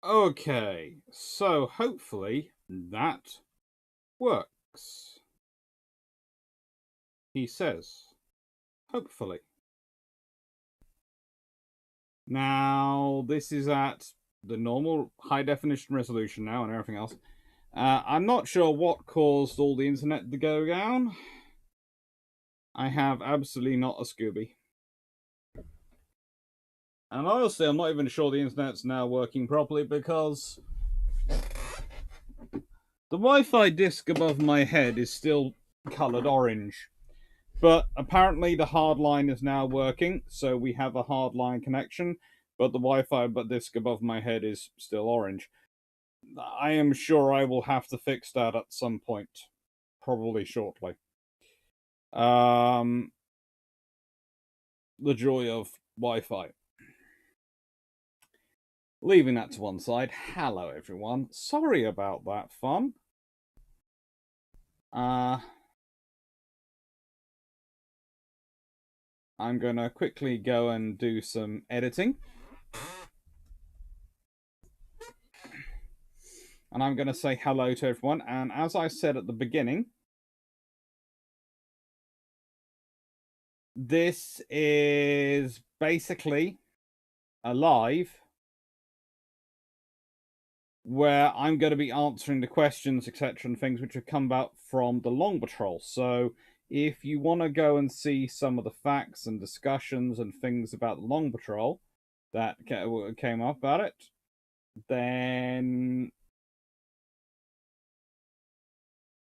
Okay, so hopefully that works. He says, hopefully. Now, this is at the normal high definition resolution now and everything else. I'm not sure what caused all the internet to go down. I have absolutely not a Scooby. And honestly, I'm not even sure the internet's now working properly because the Wi-Fi disc above my head is still coloured orange. But apparently the hard line is now working, so we have a hard line connection, but the Wi-Fi disc above my head is still orange. I am sure I will have to fix that at some point, probably shortly. The joy of Wi-Fi. Leaving that to one side, hello everyone. Sorry about that fun. I'm gonna quickly go and do some editing. And I'm gonna say hello to everyone. And as I said at the beginning, this is basically a live where I'm going to be answering the questions, etc., and things which have come about from the Long Patrol. So if you want to go and see some of the facts and discussions and things about the Long Patrol that came up about it, then,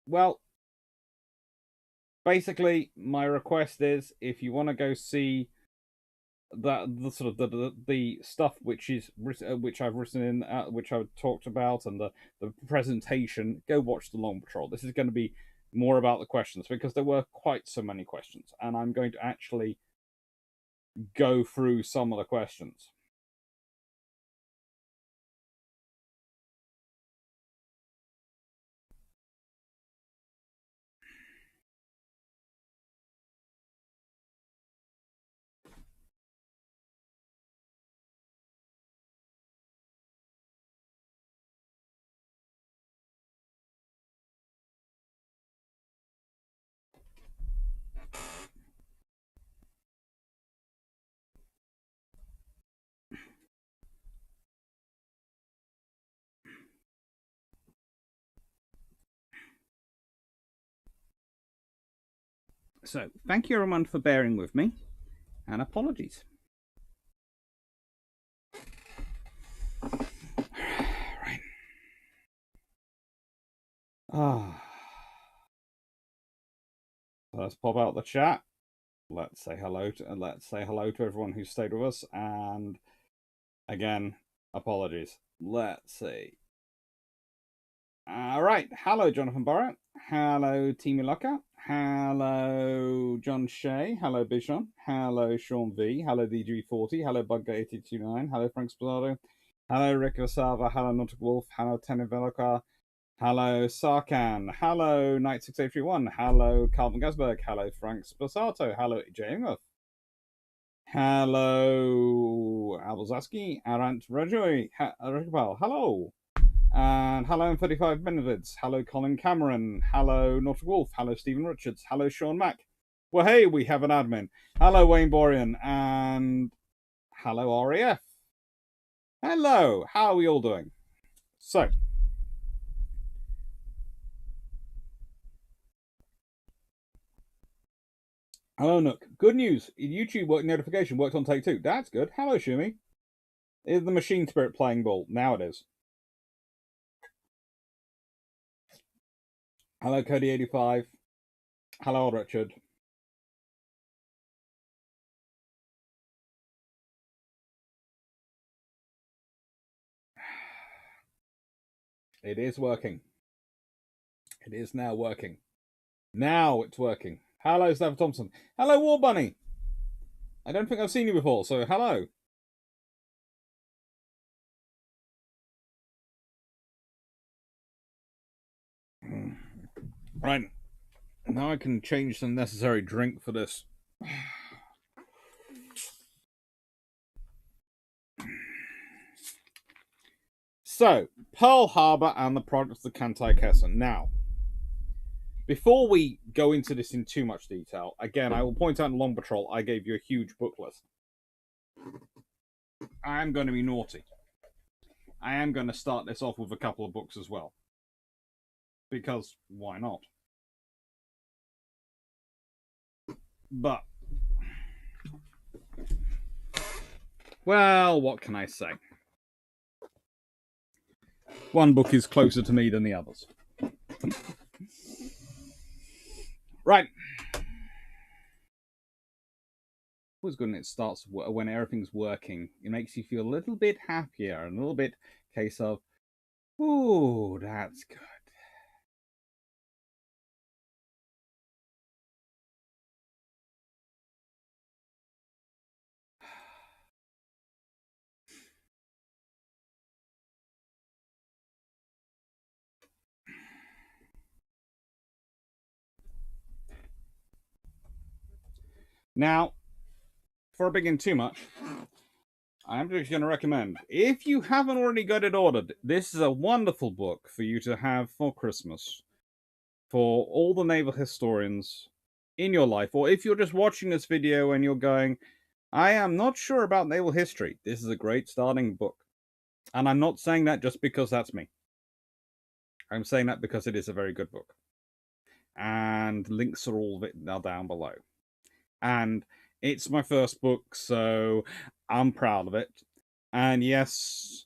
well, basically my request is if you want to go see that the sort of the stuff which is which I've written in, which I've talked about, and the presentation, go watch the Long Patrol. This is going to be more about the questions because there were quite so many questions, and I'm going to actually go through some of the questions. So, thank you everyone for bearing with me, and apologies. Right. Let's pop out the chat. Let's say hello to everyone who stayed with us, and again, apologies. Let's see. All right. Hello, Jonathan Barrett. Hello, Timi Locker. Hello, John Shea. Hello, Bichon. Hello, Sean V. Hello, DG40. Hello, Bugger829. Hello, Frank Spazzato. Hello, Rick Vasava. Hello, Nautic Wolf. Hello, Teneveloka. Hello, Sarkan. Hello, Knight6831. Hello, Calvin Gasberg. Hello, Frank Spazzato. Hello, James. Hello, Albazaski. Arant Rajoy. Hello. And hello, in 35 Minutes. Hello, Colin Cameron. Hello, Nautic Wolf. Hello, Stephen Richards. Hello, Sean Mack. Well, hey, we have an admin. Hello, Wayne Borean. And hello, RAF. Hello, how are we all doing? So, hello, Nook. Good news. YouTube notification worked on take 2. That's good. Hello, Shumi. Is the Machine Spirit playing ball? Now it is. Hello, Cody85. Hello, Richard. It is working. It is now working. Now it's working. Hello, Stafford Thompson. Hello, War Bunny. I don't think I've seen you before, so hello. Right. Now I can change the necessary drink for this. So, Pearl Harbor and the products of the Kantai Kessen. Now, before we go into this in too much detail, again, I will point out in Long Patrol, I gave you a huge book list. I am going to be naughty. I am going to start this off with a couple of books as well. Because, why not? But, well, what can I say? One book is closer to me than the others. Right. Always good when it starts, when everything's working. It makes you feel a little bit happier, and a little bit case of, ooh, that's good. Now, before I begin too much, I'm just going to recommend, if you haven't already got it ordered, this is a wonderful book for you to have for Christmas, for all the naval historians in your life, or if you're just watching this video and you're going, I am not sure about naval history, this is a great starting book. And I'm not saying that just because that's me. I'm saying that because it is a very good book. And links are all down below. And it's my first book, so I'm proud of it. And yes,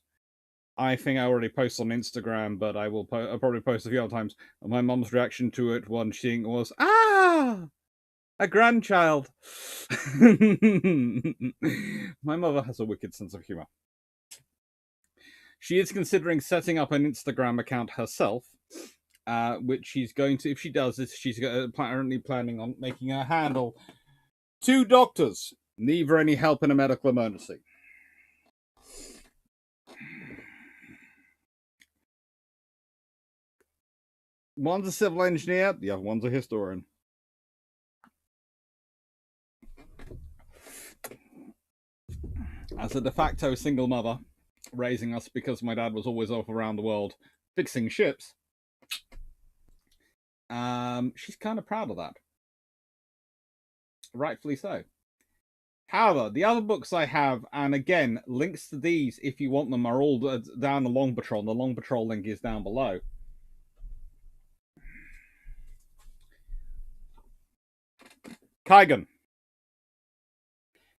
I think I already posted on Instagram, but I'll probably post a few other times. My mom's reaction to it one seeing was, ah, a grandchild. My mother has a wicked sense of humor. She is considering setting up an Instagram account herself, which she's going to, if she does this, she's apparently planning on making her handle 2 doctors, neither any help in a medical emergency. One's a civil engineer, the other one's a historian. As a de facto single mother, raising us because my dad was always off around the world fixing ships, she's kind of proud of that. Rightfully so. However, the other books I have, and again, links to these, if you want them, are all down the Long Patrol. The Long Patrol link is down below. Kaigen.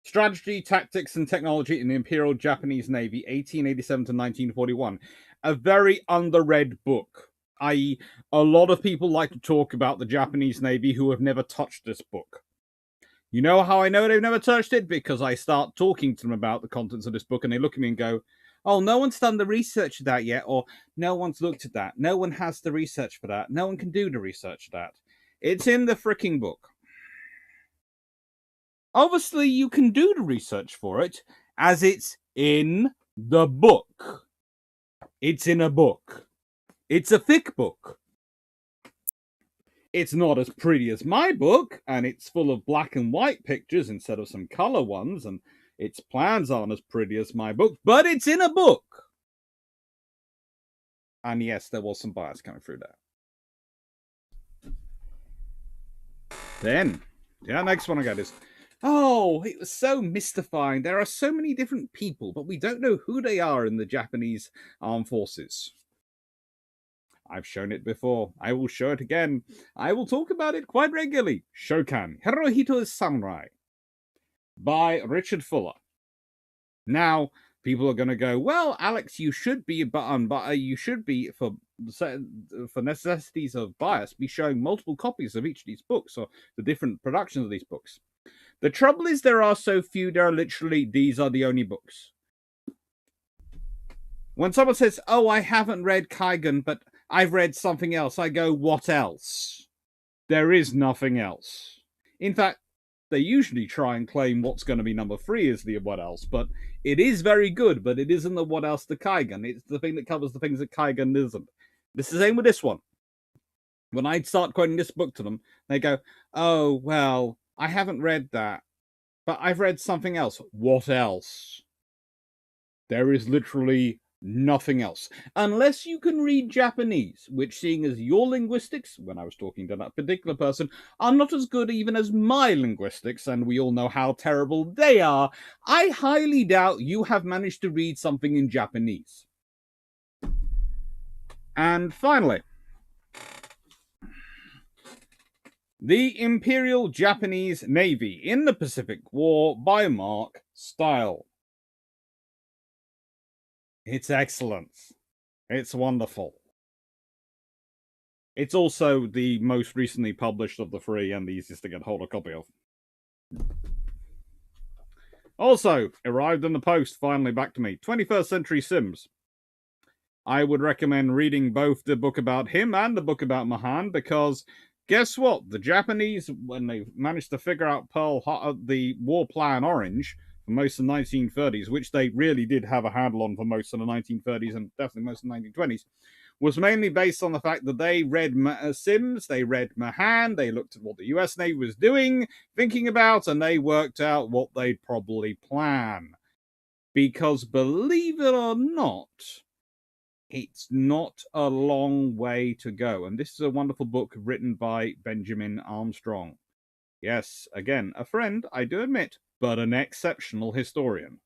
Strategy, Tactics, and Technology in the Imperial Japanese Navy, 1887 to 1941. A very underread book, i.e., a lot of people like to talk about the Japanese Navy who have never touched this book. You know how I know they've never touched it? Because I start talking to them about the contents of this book, and they look at me and go, oh, no one's done the research for that yet, or no one's looked at that. No one has the research for that. No one can do the research for that. It's in the freaking book. Obviously, you can do the research for it, as it's in the book. It's in a book. It's a thick book. It's not as pretty as my book, and it's full of black and white pictures instead of some color ones, and its plans aren't as pretty as my book, but it's in a book. And yes, there was some bias coming through there. Then, next one I got is, oh, it was so mystifying. There are so many different people, but we don't know who they are in the Japanese armed forces. I've shown it before. I will show it again. I will talk about it quite regularly. Shokan, Hirohito's Samurai, by Richard Fuller. Now, people are going to go, well, Alex, you should be, you should be, for necessities of bias, be showing multiple copies of each of these books, or the different productions of these books. The trouble is there are so few, there are literally, these are the only books. When someone says, oh, I haven't read Kaigen, but I've read something else, I go, what else? There is nothing else. In fact, they usually try and claim what's going to be number 3 is the what else, but it is very good, but it isn't the what else to Kaigen. It's the thing that covers the things that Kaigen isn't. This is the same with this one. When I start quoting this book to them, they go, oh, well, I haven't read that, but I've read something else. What else? There is literally Nothing else. Unless you can read Japanese, which, seeing as your linguistics, when I was talking to that particular person, are not as good even as my linguistics, and we all know how terrible they are, I highly doubt you have managed to read something in Japanese. And finally, The Imperial Japanese Navy in the Pacific War by Mark Style. It's excellent. It's wonderful. It's also the most recently published of the three and the easiest to get hold of a copy of. Also, arrived in the post, finally back to me, 21st Century Sims. I would recommend reading both the book about him and the book about Mahan, because guess what? The Japanese, when they managed to figure out the War Plan Orange for most of the 1930s, which they really did have a handle on for most of the 1930s and definitely most of the 1920s, was mainly based on the fact that they read Sims, they read Mahan, they looked at what the US Navy was doing, thinking about, and they worked out what they'd probably plan. Because believe it or not, it's not a long way to go. And this is a wonderful book written by Benjamin Armstrong. Yes, again, a friend, I do admit, but an exceptional historian.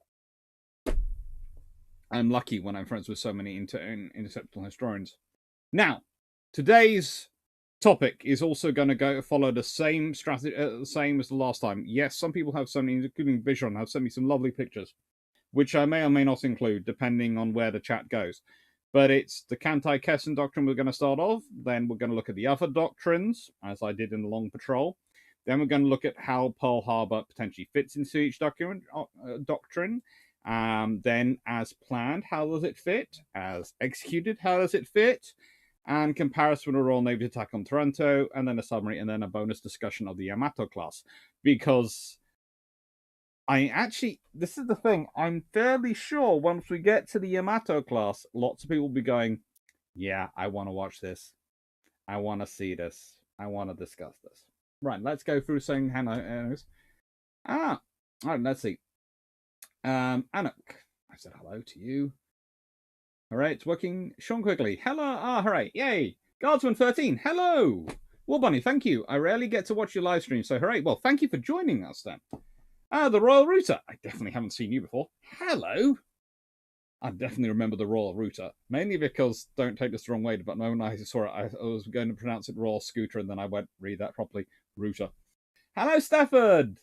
I'm lucky when I'm friends with so many exceptional historians. Now, today's topic is also going to follow the same strategy, same as the last time. Yes, some people have sent me, including Bichon, have sent me some lovely pictures, which I may or may not include, depending on where the chat goes. But it's the Kantai Kessen Doctrine we're going to start off. Then we're going to look at the other doctrines, as I did in the Long Patrol. Then we're going to look at how Pearl Harbor potentially fits into each doctrine. Then, as planned, how does it fit? As executed, how does it fit? And comparison with a Royal Navy attack on Toronto, and then a summary, and then a bonus discussion of the Yamato class. Because this is the thing, I'm fairly sure once we get to the Yamato class, lots of people will be going, yeah, I want to watch this. I want to see this. I want to discuss this. Right, let's go through saying hello. All right, let's see. Anuk, I said hello to you. All right, it's working. Sean Quigley, hello. Hooray, yay. Guardsman13, hello. War Bunny, thank you. I rarely get to watch your live stream, so hooray. Well, thank you for joining us then. The Royal Router. I definitely haven't seen you before. Hello. I definitely remember the Royal Router. Mainly because, don't take this the wrong way, but the moment I saw it, I was going to pronounce it Royal Scooter, and then I went, read that properly. Router. Hello, Stafford.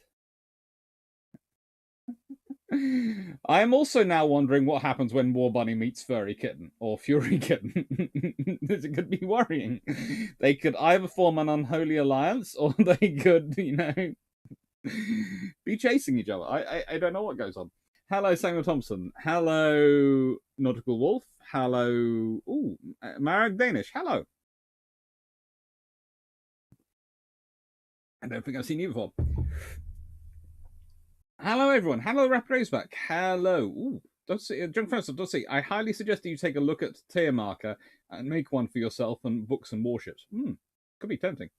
I'm also now wondering what happens when War Bunny meets Furry Kitten, or Fury Kitten. This could be worrying. They could either form an unholy alliance, or they could, be chasing each other. I don't know what goes on. Hello, Samuel Thompson. Hello, Nautical Wolf. Hello, Marek Danish. Hello. I don't think I've seen you before. Hello, everyone. Hello, Rapid Raceback. Hello. Junk Festival, does see. I highly suggest that you take a look at tier marker and make one for yourself and books and warships. Could be tempting.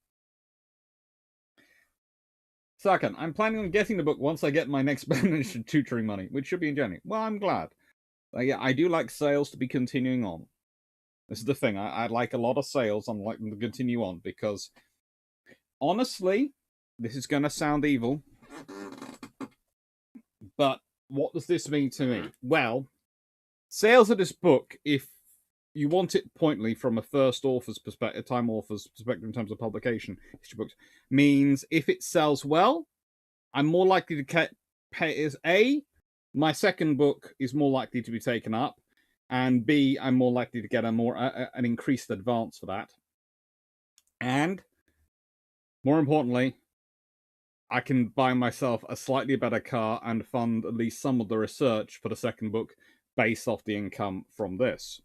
Second, I'm planning on getting the book once I get my next Spanish tutoring money, which should be in January. Well, I'm glad. Yeah, I do like sales to be continuing on. This is the thing. I like a lot of sales. I'm like them to continue on because, honestly, this is going to sound evil, but what does this mean to me? Well, sales of this book, if you want it pointedly from a first author's perspective, time author's perspective in terms of publication, history books, means if it sells well, I'm more likely to pay as A, my second book is more likely to be taken up, and B, I'm more likely to get an increased advance for that. And more importantly, I can buy myself a slightly better car and fund at least some of the research for the second book based off the income from this.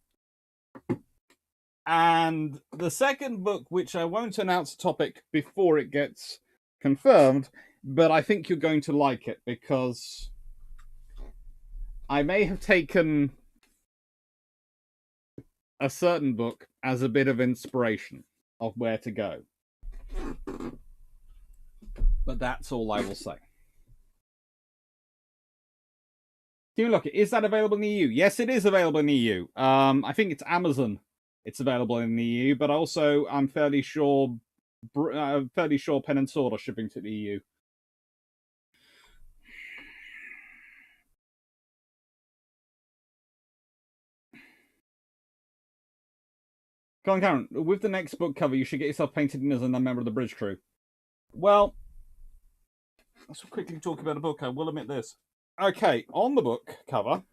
And the second book, which I won't announce the topic before it gets confirmed, but I think you're going to like it because I may have taken a certain book as a bit of inspiration of where to go. But that's all I will say. Team Look, is that available in the EU? Yes, it is available in the EU. I think it's Amazon. It's available in the EU, but also I'm fairly sure Pen and Sword are shipping to the EU. Colin Cameron, with the next book cover, you should get yourself painted in as a member of the bridge crew. Well, let's quickly talk about the book. I will admit this. Okay, on the book cover,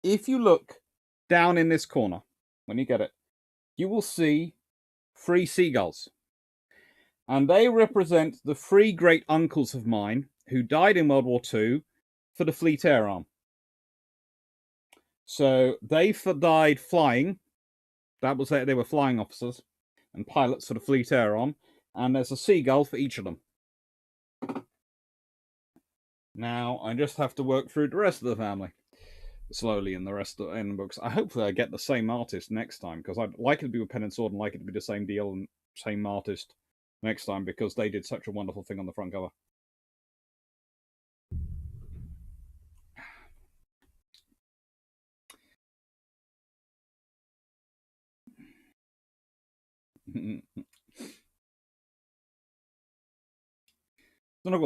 if you look down in this corner, when you get it, you will see 3 seagulls. And they represent the 3 great uncles of mine who died in World War II for the Fleet Air Arm. So they died flying. That was it. They were flying officers and pilots for the Fleet Air Arm. And there's a seagull for each of them. Now, I just have to work through the rest of the family slowly in the rest of the books. Hopefully I get the same artist next time, because I'd like it to be with Pen and Sword and like it to be the same deal and same artist next time, because they did such a wonderful thing on the front cover.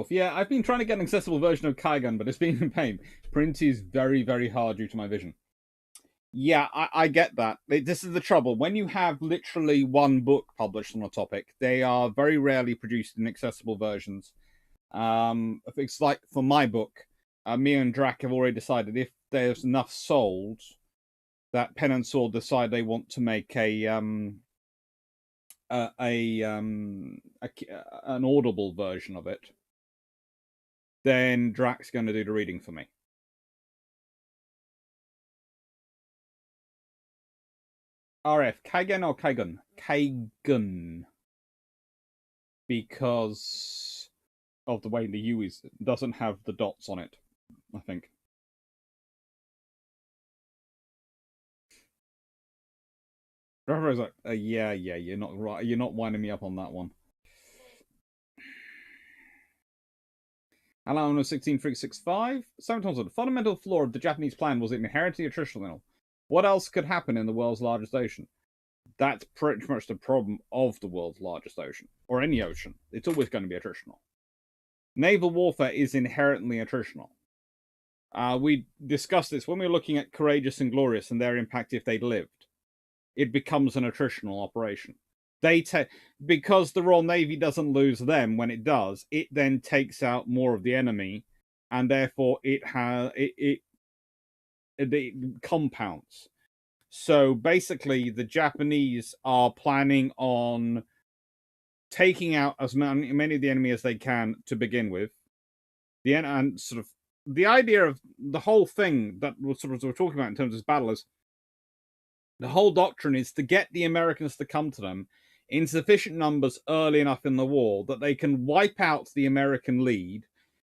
Yeah, I've been trying to get an accessible version of Kaigun, but it's been in pain. Print is very, very hard due to my vision. Yeah, I get that. This is the trouble. When you have literally one book published on a topic, they are very rarely produced in accessible versions. It's like for my book, me and Drac have already decided if there's enough sold that Pen and Sword decide they want to make an audible version of it, then Drac's going to do the reading for me. RF, Kaigen or Kaigun? Kaigun. Because of the way the U doesn't have the dots on it, I think. Rava's like, yeah, you're not right. You're not winding me up on that one. Alan 16365. Sometimes the fundamental flaw of the Japanese plan was inherently attritional. What else could happen in the world's largest ocean? That's pretty much the problem of the world's largest ocean, or any ocean. It's always going to be attritional. Naval warfare is inherently attritional. We discussed this when we were looking at Courageous and Glorious and their impact if they'd lived. It becomes an attritional operation. Because the Royal Navy doesn't lose them when it does, it then takes out more of the enemy, and therefore it compounds. So basically, the Japanese are planning on taking out as many of the enemy as they can to begin with. And sort of the idea of the whole thing that we're talking about in terms of this battle is the whole doctrine is to get the Americans to come to them in sufficient numbers early enough in the war that they can wipe out the American lead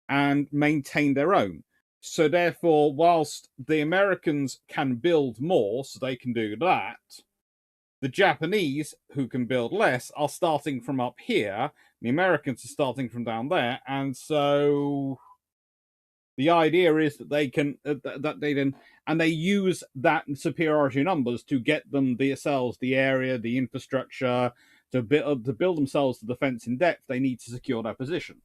and maintain their own. So therefore, whilst the Americans can build more, so they can do that, the Japanese, who can build less, are starting from up here. The Americans are starting from down there, and so the idea is that they can and they use that superiority numbers to get them themselves the area, the infrastructure to build themselves the defense in depth. They need to secure their position.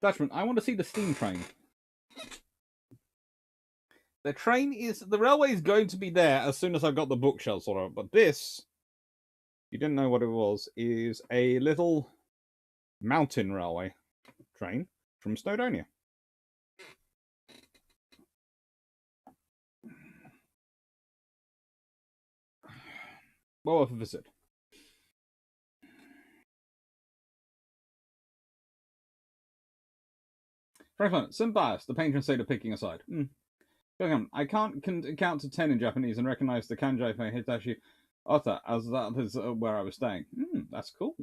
Dutchman, I want to see the steam train. The railway is going to be there as soon as I've got the bookshelves sorted out. But this, you didn't know what it was, is a little mountain railway train from Snowdonia. Well worth a visit. Franklin, some bias, the patron saint of picking a side. I can't count to 10 in Japanese and recognize the kanji for Hitachi Ota as that is where I was staying. That's cool.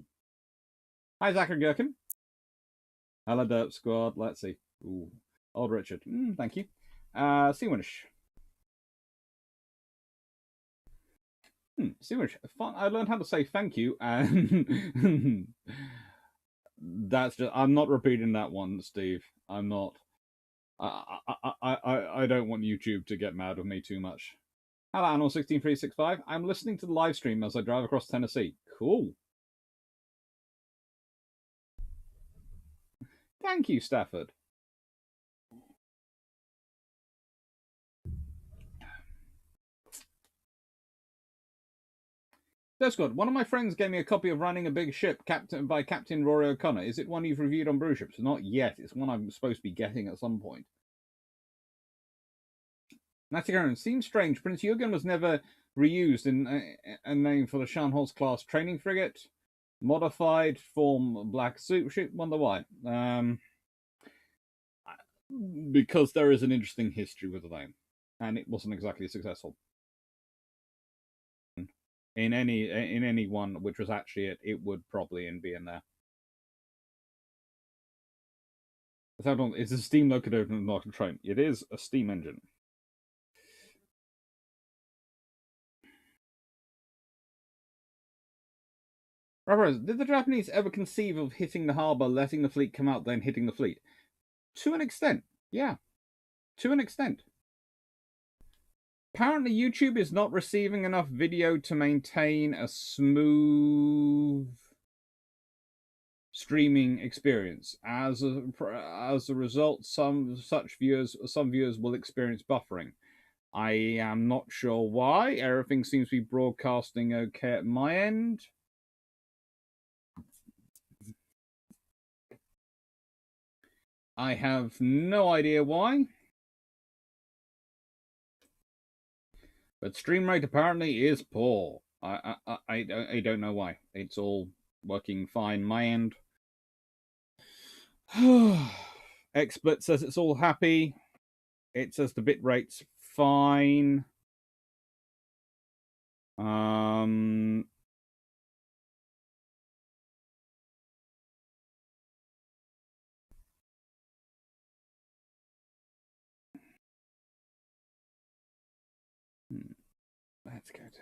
Hi, Zachary Gherkin. Hello, Derp Squad. Let's see. Ooh, old Richard. Thank you. Seawinish. See much fun. I learned how to say thank you, and that's just. I'm not repeating that one, Steve. I'm not. I don't want YouTube to get mad with me too much. Hello, Animal16365. I'm listening to the live stream as I drive across Tennessee. Cool. Thank you, Stafford. That's good. One of my friends gave me a copy of Running a Big Ship by Captain Rory O'Connor. Is it one you've reviewed on Brew Ships? Not yet. It's one I'm supposed to be getting at some point. Natagaran, seems strange. Prince Jürgen was never reused in a name for the Scharnhorst class training frigate. Modified form black suit ship. Wonder why. Because there is an interesting history with the name, and it wasn't exactly successful. In any one which was actually it would probably be in there. It's a steam locomotive, not a train. It is a steam engine. Did the Japanese ever conceive of hitting the harbour, letting the fleet come out, then hitting the fleet? To an extent, yeah. To an extent. Apparently, YouTube is not receiving enough video to maintain a smooth streaming experience. As a result, some viewers will experience buffering. I am not sure why. Everything seems to be broadcasting okay at my end. I have no idea why. But stream rate apparently is poor. I don't know why. It's all working fine my end. XSplit says it's all happy. It says the bit rate's fine. Let's go to.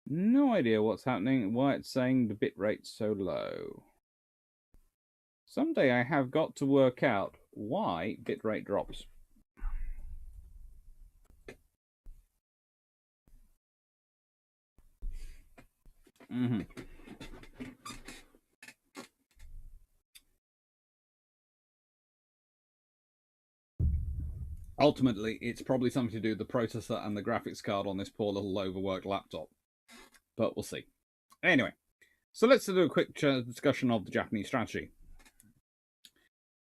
No idea what's happening, why it's saying the bit rate's so low. Someday I have got to work out why bitrate drops. Ultimately, it's probably something to do with the processor and the graphics card on this poor little overworked laptop. But we'll see. Anyway, so let's do a quick discussion of the Japanese strategy.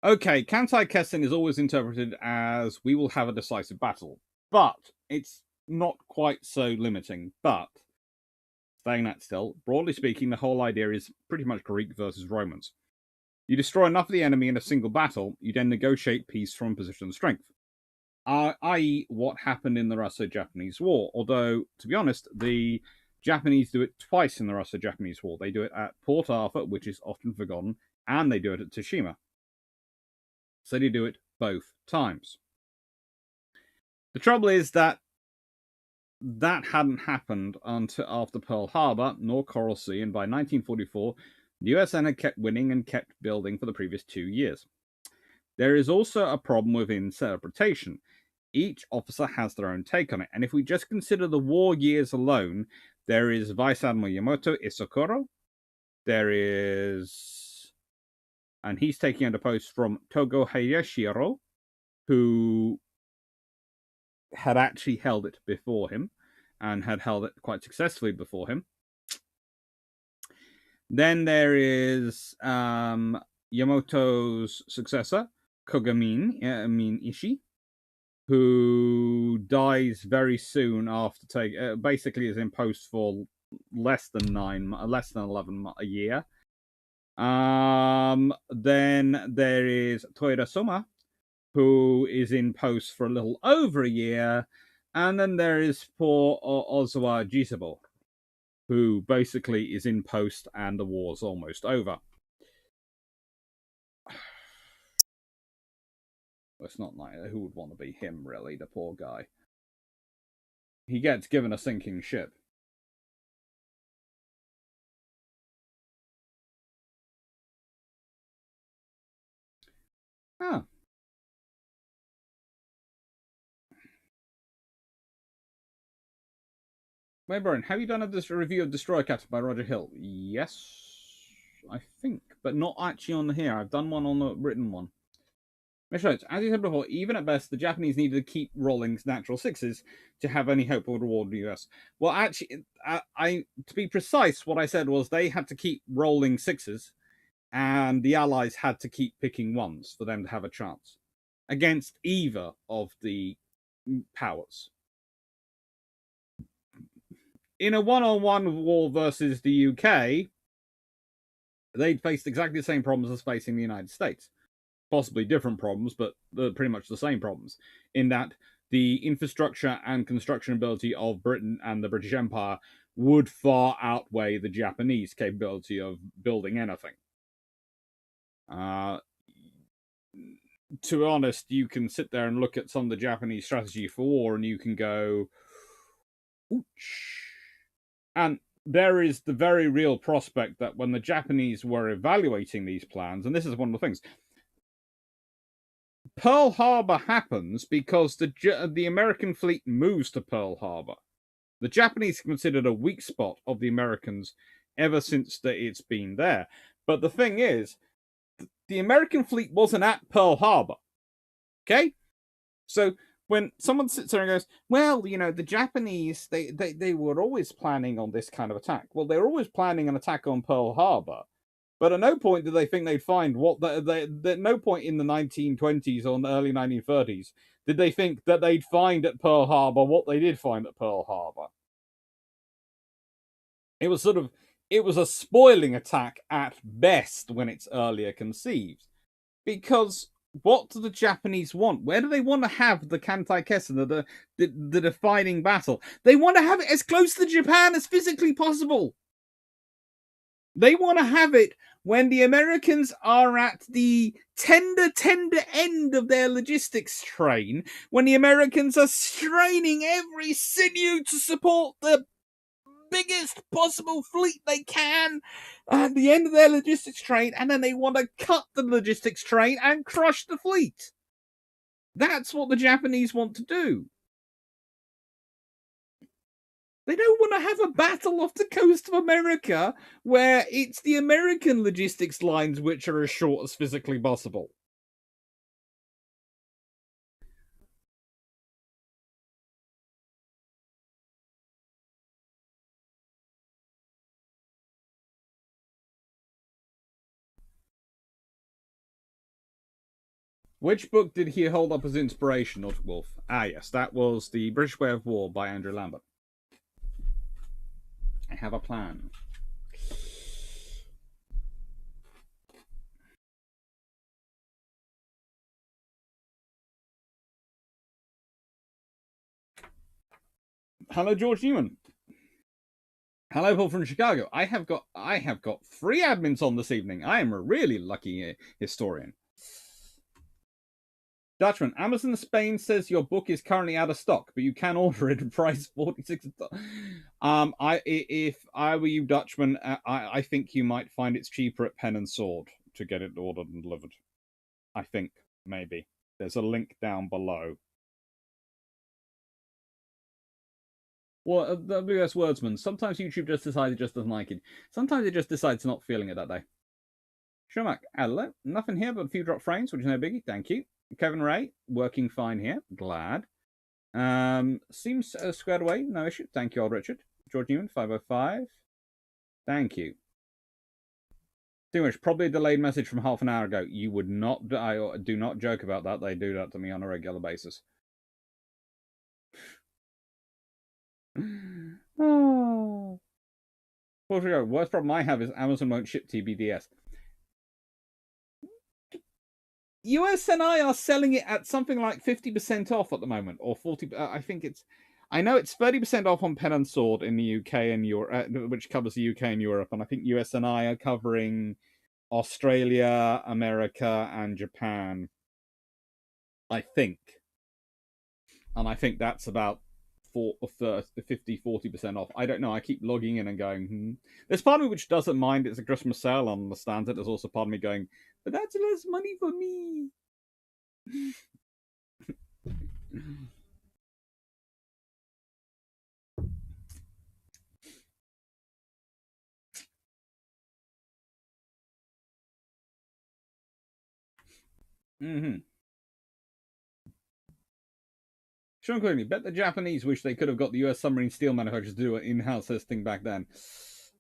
Okay, Kantai Kessen is always interpreted as we will have a decisive battle, but it's not quite so limiting. But saying that still, broadly speaking, the whole idea is pretty much Greek versus Romans. You destroy enough of the enemy in a single battle, you then negotiate peace from a position of strength. I.e., what happened in the Russo-Japanese War. Although, to be honest, the Japanese do it twice in the Russo-Japanese War. They do it at Port Arthur, which is often forgotten, and they do it at Tsushima. So they do it both times. The trouble is that hadn't happened until after Pearl Harbor, nor Coral Sea, and by 1944, the USN had kept winning and kept building for the previous 2 years. There is also a problem with interpretation. Each officer has their own take on it, and if we just consider the war years alone, there is Vice Admiral Yamato Isokuro, there is, and he's taking under post from Togo Hayashiro, who had actually held it before him, and had held it quite successfully before him. Then there is Yamato's successor, Kogamin Ishi, who dies very soon after basically is in post for less than 11 a year. Then there is Toyoda Soma, who is in post for a little over a year, and then there is poor Ozawa Jisabo, who basically is in post and the war's almost over. it's not like who would want to be him, really, the poor guy. He gets given a sinking ship. Ah. Wait, Brian, have you done a review of Destroyer Captain by Roger Hill? Yes, I think, but not actually on here. I've done one on the written one. As you said before, even at best, the Japanese needed to keep rolling natural sixes to have any hope of reward the US. Well, actually, to be precise, what I said was they had to keep rolling sixes, and the Allies had to keep picking ones for them to have a chance against either of the powers. In a one-on-one war versus the UK, they'd faced exactly the same problems as facing the United States. Possibly different problems, but pretty much the same problems, in that the infrastructure and construction ability of Britain and the British Empire would far outweigh the Japanese capability of building anything. To be honest, you can sit there and look at some of the Japanese strategy for war, and you can go, ouch. And there is the very real prospect that when the Japanese were evaluating these plans, and this is one of the things, Pearl Harbor happens because the American fleet moves to Pearl Harbor. The Japanese considered a weak spot of the Americans ever since it's been there. But the thing is, the American fleet wasn't at Pearl Harbor. Okay? So when someone sits there and goes, well, the Japanese, they were always planning on this kind of attack. Well, they were always planning an attack on Pearl Harbor. But at no point did they think they'd find what at no point in the 1920s or the early 1930s did they think that they'd find at Pearl Harbor what they did find at Pearl Harbor. It was a spoiling attack at best when it's earlier conceived. Because what do the Japanese want? Where do they want to have the Kantai Kessen, the defining battle? They want to have it as close to Japan as physically possible. They want to have it when the Americans are at the tender end of their logistics train, when the Americans are straining every sinew to support the biggest possible fleet they can at the end of their logistics train, and then they want to cut the logistics train and crush the fleet. That's what the Japanese want to do. They don't want to have a battle off the coast of America where it's the American logistics lines which are as short as physically possible. Which book did he hold up as inspiration, Nordic Wolf? Ah, yes, that was The British Way of War by Andrew Lambert. I have a plan. Hello, George Newman. Hello, Paul from Chicago. I have got 3 admins on this evening. I am a really lucky historian. Dutchman, Amazon Spain says your book is currently out of stock, but you can order it at price $46. If I were you, Dutchman, I think you might find it's cheaper at Pen and Sword to get it ordered and delivered. I think, maybe. There's a link down below. Well, WS Wordsman, sometimes YouTube just decides it just doesn't like it. Sometimes it just decides not feeling it that day. Shumak, hello. Nothing here but a few drop frames, which is no biggie. Thank you. Kevin Ray, working fine here. Glad. Seems squared away. No issue. Thank you, old Richard. George Newman, 505. Thank you. Too much. Probably a delayed message from half an hour ago. You would not. I do not joke about that. They do that to me on a regular basis. Oh. Worst problem I have is Amazon won't ship TBDS. USNI are selling it at something like 50% off at the moment, or 40. I know it's 30% off on Pen and Sword in the UK and Europe, which covers the UK and Europe, and I think USNI are covering Australia, America, and Japan. I think. And I think that's about 50-40% off. I don't know. I keep logging in and going, There's part of me which doesn't mind it's a Christmas sale and understands it. There's also part of me going, but that's less money for me. Mm-hmm. Sean Quigley, bet the Japanese wish they could have got the US submarine steel manufacturers to do an in-house thing back then.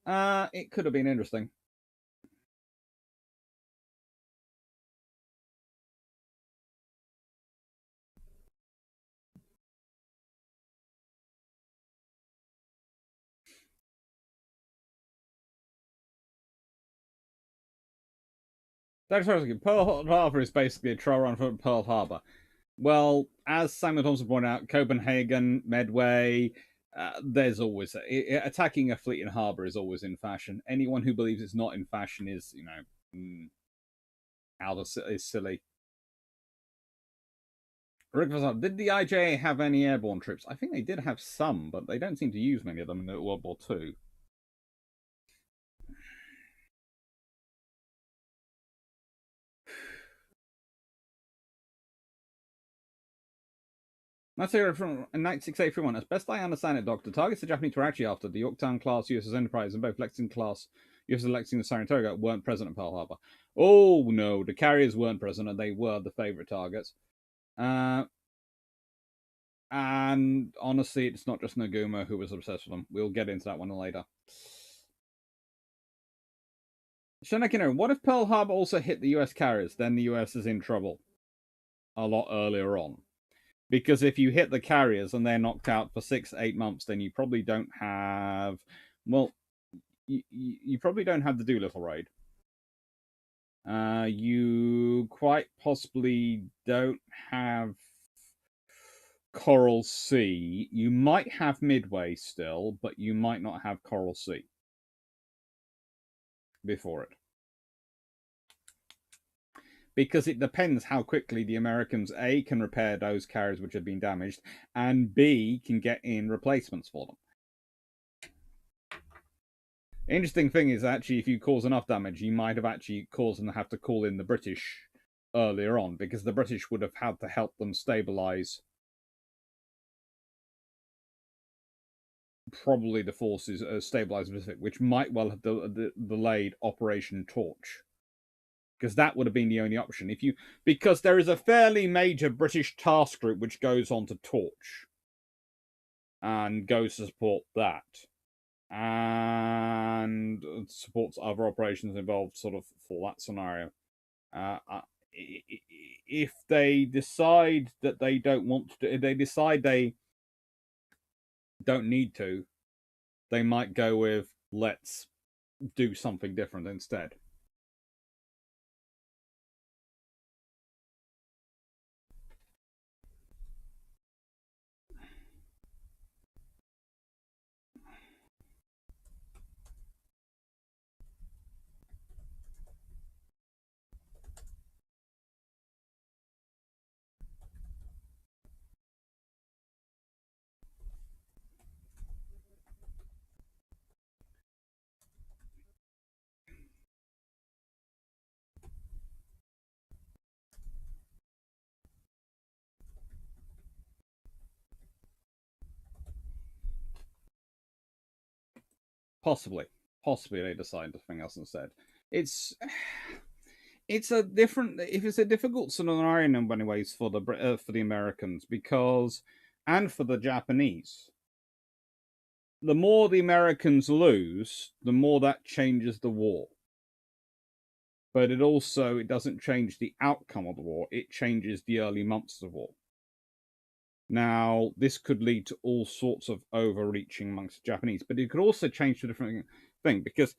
It could have been interesting. Pearl Harbor is basically a trial run for Pearl Harbor. Well, as Samuel Thompson pointed out, Copenhagen, Medway, there's always attacking a fleet in harbor is always in fashion. Anyone who believes it's not in fashion is, is silly. Rick was up. Did the IJA have any airborne troops? I think they did have some, but they don't seem to use many of them in World War II. That's here from 9681. As best I understand it, Doctor, targets the Japanese were actually after the Yorktown class USS Enterprise and both Lexington class USS Lexington and Saratoga weren't present at Pearl Harbor. Oh no, the carriers weren't present and they were the favorite targets. And honestly, it's not just Naguma who was obsessed with them. We'll get into that one later. Shanakino, what if Pearl Harbor also hit the US carriers? Then the US is in trouble a lot earlier on. Because if you hit the carriers and they're knocked out for 6-8 months, then you probably don't have... Well, you probably don't have the Doolittle raid. You quite possibly don't have Coral Sea. You might have Midway still, but you might not have Coral Sea before it. Because it depends how quickly the Americans, A, can repair those carriers which have been damaged, and B, can get in replacements for them. The interesting thing is actually if you cause enough damage, you might have actually caused them to have to call in the British earlier on, because the British would have had to help them stabilize probably the forces stabilize the Pacific, which might well have delayed Operation Torch. Because that would have been the only option. Because there is a fairly major British task group which goes on to Torch and goes to support that and supports other operations involved sort of for that scenario. If they decide that they don't want to, if they decide they don't need to, they might go with let's do something different instead. Possibly they decide something else instead. It's a different. If it's a difficult scenario in many ways for the Americans because, and for the Japanese. The more the Americans lose, the more that changes the war. But it doesn't change the outcome of the war. It changes the early months of the war. Now, this could lead to all sorts of overreaching amongst the Japanese, but it could also change to a different thing, because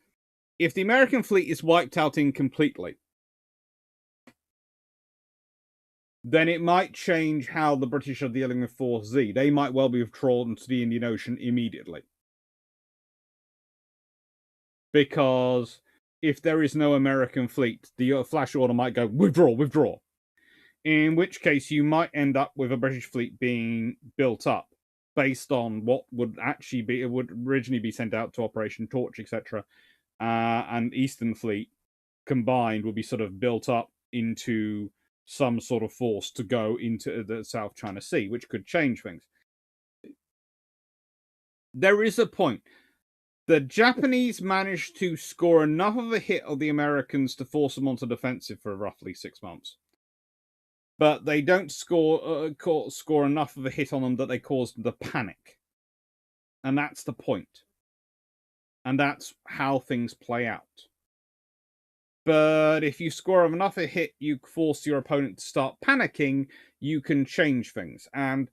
if the American fleet is wiped out incompletely, then it might change how the British are dealing with Force Z. They might well be withdrawn to the Indian Ocean immediately. Because if there is no American fleet, the flash order might go, withdraw, withdraw. In which case, you might end up with a British fleet being built up based on what would actually be, it would originally be sent out to Operation Torch, etc. And Eastern Fleet combined would be sort of built up into some sort of force to go into the South China Sea, which could change things. There is a point. The Japanese managed to score enough of a hit of the Americans to force them onto defensive for roughly 6 months. But they don't score enough of a hit on them that they caused the panic. And that's the point. And that's how things play out. But if you score enough a hit, you force your opponent to start panicking, you can change things. And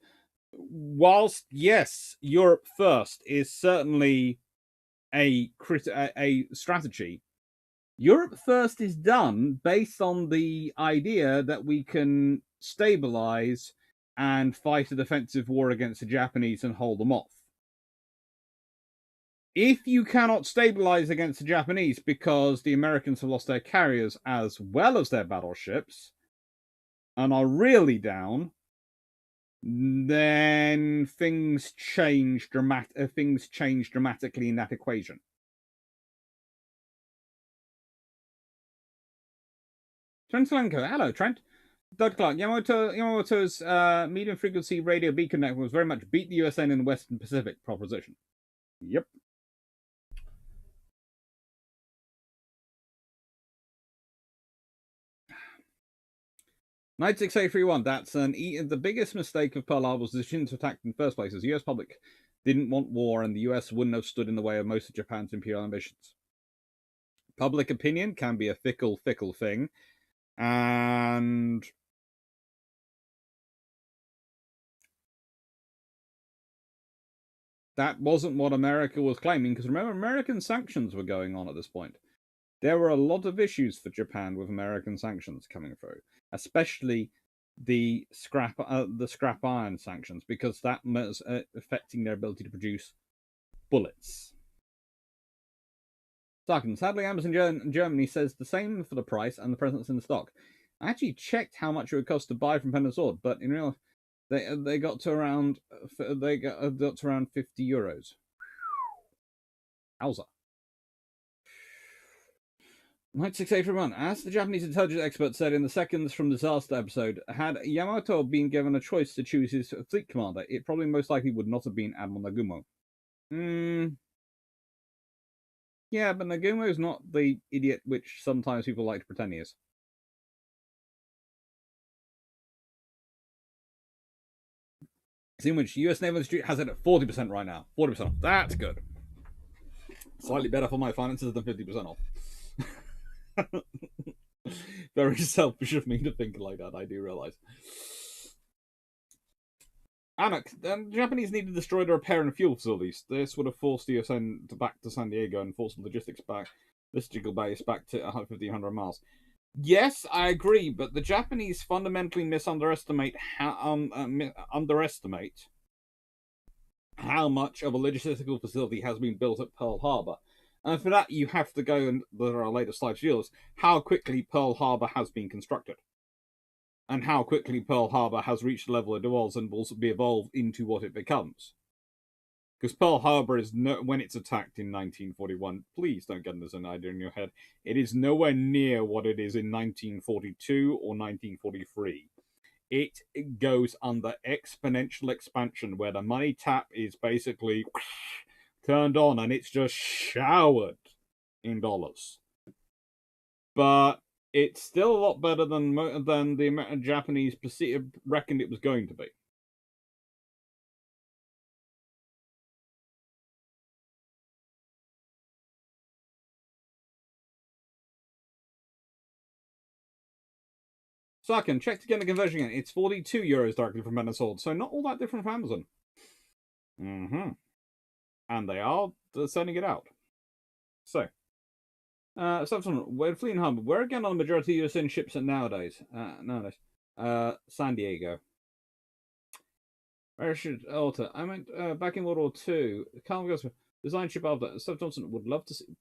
whilst, yes, Europe first is certainly a strategy, Europe first is done based on the idea that we can stabilize and fight a defensive war against the Japanese and hold them off. If you cannot stabilize against the Japanese because the Americans have lost their carriers as well as their battleships and are really down, then things change dramatically in that equation. Trent Solenko, hello Trent. Dr. Clarke, Yamamoto's medium frequency radio beacon network was very much beat the USN in the Western Pacific proposition. Yep. Knight 6831, that's the biggest mistake of Pearl Harbor's decision to attack in the first place, as the US public didn't want war and the US wouldn't have stood in the way of most of Japan's imperial ambitions. Public opinion can be a fickle thing, and that wasn't what America was claiming, because remember, American sanctions were going on at this point. There were a lot of issues for Japan with American sanctions coming through, especially the scrap iron sanctions, because that was affecting their ability to produce bullets. Sarkin, sadly, Amazon Germany says the same for the price and the presence in the stock. I actually checked how much it would cost to buy from Pen and Sword, but in real, they got to around 50 euros. Howza. Knight 6831. As the Japanese intelligence expert said in the Seconds from Disaster episode, had Yamato been given a choice to choose his fleet commander, it probably most likely would not have been Admiral Nagumo. Yeah, but Nagumo is not the idiot which sometimes people like to pretend he is. In which US Naval Institute has it at 40% right now. 40% off. That's good. Slightly better for my finances than 50% off. Very selfish of me to think like that, I do realize. Anak, the Japanese need to destroy the repair and fuel facilities. This would have forced the USN back to San Diego and forced the logistics base back to 1,500 miles. Yes, I agree, but the Japanese fundamentally underestimate how much of a logistical facility has been built at Pearl Harbor. And for that, you have to go, and there are later slides to how quickly Pearl Harbor has been constructed. And how quickly Pearl Harbor has reached the level it was and will be evolved into what it becomes. Because Pearl Harbor is, when it's attacked in 1941, please don't get this idea in your head, it is nowhere near what it is in 1942 or 1943. It goes under exponential expansion, where the money tap is basically turned on and it's just showered in dollars. But it's still a lot better than the Japanese reckoned it was going to be. Second, check to get the conversion again. It's 42 euros directly from Ben & Sword, so not all that different from Amazon. And they are sending it out. So, we're fleeing Harbour. Where again on the majority of USN ships nowadays? San Diego. Where should alter? I meant back in World War II. Carl goes for design ship after. Steph Johnson would love to see.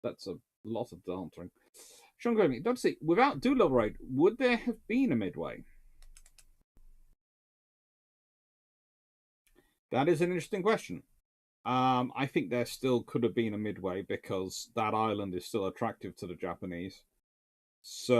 That's a lot of answering. Sean Grimley, let's see. Without Doolittle Raid, would there have been a Midway? That is an interesting question. I think there still could have been a Midway because that island is still attractive to the Japanese. So,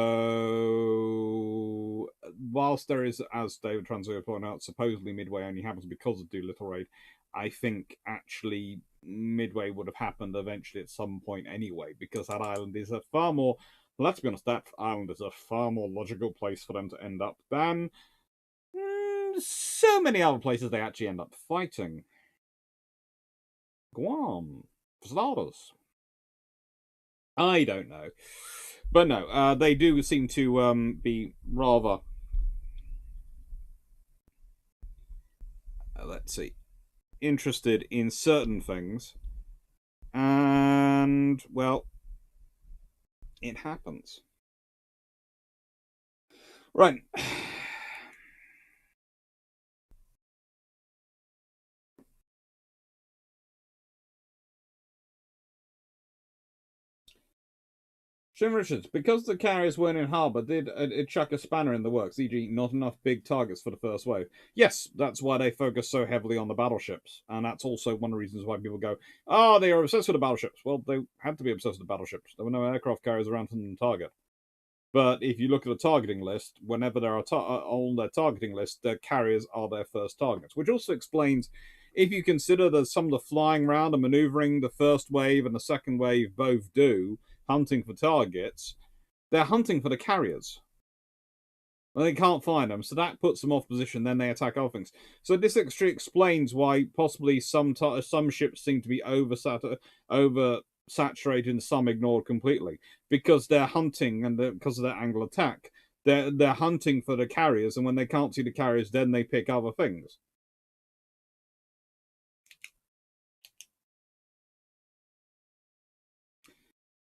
whilst there is, as David Transoya pointed out, supposedly Midway only happens because of Doolittle Raid, I think actually Midway would have happened eventually at some point anyway, because that island is a far more, let's be honest, that island is a far more logical place for them to end up than so many other places they actually end up fighting. Guam, for starters. I don't know. But no, they do seem to be rather, let's see, interested in certain things. And, well, it happens. Right. Jim Richards, because the carriers weren't in harbour, did it chuck a spanner in the works, e.g., not enough big targets for the first wave? Yes, that's why they focus so heavily on the battleships. And that's also one of the reasons why people go, oh, they are obsessed with the battleships. Well, they had to be obsessed with the battleships. There were no aircraft carriers around for them to target. But if you look at the targeting list, whenever there are on their targeting list, their carriers are their first targets, which also explains if you consider that some of the flying around and maneuvering the first wave and the second wave both do, hunting for targets, they're hunting for the carriers. And they can't find them, so that puts them off position. Then they attack other things. So this actually explains why possibly some ships seem to be oversaturated and some ignored completely because they're hunting and because of their angle attack. They're hunting for the carriers, and when they can't see the carriers, then they pick other things.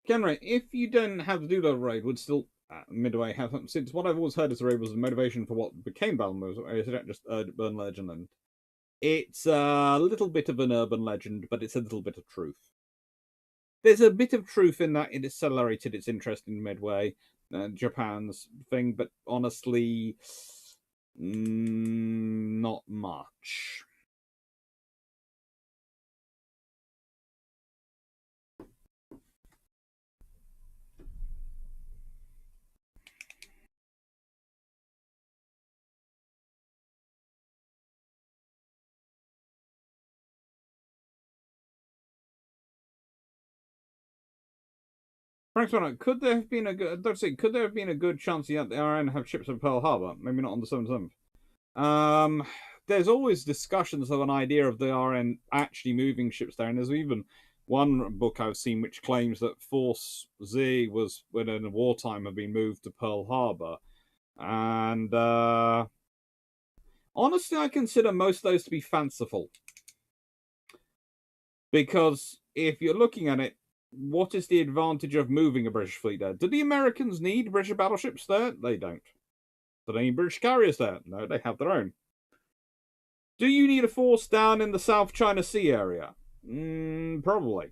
Kenray, if you don't have to do that raid, would still Midway have them? Since what I've always heard is the raid was the motivation for what became Balmos, or is it just urban legend? It's a little bit of an urban legend, but it's a little bit of truth. There's a bit of truth in that it accelerated its interest in Midway, Japan's thing, but honestly, not much. Frank's one, could there have been a good? Could there have been a good chance that the RN have ships at Pearl Harbor? Maybe not on the 7th. There's always discussions of an idea of the RN actually moving ships there, and there's even one book I've seen which claims that Force Z was, when in wartime, had been moved to Pearl Harbor, and honestly, I consider most of those to be fanciful because if you're looking at it, what is the advantage of moving a British fleet there? Do the Americans need British battleships there? They don't. Do they need British carriers there? No, they have their own. Do you need a force down in the South China Sea area? Probably.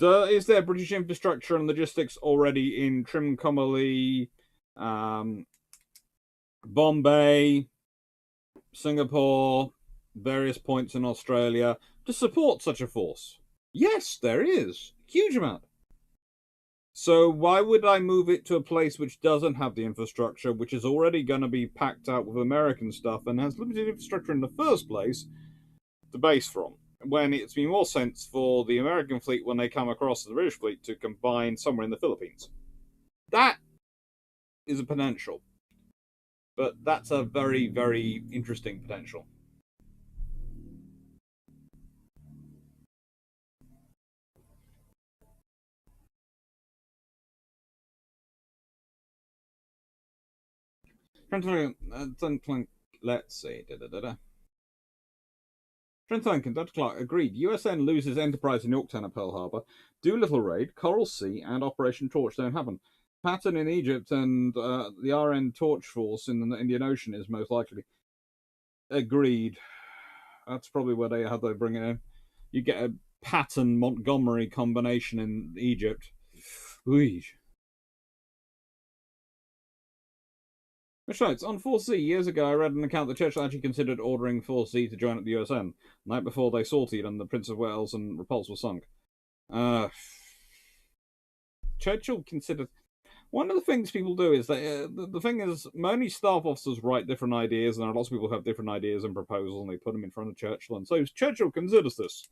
Is there British infrastructure and logistics already in Trincomalee, Bombay, Singapore, various points in Australia to support such a force? Yes, there is. Huge amount. So why would I move it to a place which doesn't have the infrastructure, which is already going to be packed out with American stuff and has limited infrastructure in the first place to base from? When it's been more sense for the American fleet, when they come across the British fleet, to combine somewhere in the Philippines. That is a potential. But that's a very, very interesting potential. Let's see. Trent Dr. Clarke agreed. USN loses Enterprise in Yorktown at Pearl Harbor. Doolittle Raid, Coral Sea, and Operation Torch don't happen. Patton in Egypt and the RN Torch Force in the Indian Ocean is most likely. Agreed. That's probably where they bring it in. You get a Patton Montgomery combination in Egypt. Ooh. Which notes, on 4C, years ago I read an account that Churchill actually considered ordering 4C to join at the USN, the night before they sortied and the Prince of Wales and Repulse were sunk. Churchill considered... One of the things people do is that the thing is, many staff officers write different ideas, and there are lots of people who have different ideas and proposals, and they put them in front of Churchill. And so Churchill considers this.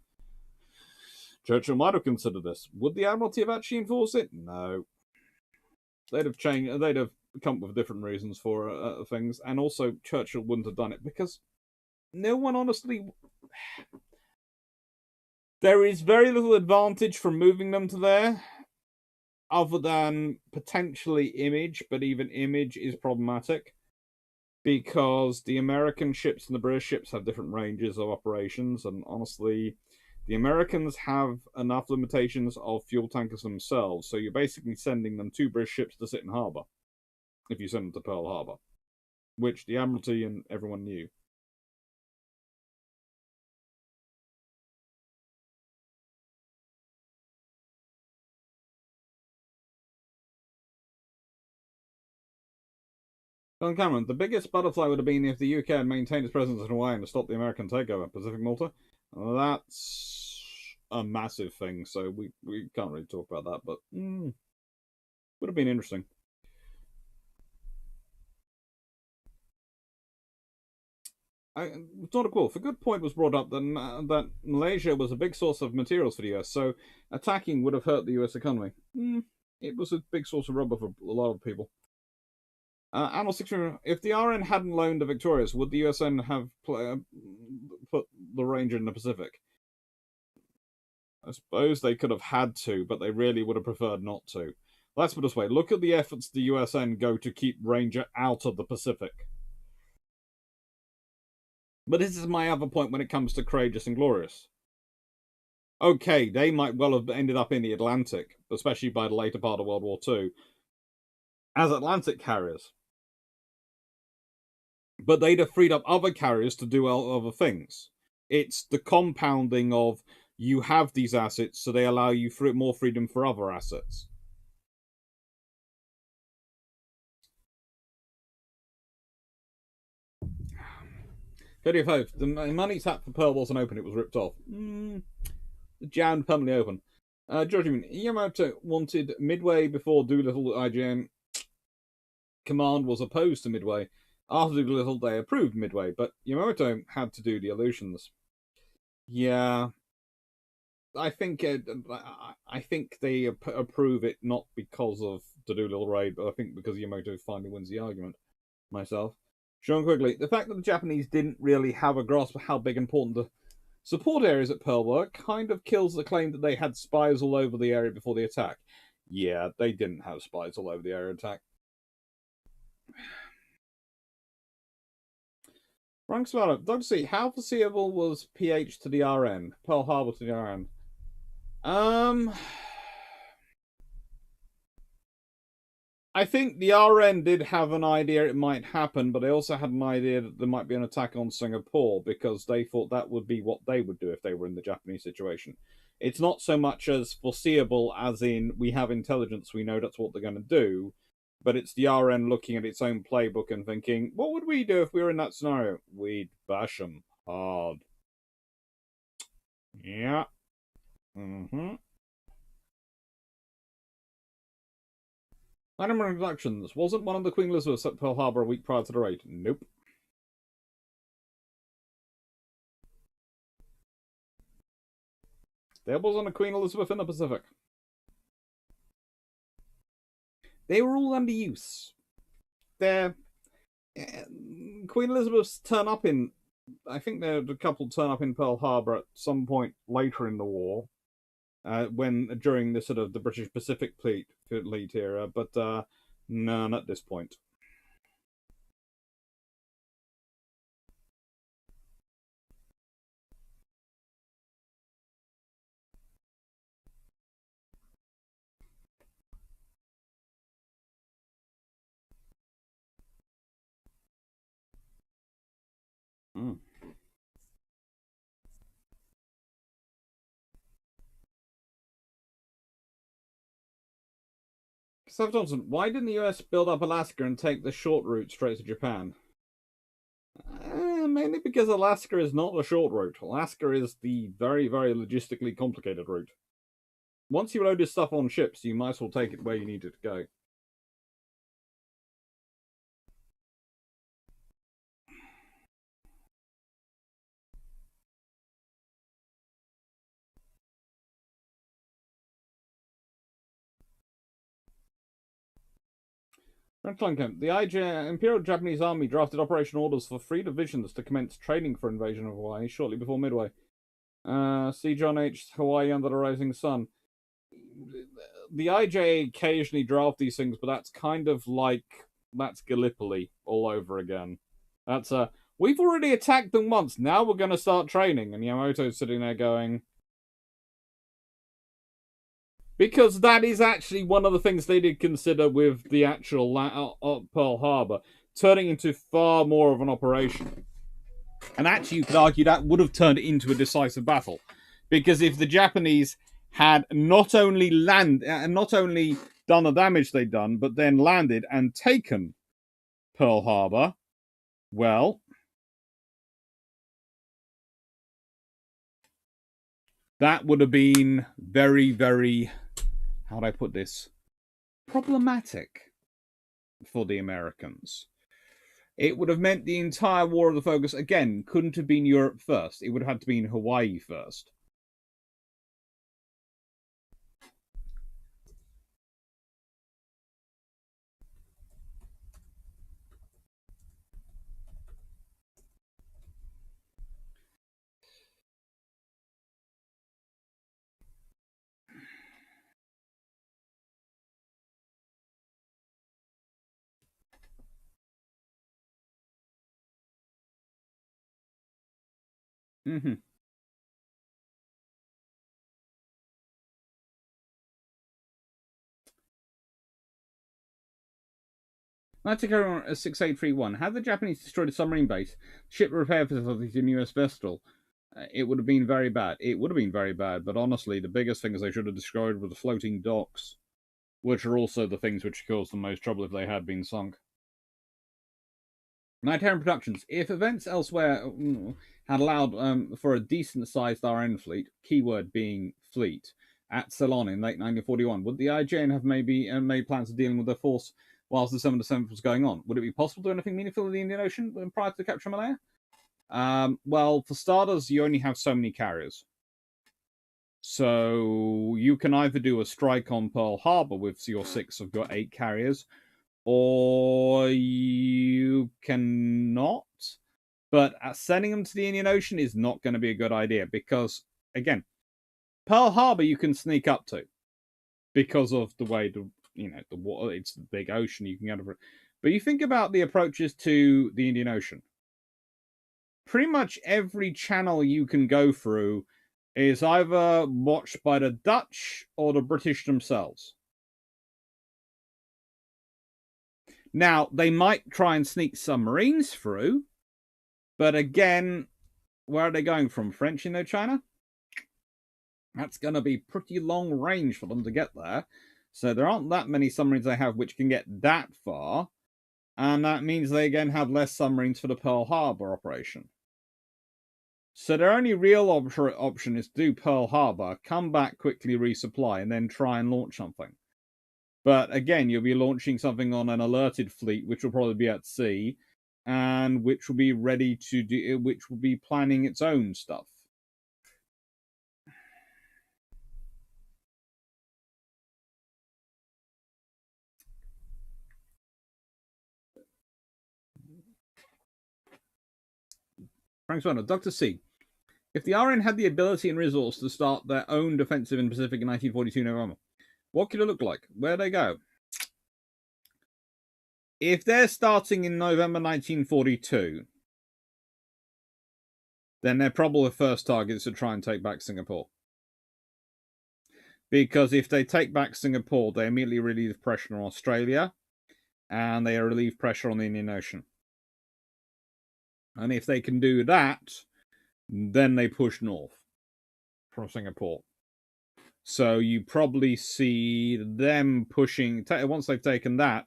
Churchill might have considered this. Would the Admiralty have actually enforced it? No. They'd have changed. They'd have come up with different reasons for things, and also Churchill wouldn't have done it because no one honestly. There is very little advantage from moving them to there, other than potentially image, but even image is problematic because the American ships and the British ships have different ranges of operations, and honestly, the Americans have enough limitations of fuel tankers themselves, so you're basically sending them 2 British ships to sit in harbour if you send them to Pearl Harbor, which the Admiralty and everyone knew. Don Cameron, the biggest butterfly would have been if the UK had maintained its presence in Hawaii to stop the American takeover. Pacific Malta? That's a massive thing, so we can't really talk about that, but would have been interesting. Not a quote. A good point was brought up that Malaysia was a big source of materials for the US, so attacking would have hurt the US economy. It was a big source of rubber for a lot of people. Animal 6, if the RN hadn't loaned the Victorious, would the USN have put the Ranger in the Pacific? I suppose they could have had to, but they really would have preferred not to. Let's put it this way. Look at the efforts the USN go to keep Ranger out of the Pacific. But this is my other point when it comes to Courageous and Glorious. Okay, they might well have ended up in the Atlantic, especially by the later part of World War II, as Atlantic carriers. But they'd have freed up other carriers to do other things. It's the compounding of you have these assets, so they allow you more freedom for other assets. Cody of Hope, the money tap for Pearl wasn't open, it was ripped off. Jammed permanently open. George, Yamato wanted Midway before Doolittle. IGN command was opposed to Midway. After Doolittle, they approved Midway, but Yamato had to do the illusions. Yeah, I think they approve it not because of the Doolittle raid, but I think because Yamato finally wins the argument. Myself, Sean Quigley, the fact that the Japanese didn't really have a grasp of how big and important the support areas at Pearl were kind of kills the claim that they had spies all over the area before the attack. Yeah, they didn't have spies all over the area attack. Frank Swallow, Dr. C, how foreseeable was PH to the RN? Pearl Harbor to the RN? I think the RN did have an idea it might happen, but they also had an idea that there might be an attack on Singapore because they thought that would be what they would do if they were in the Japanese situation. It's not so much as foreseeable as in we have intelligence, we know that's what they're going to do, but it's the RN looking at its own playbook and thinking, what would we do if we were in that scenario? We'd bash them hard. Yeah. Animal Introductions. Wasn't one of the Queen Elizabeths at Pearl Harbor a week prior to the raid? Nope. There wasn't a Queen Elizabeth in the Pacific. They were all under use. Queen Elizabeth's turn up in... I think there a couple turn up in Pearl Harbor at some point later in the war, during the sort of the British Pacific Fleet era, but none at this point. Seth Johnson, why didn't the US build up Alaska and take the short route straight to Japan? Mainly because Alaska is not the short route. Alaska is the very, very logistically complicated route. Once you load this stuff on ships, you might as well take it where you need it to go. The Imperial Japanese Army drafted operation orders for 3 divisions to commence training for invasion of Hawaii shortly before Midway. See John H. Hawaii under the rising sun. The IJ occasionally draft these things, but that's kind of like, that's Gallipoli all over again. That's we've already attacked them once, now we're going to start training. And Yamato's sitting there going, because that is actually one of the things they did consider with the actual Pearl Harbor, turning into far more of an operation. And actually, you could argue that would have turned it into a decisive battle. Because if the Japanese had not only done the damage they'd done, but then landed and taken Pearl Harbor, well, that would have been very, very, how do I put this, problematic for the Americans. It would have meant the entire war of the focus, again, couldn't have been Europe first. It would have had to be Hawaii first. Mm-hmm. Nautical 6831. Had the Japanese destroyed a submarine base, ship repair facilities in US vessel, it would have been very bad. It would have been very bad, but honestly, the biggest things they should have destroyed were the floating docks, which are also the things which caused the most trouble if they had been sunk. Nightarian Productions. If events elsewhere had allowed for a decent-sized RN fleet, keyword being fleet, at Ceylon in late 1941, would the IJN have maybe made plans of dealing with their force whilst December 7th was going on? Would it be possible to do anything meaningful in the Indian Ocean prior to the capture of Malaya? Well, for starters, you only have so many carriers. So you can either do a strike on Pearl Harbor with your 6 of your 8 carriers, or you cannot. But sending them to the Indian Ocean is not going to be a good idea because, again, Pearl Harbor you can sneak up to because of the way the water, it's the big ocean, you can get over it. But you think about the approaches to the Indian Ocean. Pretty much every channel you can go through is either watched by the Dutch or the British themselves. Now, they might try and sneak submarines through, but again, where are they going from? French Indochina? That's going to be pretty long range for them to get there. So there aren't that many submarines they have which can get that far. And that means they again have less submarines for the Pearl Harbor operation. So their only real option is to do Pearl Harbor, come back quickly, resupply, and then try and launch something. But again, you'll be launching something on an alerted fleet, which will probably be at sea, and which will be ready to do, which will be planning its own stuff. Frank's Runner, Dr. C. If the RN had the ability and resource to start their own defensive in the Pacific in 1942 November, what could it look like? Where'd they go? If they're starting in November 1942, then their probable first target is to try and take back Singapore. Because if they take back Singapore, they immediately relieve pressure on Australia, and they relieve pressure on the Indian Ocean. And if they can do that, then they push north from Singapore. So you probably see them pushing. Once they've taken that,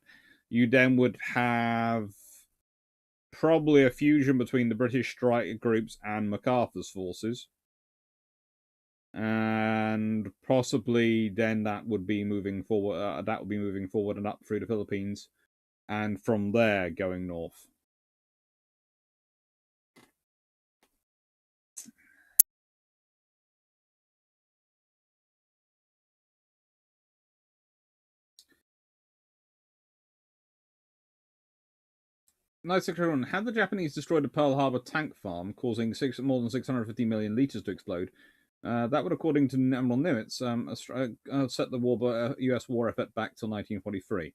you then would have probably a fusion between the British strike groups and MacArthur's forces. And possibly then that would be moving forward. And up through the Philippines, and from there going north. Nice second. Had the Japanese destroyed a Pearl Harbor tank farm, causing more than 650 million liters to explode, that would, according to Admiral Nimitz, set the U.S. war effort back till 1943.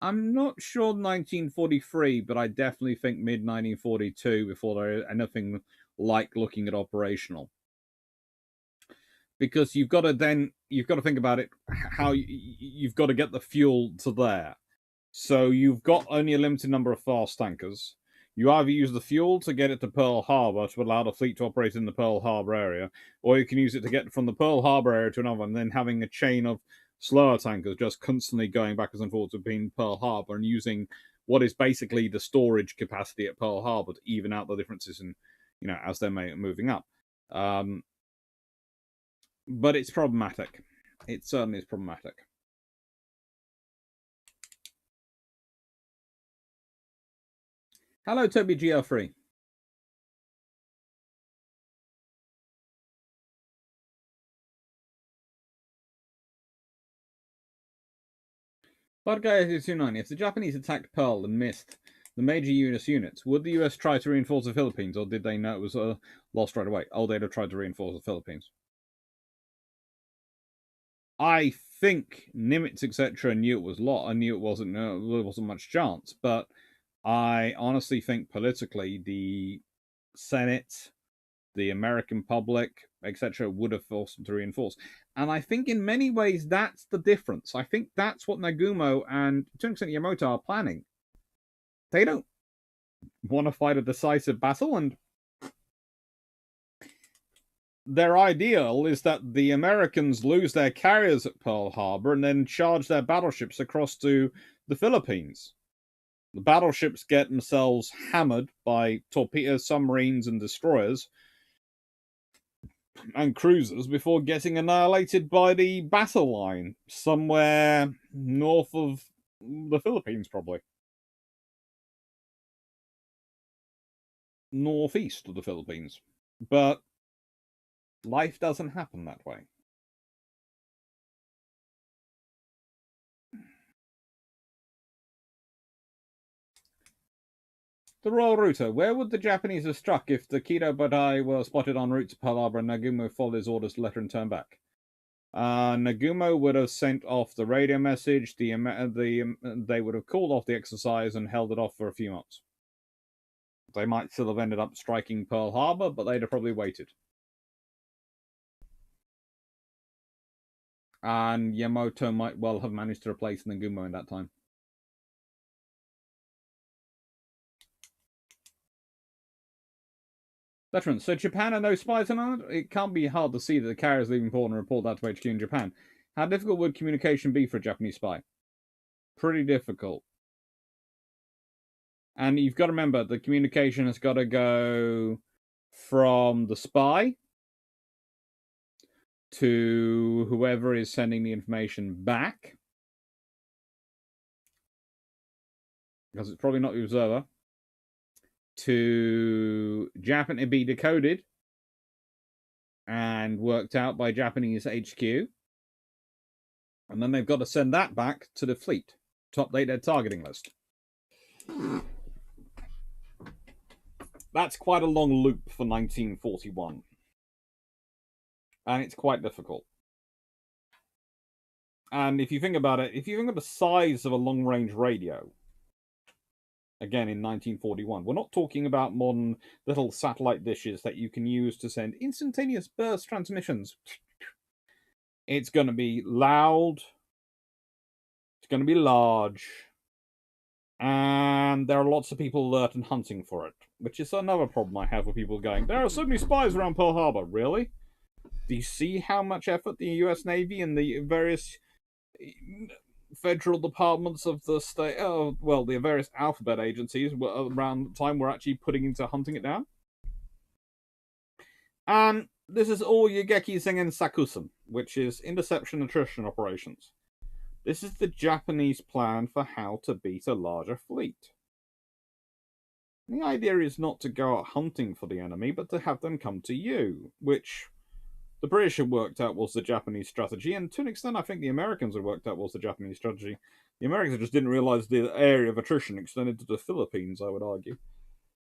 I'm not sure 1943, but I definitely think mid-1942 before there is anything like looking at operational. Because you've got to think about it, how you've got to get the fuel to there. So you've got only a limited number of fast tankers. You either use the fuel to get it to Pearl Harbor to allow the fleet to operate in the Pearl Harbor area, or you can use it to get from the Pearl Harbor area to another one, and then having a chain of slower tankers just constantly going backwards and forwards between Pearl Harbor and using what is basically the storage capacity at Pearl Harbor to even out the differences in, as they're moving up. But it's problematic. It certainly is problematic. Hello, Toby GL3. Badguy229, if the Japanese attacked Pearl and missed the major US units, would the US try to reinforce the Philippines, or did they know it was lost right away? Oh, they'd have tried to reinforce the Philippines. I think Nimitz, etc., knew it was lost. I knew there wasn't much chance, but I honestly think politically the Senate, the American public, etc., would have forced them to reinforce. And I think in many ways that's the difference. I think that's what Nagumo and to an extent Yamato are planning. They don't want to fight a decisive battle, and their ideal is that the Americans lose their carriers at Pearl Harbor and then charge their battleships across to the Philippines. The battleships get themselves hammered by torpedoes, submarines, and destroyers and cruisers before getting annihilated by the battle line somewhere north of the Philippines, probably. Northeast of the Philippines. But life doesn't happen that way. The Royal Router. Where would the Japanese have struck if the Kido Badai were spotted en route to Pearl Harbor and Nagumo followed his orders to let her turn back? Nagumo would have sent off the radio message. They would have called off the exercise and held it off for a few months. They might still have ended up striking Pearl Harbor, but they'd have probably waited. And Yamato might well have managed to replace Nagumo in that time. Veterans, so Japan are no spies on it? It can't be hard to see that the carriers leaving port and report that to HQ in Japan. How difficult would communication be for a Japanese spy? Pretty difficult. And you've got to remember, the communication has got to go from the spy to whoever is sending the information back, because it's probably not the observer, to Japan to be decoded and worked out by Japanese HQ. And then they've got to send that back to the fleet to update their targeting list. That's quite a long loop for 1941. And it's quite difficult. And if you think about it, if you think of the size of a long-range radio, again in 1941, we're not talking about modern little satellite dishes that you can use to send instantaneous burst transmissions. It's going to be loud. It's going to be large. And there are lots of people alert and hunting for it, which is another problem I have with people going, there are so many spies around Pearl Harbor. Really? Do you see how much effort the US Navy and the various federal departments of the state, well, the various alphabet agencies around the time were actually putting into hunting it down? And this is all Yogeki Sakusen, which is interception attrition operations. This is the Japanese plan for how to beat a larger fleet. The idea is not to go out hunting for the enemy, but to have them come to you, which the British had worked out was the Japanese strategy, and to an extent, I think the Americans had worked out was the Japanese strategy. The Americans just didn't realize the area of attrition extended to the Philippines, I would argue.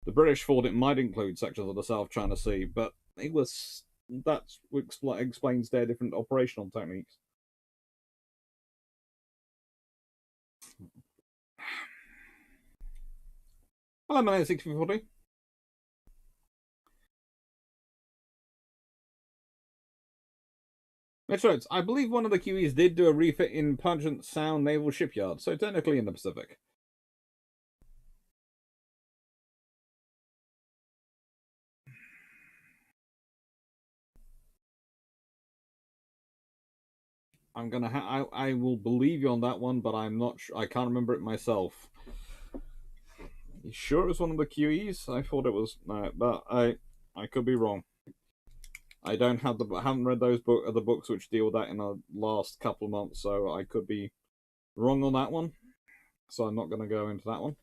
The British thought it might include sections of the South China Sea, but it was that explains their different operational techniques. Hello, my name is 6040. That's right. I believe one of the QEs did do a refit in Puget Sound Naval Shipyard, so technically in the Pacific. I will believe you on that one, but I'm not sure. I can't remember it myself. You sure it was one of the QEs? I thought it was, but I could be wrong. I haven't read those the books which deal with that in the last couple of months, so I could be wrong on that one. So I'm not going to go into that one.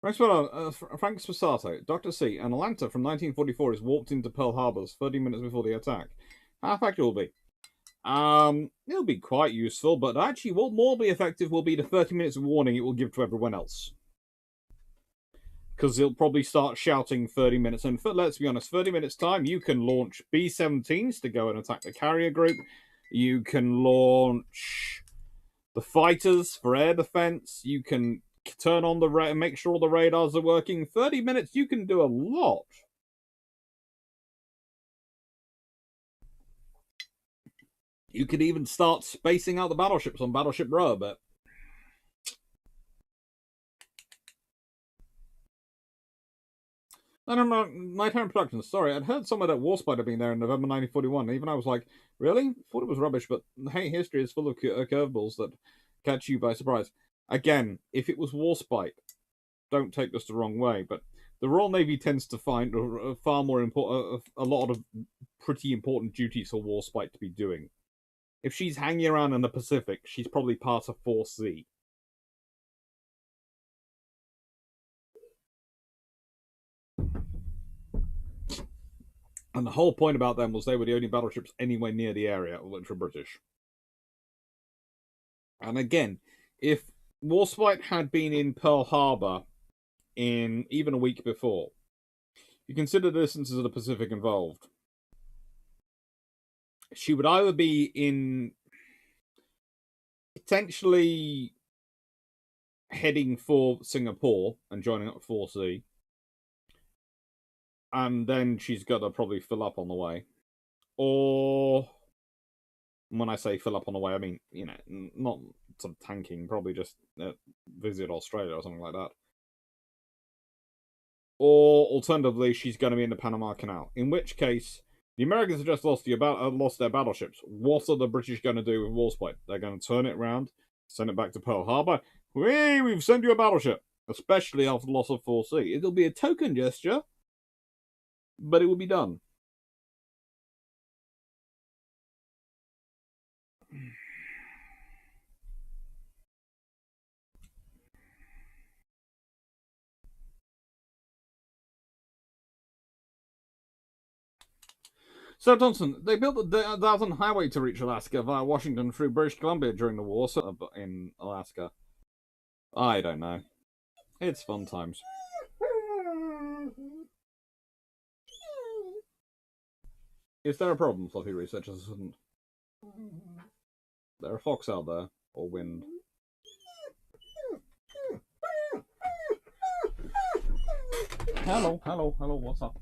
Frank Spasato. Dr. C. An Atlanta from 1944 is warped into Pearl Harbor 30 minutes before the attack. How effective will be? It'll be quite useful, but actually what more be effective will be the 30 minutes of warning it will give to everyone else. Because it'll probably start shouting 30 minutes. And let's be honest, 30 minutes time, you can launch B-17s to go and attack the carrier group. You can launch the fighters for air defense. You can turn on the make sure all the radars are working. 30 minutes, you can do a lot. You could even start spacing out the battleships on Battleship Row a bit. Nighttime Productions. Sorry, I'd heard somewhere that Warspider being there in November 1941. Even I was like, really? Thought it was rubbish, but hey, history is full of curveballs that catch you by surprise. Again, if it was Warspite, don't take this the wrong way, but the Royal Navy tends to find far more important, a lot of pretty important duties for Warspite to be doing. If she's hanging around in the Pacific, she's probably part of 4C. And the whole point about them was they were the only battleships anywhere near the area which were British. And again, if Warspite had been in Pearl Harbor in even a week before, you consider the distances of the Pacific involved, she would either be in potentially heading for Singapore and joining up 4C, and then she's got to probably fill up on the way. Or, when I say fill up on the way, I mean, not sort of tanking, probably just visit Australia or something like that. Or, alternatively, she's going to be in the Panama Canal. In which case, the Americans have just lost their battleships. What are the British going to do with Warspite? They're going to turn it around, send it back to Pearl Harbor. Hey, we've sent you a battleship. Especially after the loss of 4C. It'll be a token gesture, but it will be done. So, Thompson, they built the Dalton Highway to reach Alaska via Washington through British Columbia during the war in Alaska. I don't know. It's fun times. Is there a problem, Fluffy Research Assistant? There a fox out there, or wind? Hello, what's up?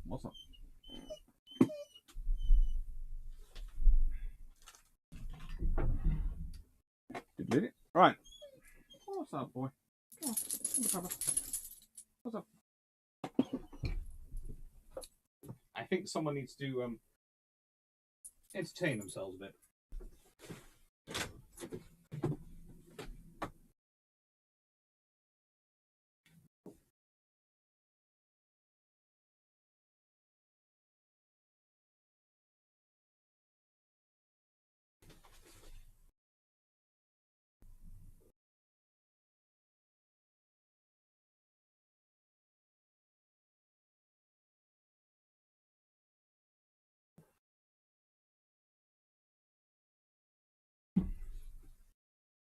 Did it? Right. What's up, boy? Come on, What's up? I think someone needs to entertain themselves a bit.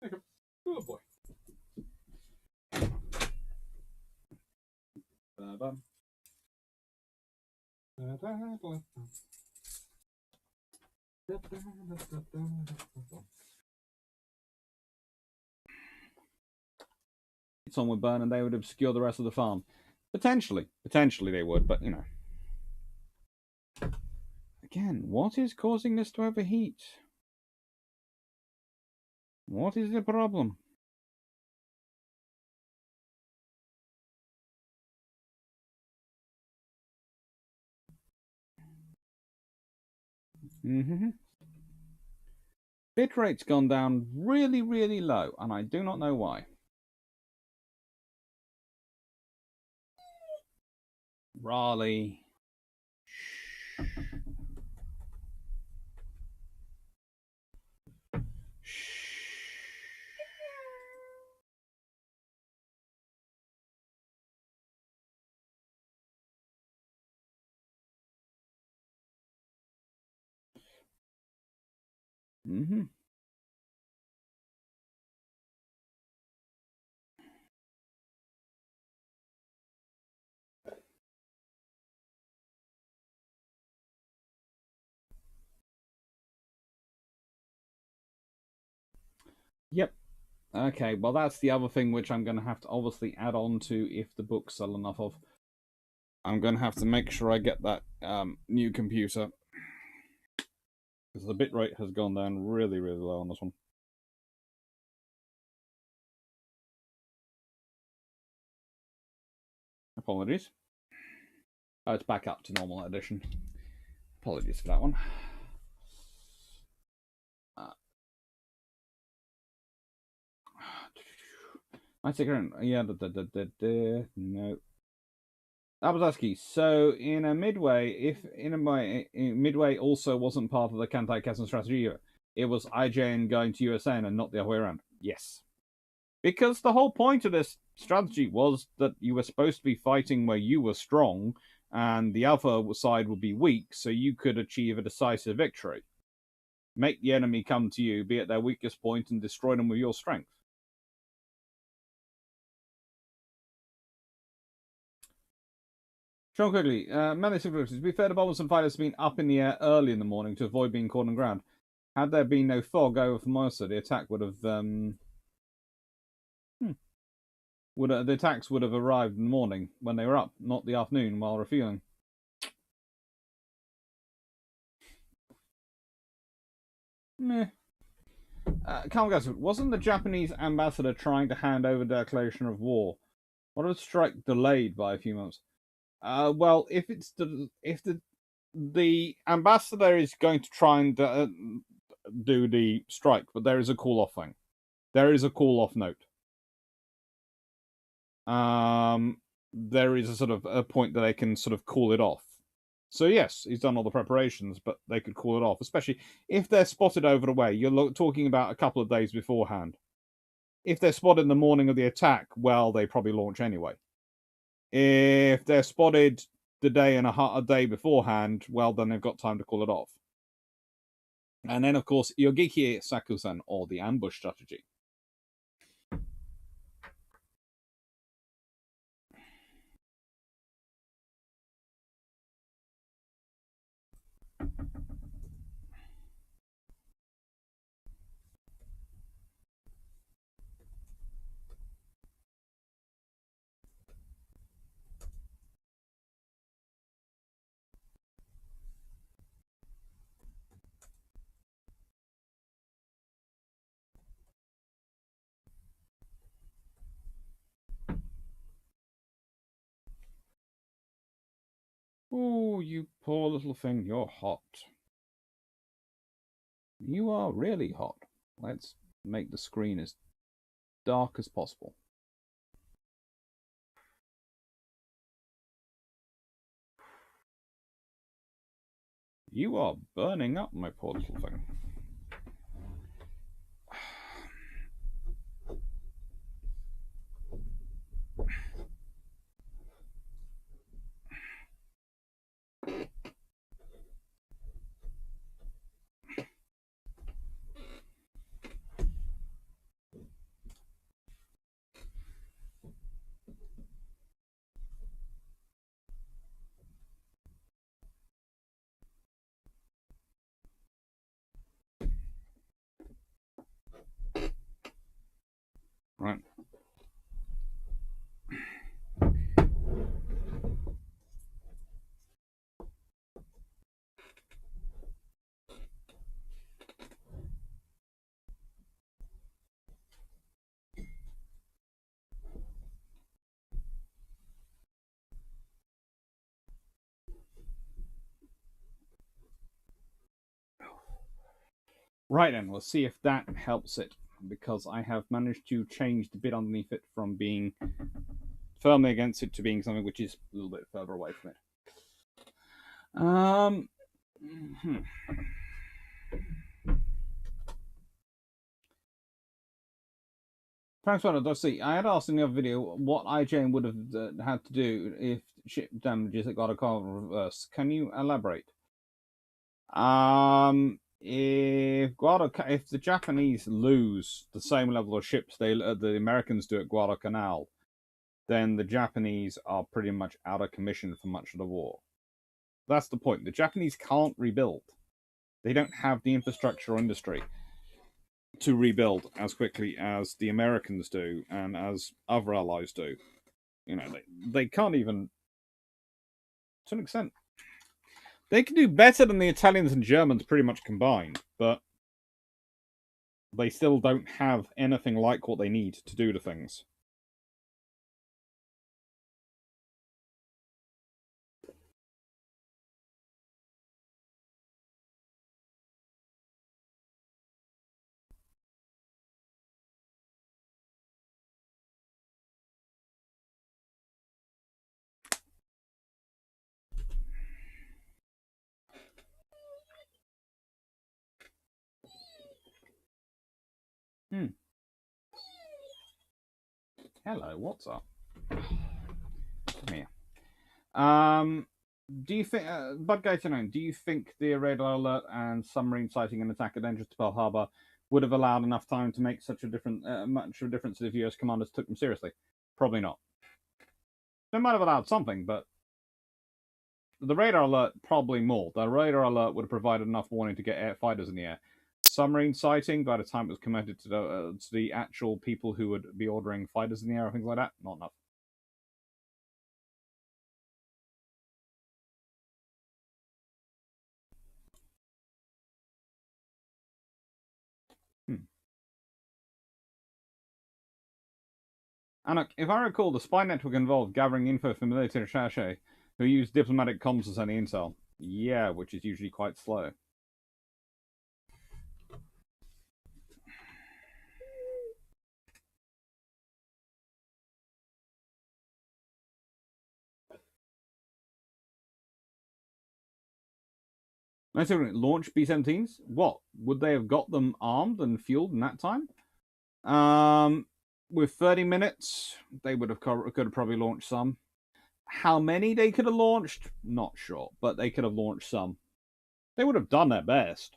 Okay. Good boy. Ba-bum. It's on would burn and they would obscure the rest of the farm. Potentially they would, but you know. Again, what is causing this to overheat? What is the problem? Bitrate's gone down really, really low, and I do not know why. Raleigh. Yep. Okay, well, that's the other thing which I'm going to have to obviously add on to if the books sell enough of. I'm going to have to make sure I get that new computer. Because the bitrate has gone down really, really low on this one. Apologies. Oh, it's back up to normal edition. Apologies for that one. I take her. Yeah, no. Abazaski. So in a midway, if midway also wasn't part of the Kantai Kessen strategy, it was IJN going to USN and not the other way around. Yes, because the whole point of this strategy was that you were supposed to be fighting where you were strong, and the other side would be weak, so you could achieve a decisive victory. Make the enemy come to you, be at their weakest point, and destroy them with your strength. Sean Quigley, many difficulties. To be fair, the bombers and fighters have been up in the air early in the morning to avoid being caught on ground. Had there been no fog over Formosa, the attack would have the attacks would have arrived in the morning when they were up, not the afternoon while refueling. Meh. Wasn't the Japanese ambassador trying to hand over the declaration of war? What if the strike delayed by a few months? Well, if the ambassador is going to try and do the strike, but there is a call off thing. There is a call off note. There is a sort of a point that they can sort of call it off. So yes, he's done all the preparations, but they could call it off, especially if they're spotted over the way. You're talking about a couple of days beforehand. If they're spotted in the morning of the attack, well, they probably launch anyway. If they're spotted the day and a day beforehand, well, then they've got time to call it off. And then, of course, Yogeki Sakusen, or the ambush strategy. Oh, you poor little thing, you're hot. You are really hot. Let's make the screen as dark as possible. You are burning up, my poor little thing. Right. Right then, we'll see if that helps it, because I have managed to change the bit underneath it from being firmly against it to being something which is a little bit further away from it. Thanks, does see. I had asked in the other video what IJN would have had to do if ship damages it got a call reverse. Can you elaborate? If the Japanese lose the same level of ships the Americans do at Guadalcanal, then the Japanese are pretty much out of commission for much of the war. That's the point. The Japanese can't rebuild. They don't have the infrastructure or industry to rebuild as quickly as the Americans do and as other allies do. You know, they can't even, to an extent. They can do better than the Italians and Germans pretty much combined, but they still don't have anything like what they need to do the things. Hello, what's up? Come here. Do you think, Budgator, do you think the radar alert and submarine sighting and attack at entrance to Pearl Harbor would have allowed enough time to make such a much of a difference if US commanders took them seriously? Probably not. They might have allowed something, but the radar alert probably more. The radar alert would have provided enough warning to get air fighters in the air. Submarine sighting, by the time it was committed to the actual people who would be ordering fighters in the air or things like that, not enough. And if I recall, the spy network involved gathering info from military attaché who use diplomatic comms to send the intel. Yeah, which is usually quite slow. Launch B-17s? What? Would they have got them armed and fueled in that time? With 30 minutes, they could have probably launched some. How many they could have launched? Not sure, but they could have launched some. They would have done their best.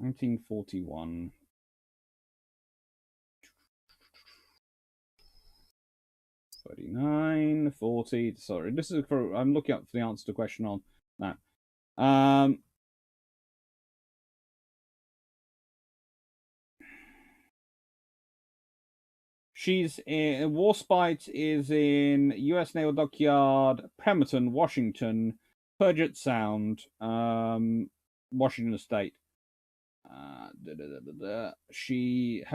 (1941) 39, 40. Sorry, this is for. I'm looking up for the answer to the question on that. She's in Warspite is in U.S. Naval Dockyard, Pemberton, Washington, Puget Sound, Washington State. Her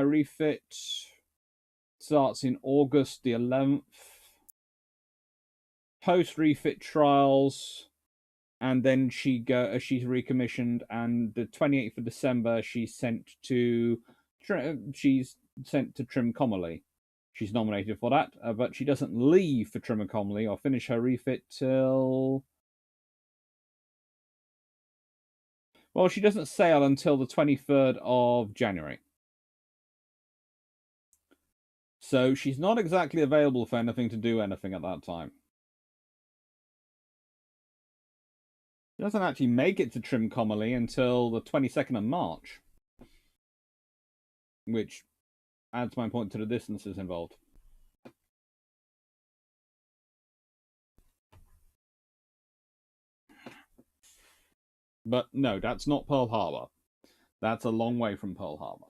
refit starts in August the 11th. Post refit trials, and then she's recommissioned, and the 28th of December she's sent to Trimcommely. She's nominated for that, but she doesn't leave for Trimcommely or finish her refit till, well, she doesn't sail until the 23rd of January. So she's not exactly available for anything to do anything at that time. She doesn't actually make it to Trimcommely until the 22nd of March, which adds my point to the distances involved. But no, that's not Pearl Harbor. That's a long way from Pearl Harbor.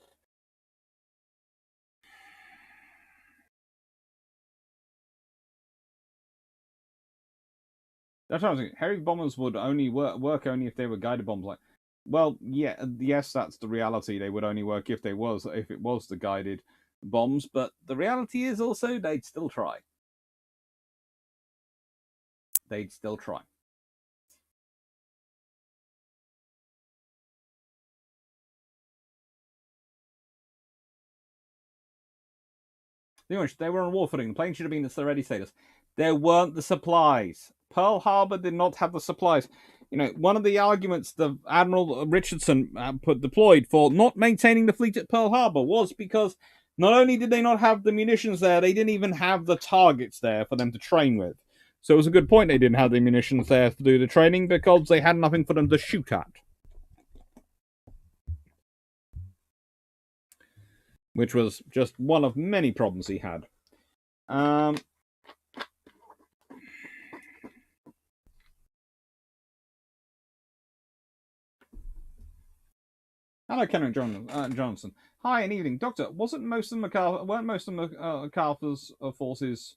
That's what I was thinking. Heavy bombers would only work only if they were guided bombs. Like, well, yeah, yes, that's the reality. They would only work if it was the guided bombs. But the reality is also they'd still try. They'd still try. They were on war footing. The plane should have been at ready status. There weren't the supplies. Pearl Harbor did not have the supplies. You know, one of the arguments the Admiral Richardson deployed for not maintaining the fleet at Pearl Harbor was because not only did they not have the munitions there, they didn't even have the targets there for them to train with. So it was a good point they didn't have the munitions there to do the training because they had nothing for them to shoot at. Which was just one of many problems he had. Hello, Kenneth Johnson. Hi, and evening, Doctor. Weren't most of MacArthur's forces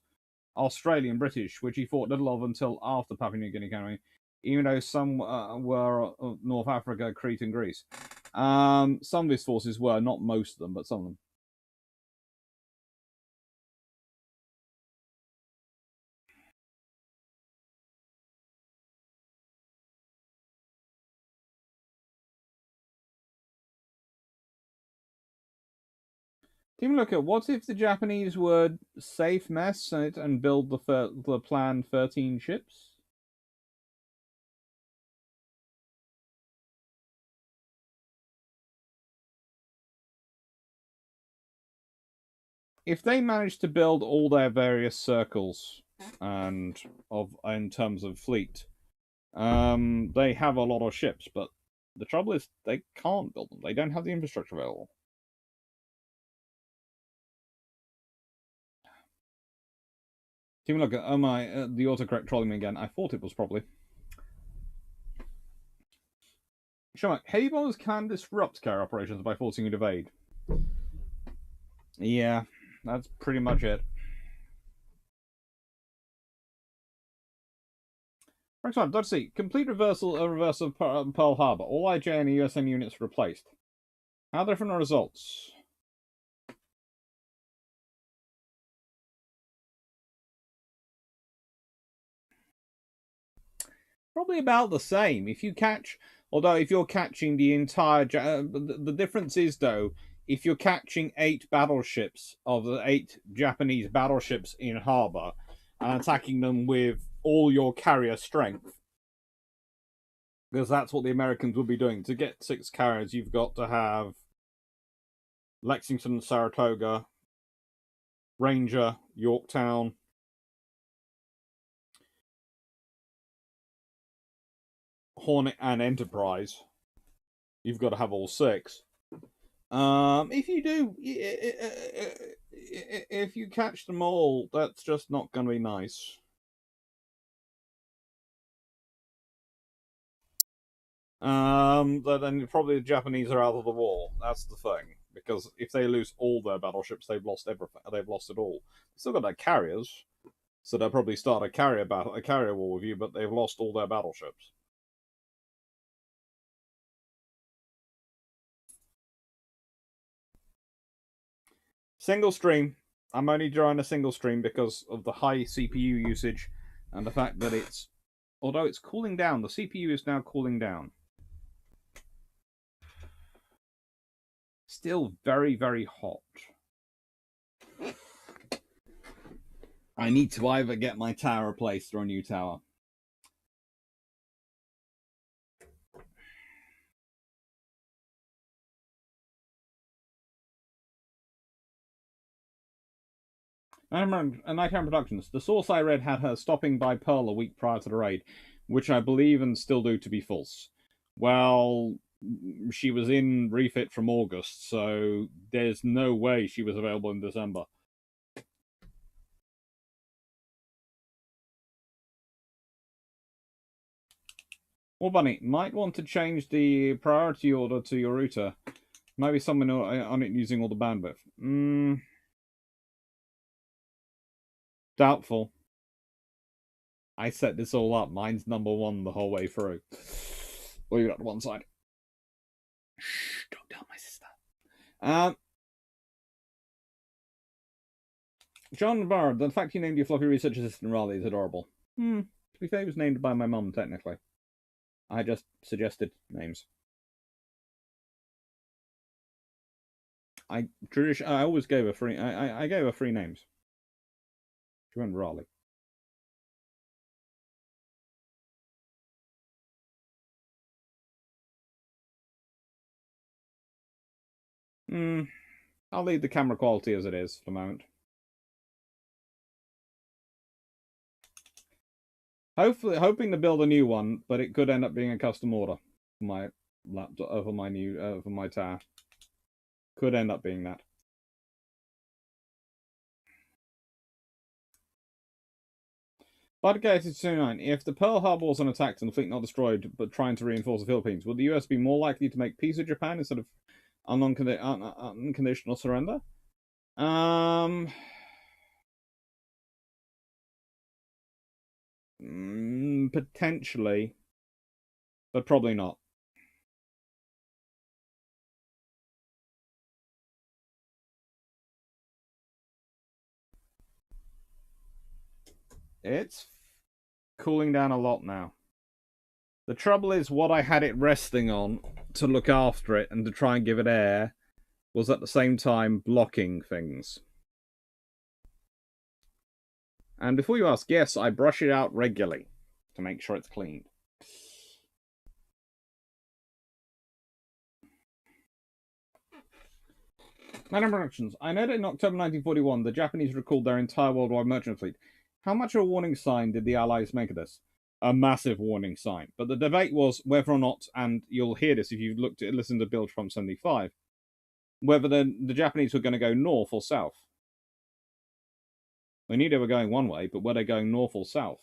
Australian British, which he fought little of until after Papua New Guinea County, even though some were North Africa, Crete, and Greece. Some of his forces were, not most of them, but some of them. Team Looker, what if the Japanese would safe mess and build the planned 13 ships? If they manage to build all their various circles and in terms of fleet, they have a lot of ships, but the trouble is they can't build them. They don't have the infrastructure available. Team Look, oh my, the autocorrect trolling me again. I thought it was probably. Sure, heavy bombers can disrupt carrier operations by forcing you to evade. Yeah, that's pretty much it. Next one, Dodge C. Complete reversal of Pearl Harbor. All IJ and USM units replaced. How different are results? Probably about the same. If you're catching the entire, the difference is though, if you're catching 8 battleships of the 8 Japanese battleships in harbor and attacking them with all your carrier strength, because that's what the Americans would be doing. To get 6 carriers, you've got to have Lexington, Saratoga, Ranger, Yorktown, Hornet, and Enterprise. You've got to have all 6. If you do, if you catch them all, that's just not going to be nice. then probably the Japanese are out of the war. That's the thing. Because if they lose all their battleships, they've lost everything. They've lost it all. They've still got their carriers, so they'll probably start a carrier war with you. But they've lost all their battleships. Single stream. I'm only drawing a single stream because of the high CPU usage and the fact that it's, although it's cooling down, the CPU is now cooling down. Still very, very hot. I need to either get my tower replaced or a new tower. Nighttime Productions. The source I read had her stopping by Pearl a week prior to the raid, which I believe and still do to be false. Well, she was in refit from August, so there's no way she was available in December. Well, Bunny, might want to change the priority order to your router. Maybe someone on it using all the bandwidth. Doubtful. I set this all up. Mine's number one the whole way through. Well, you got one side. Shh, don't tell my sister. John Barr, the fact you named your fluffy research assistant Raleigh is adorable. To be fair, he was named by my mum, technically. I just suggested names. I always gave her free. I gave her free names. She went Raleigh. I'll leave the camera quality as it is for the moment. Hoping to build a new one, but it could end up being a custom order for my laptop, for my new, for my tower. Could end up being that. Budgate 29. If the Pearl Harbor wasn't attacked and the fleet not destroyed, but trying to reinforce the Philippines, would the US be more likely to make peace with Japan instead of unconditional surrender? Potentially, but probably not. It's cooling down a lot now. The trouble is, what I had it resting on to look after it and to try and give it air was at the same time blocking things. And before you ask, yes, I brush it out regularly to make sure it's cleaned. Madam Productions, I know that in October 1941, the Japanese recalled their entire worldwide merchant fleet. How much of a warning sign did the Allies make of this? A massive warning sign. But the debate was whether or not, and you'll hear this if you've listened to Build from 75, whether the Japanese were going to go north or south. They knew they were going one way, but were they going north or south?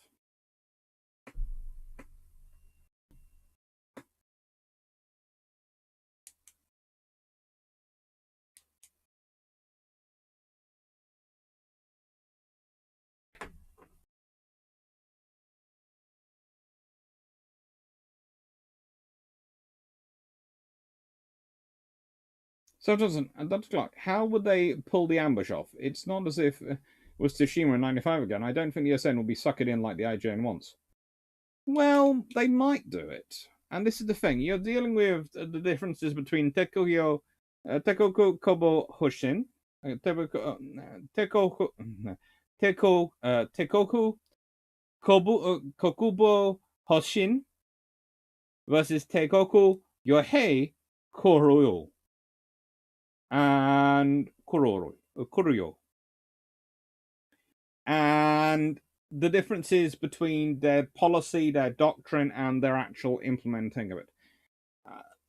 So, Johnson, and Dr. Clarke, how would they pull the ambush off? It's not as if it was Tsushima in 95 again. I don't think the SN will be suckered in like the IJN wants. Well, they might do it. And this is the thing. You're dealing with the differences between Tekoku Kobo Hoshin, Tekoku Kokubo Hoshin versus Tekoku Yohei Koryo and Kuruyo. And the differences between their policy, their doctrine, and their actual implementing of it.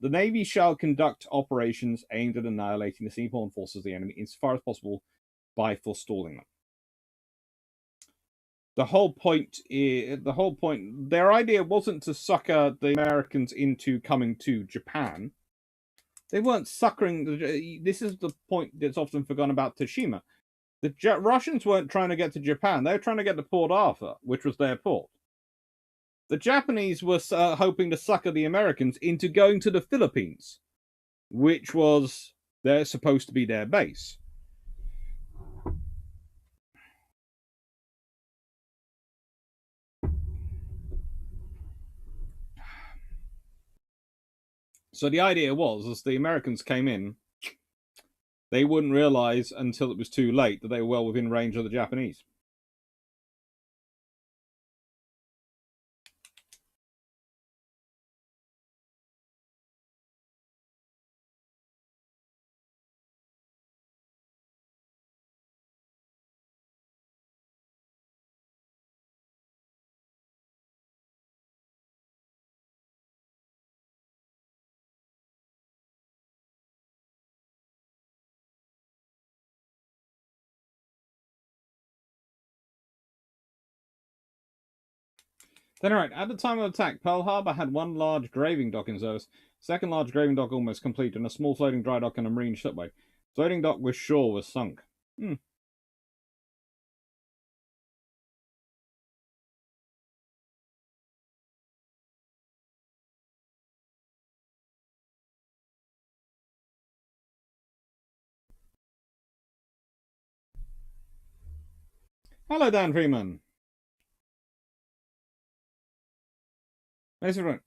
The Navy shall conduct operations aimed at annihilating the seaborne forces of the enemy as far as possible by forestalling them. the whole point their idea wasn't to sucker the Americans into coming to Japan. They weren't suckering. This is the point that's often forgotten about Tsushima. The Russians weren't trying to get to Japan. They were trying to get to Port Arthur, which was their port. The Japanese were hoping to sucker the Americans into going to the Philippines, which was they're supposed to be their base. So the idea was, as the Americans came in, they wouldn't realize until it was too late that they were well within range of the Japanese. Then, all right, at the time of attack, Pearl Harbor had one large graving dock in service, second large graving dock almost complete, and a small floating dry dock and a marine shipway. Floating dock with shore was sunk. Hello, Dan Freeman.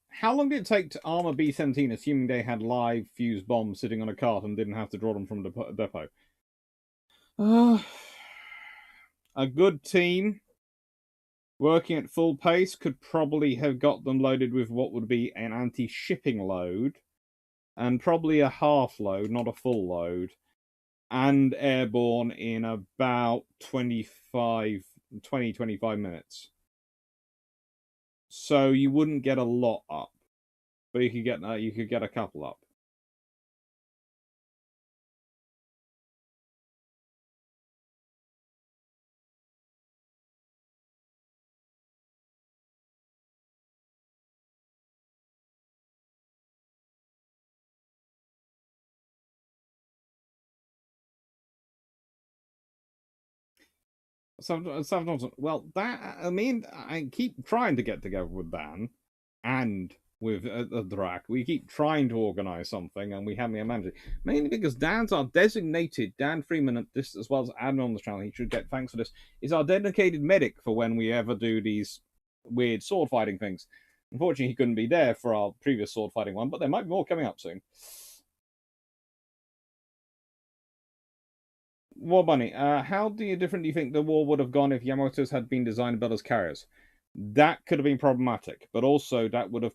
How long did it take to armor B-17, assuming they had live fused bombs sitting on a cart and didn't have to draw them from the depot? A good team working at full pace could probably have got them loaded with what would be an anti-shipping load, and probably a half load, not a full load, and airborne in about 20-25 minutes. So you wouldn't get a lot up, but you could get a couple up. Well, that I mean, I keep trying to get together with Dan and with Drak. We keep trying to organise something, and we haven't been managing. Mainly because Dan's our designated Dan Freeman, this as well as admin on the channel. He should get thanks for this. Is our dedicated medic for when we ever do these weird sword fighting things. Unfortunately, he couldn't be there for our previous sword fighting one, but there might be more coming up soon. War Bunny, how different do you think the war would have gone if Yamatos had been designed and built as carriers? That could have been problematic, but also that would have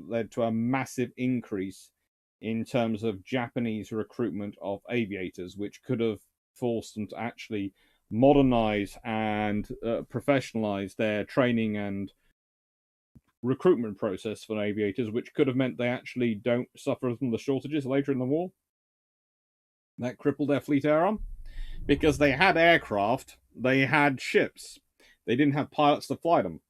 led to a massive increase in terms of Japanese recruitment of aviators, which could have forced them to actually modernize and professionalize their training and recruitment process for aviators, which could have meant they actually don't suffer from the shortages later in the war. That crippled their fleet air arm because they had aircraft, they had ships, they didn't have pilots to fly them.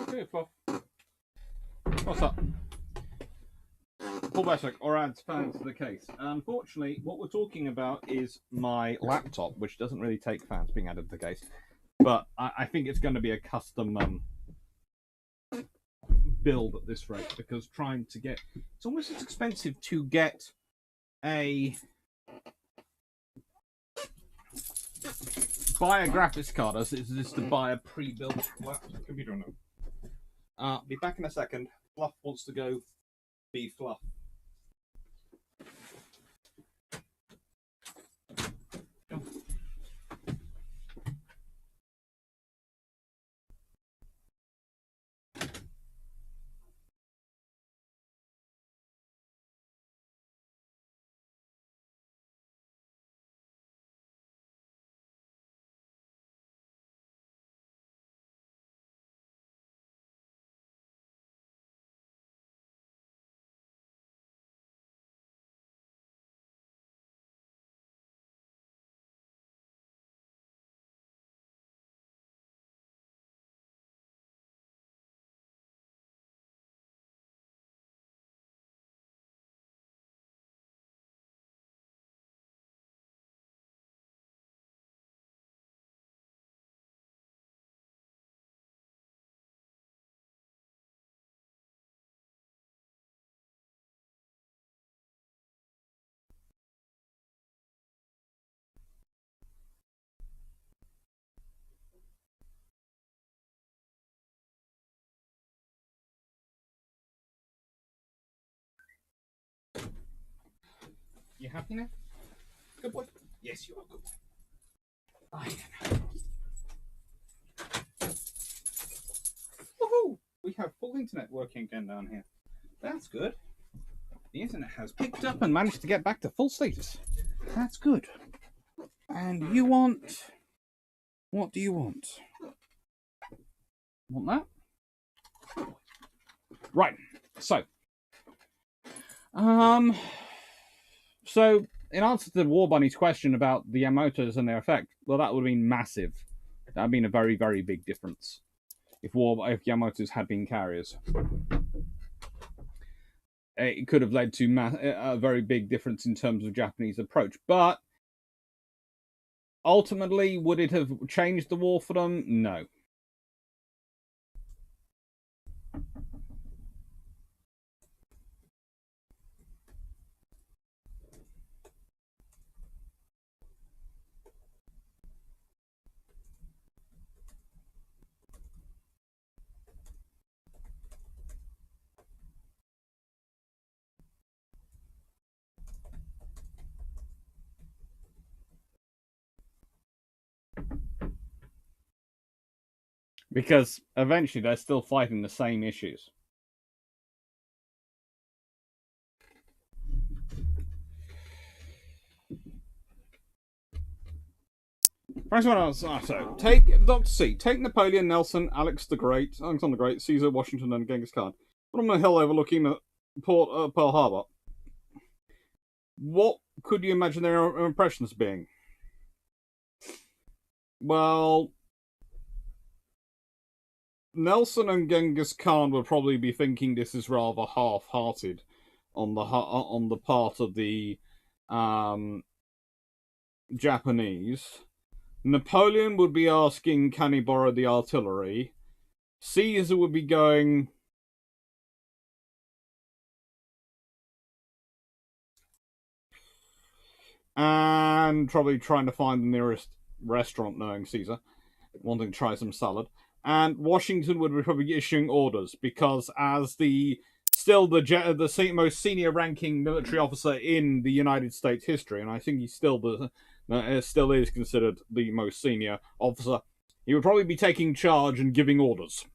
Okay, Fluff. What's up? Paul Bashak, or adds fans to the case. Unfortunately, what we're talking about is my laptop, which doesn't really take fans being added to the case. But I think it's going to be a custom build at this rate, because trying to get... It's almost as expensive to get a... buy a graphics card as it is to buy a pre-built laptop computer. Be back in a second. Fluff wants to go be Fluff. You happy now? Good boy. Yes, you are good boy. Woohoo! We have full internet working again down here. That's good. The internet has picked up and managed to get back to full status. That's good. And you want... What do you want? Want that? Right. So, in answer to the War Bunny's question about the Yamatos and their effect, well, that would have been massive. That would have been a very, very big difference if Yamatos had been carriers. It could have led to a very big difference in terms of Japanese approach. But ultimately, would it have changed the war for them? No. Because eventually they're still fighting the same issues. First one else. So take Dr. C. Take Napoleon, Nelson, Alexander the Great, Caesar, Washington, and Genghis Khan. Put them on a hill overlooking Pearl Harbor. What could you imagine their impressions being? Well, Nelson and Genghis Khan would probably be thinking this is rather half-hearted on the part of the Japanese. Napoleon would be asking, can he borrow the artillery? Caesar would be going, and probably trying to find the nearest restaurant, knowing Caesar, wanting to try some salad. And Washington would be probably issuing orders, because as the most senior ranking military officer in the United States history, and I think he's still is considered the most senior officer, he would probably be taking charge and giving orders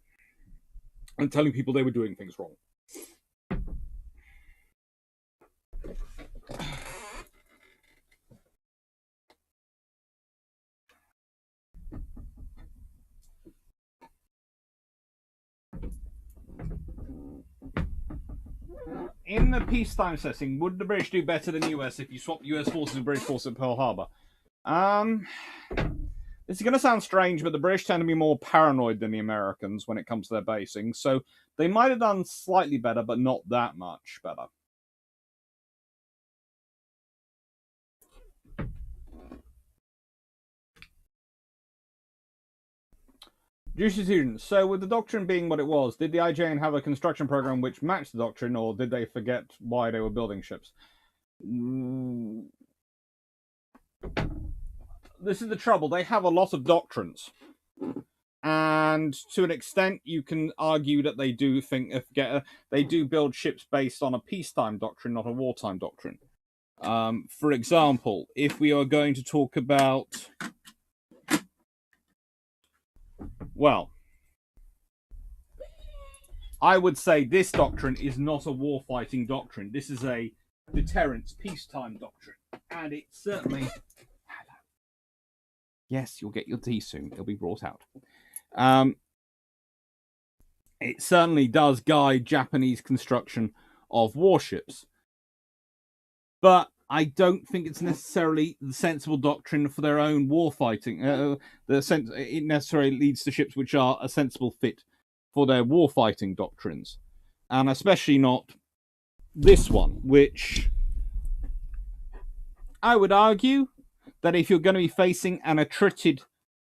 and telling people they were doing things wrong. In the peacetime setting, would the British do better than the US if you swap US forces and British forces at Pearl Harbor? This is going to sound strange, but the British tend to be more paranoid than the Americans when it comes to their basing, so they might have done slightly better, but not that much better. Juicy students. So, with the Doctrine being what it was, did the IJN have a construction program which matched the Doctrine, or did they forget why they were building ships? This is the trouble. They have a lot of doctrines. And to an extent, you can argue that they do they do build ships based on a peacetime doctrine, not a wartime doctrine. For example, if we are going to talk about, well, I would say this doctrine is not a war-fighting doctrine. This is a deterrence, peacetime doctrine. And it certainly... Yes, you'll get your tea soon. It'll be brought out. It certainly does guide Japanese construction of warships. But I don't think it's necessarily the sensible doctrine for their own warfighting. It necessarily leads to ships which are a sensible fit for their warfighting doctrines. And especially not this one, which I would argue that if you're going to be facing an attrited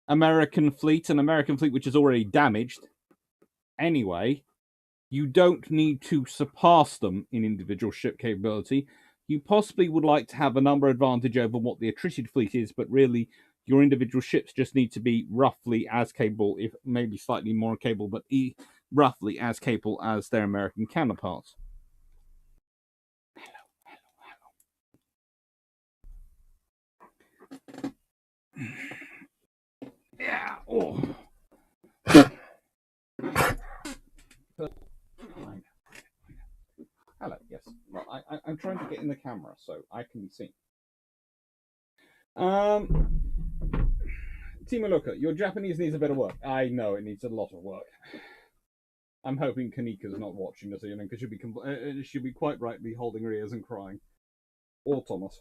American fleet, which is already damaged anyway, you don't need to surpass them in individual ship capability. You possibly would like to have a number advantage over what the attrited fleet is, but really your individual ships just need to be roughly as capable, if maybe slightly more capable, but roughly as capable as their American counterparts. Yeah. Oh. Hello. Yes. Well, I'm trying to get in the camera so I can be seen. Timo Luka, your Japanese needs a bit of work. I know it needs a lot of work. I'm hoping Kanika's not watching this evening because she'll be quite rightly holding her ears and crying. Or Thomas.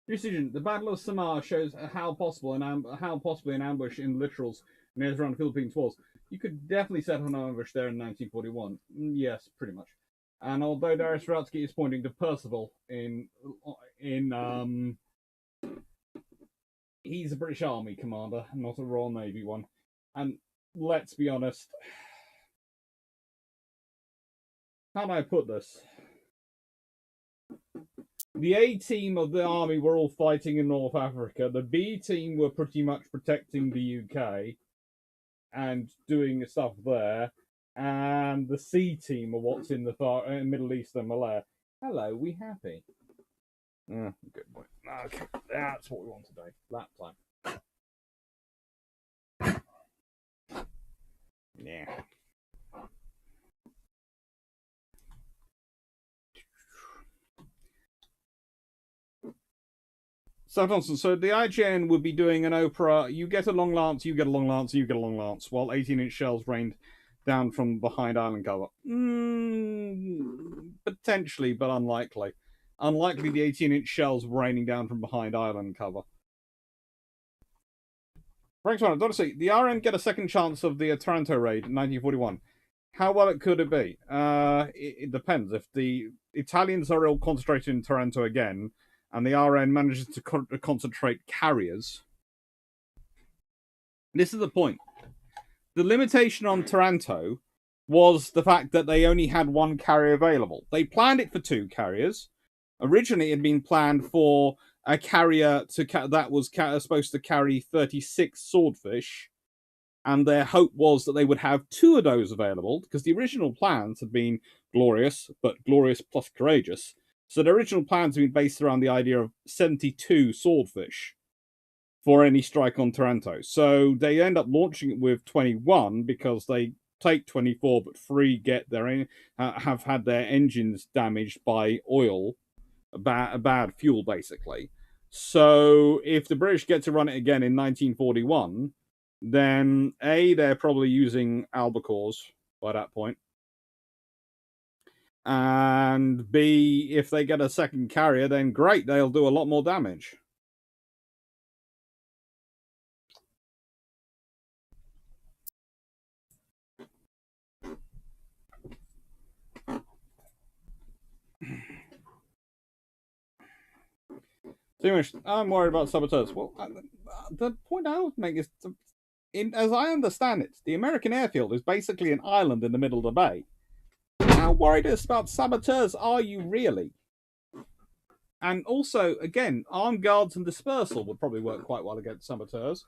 Decision. The Battle of Samar shows how possibly an ambush in littorals near around the Philippines was. You could definitely set an ambush there in 1941. Yes, pretty much. And although Darius Ratsky is pointing to Percival he's a British Army commander, not a Royal Navy one. And let's be honest, how do I put this? The A team of the army were all fighting in North Africa. The B team were pretty much protecting the UK and doing stuff there. And the C team are what's in the Middle East and Malaya. Hello, we happy? Good boy. Okay, that's what we want today. That time. Yeah. So Johnson, so the IGN would be doing an Oprah, you get a long lance, you get a long lance, you get a long lance, while 18-inch shells rained down from behind island cover. Potentially, but unlikely. Unlikely the 18-inch shells raining down from behind island cover. Frank Swanner, honestly, the RM get a second chance of the Taranto raid in 1941. How well it could it be? It depends. If the Italians are all concentrated in Taranto again, and the RN manages to concentrate carriers. This is the point. The limitation on Taranto was the fact that they only had one carrier available. They planned it for 2 carriers. Originally, it had been planned for a carrier that was supposed to carry 36 swordfish, and their hope was that they would have 2 of those available, because the original plans had been glorious, but glorious plus courageous. So the original plans have been based around the idea of 72 swordfish for any strike on Taranto. So they end up launching it with 21 because they take 24, but 3 have had their engines damaged by oil, bad fuel, basically. So if the British get to run it again in 1941, then A, they're probably using albacores by that point. And B, if they get a second carrier, then great, they'll do a lot more damage. I'm worried about saboteurs. Well, the point I would make is, as I understand it, the American airfield is basically an island in the middle of the bay. How worried about saboteurs are you really? And also, again, armed guards and dispersal would probably work quite well against saboteurs.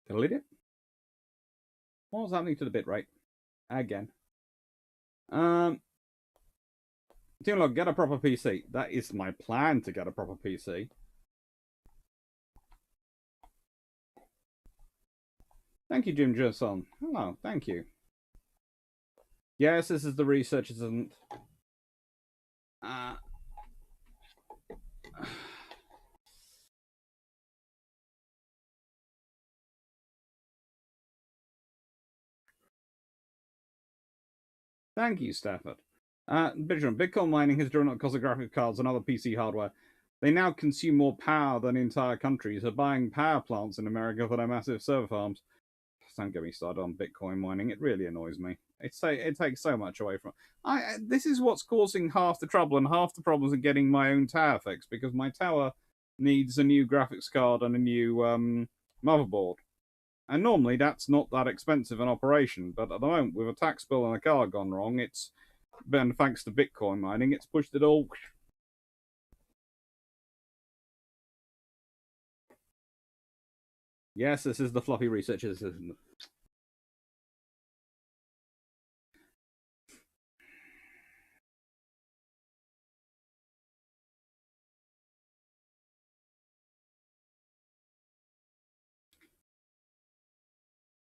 Delete it. What was happening to the bitrate? Again. Teamlog, get a proper PC. That is my plan, to get a proper PC. Thank you, Jim Gerson. Hello, thank you. Yes, this is the research assistant. Thank you, Stafford. Bitcoin mining has driven up cost of graphics cards and other PC hardware. They now consume more power than entire countries are buying power plants in America for their massive server farms. Don't get me started on Bitcoin mining. It really annoys me. It takes so much away from it. This is what's causing half the trouble, and half the problems are getting my own tower fixed, because my tower needs a new graphics card and a new motherboard. And normally that's not that expensive an operation, but at the moment, with a tax bill and a car gone wrong, it's been thanks to Bitcoin mining, it's pushed it all. Yes, this is the fluffy researcher. This isn't.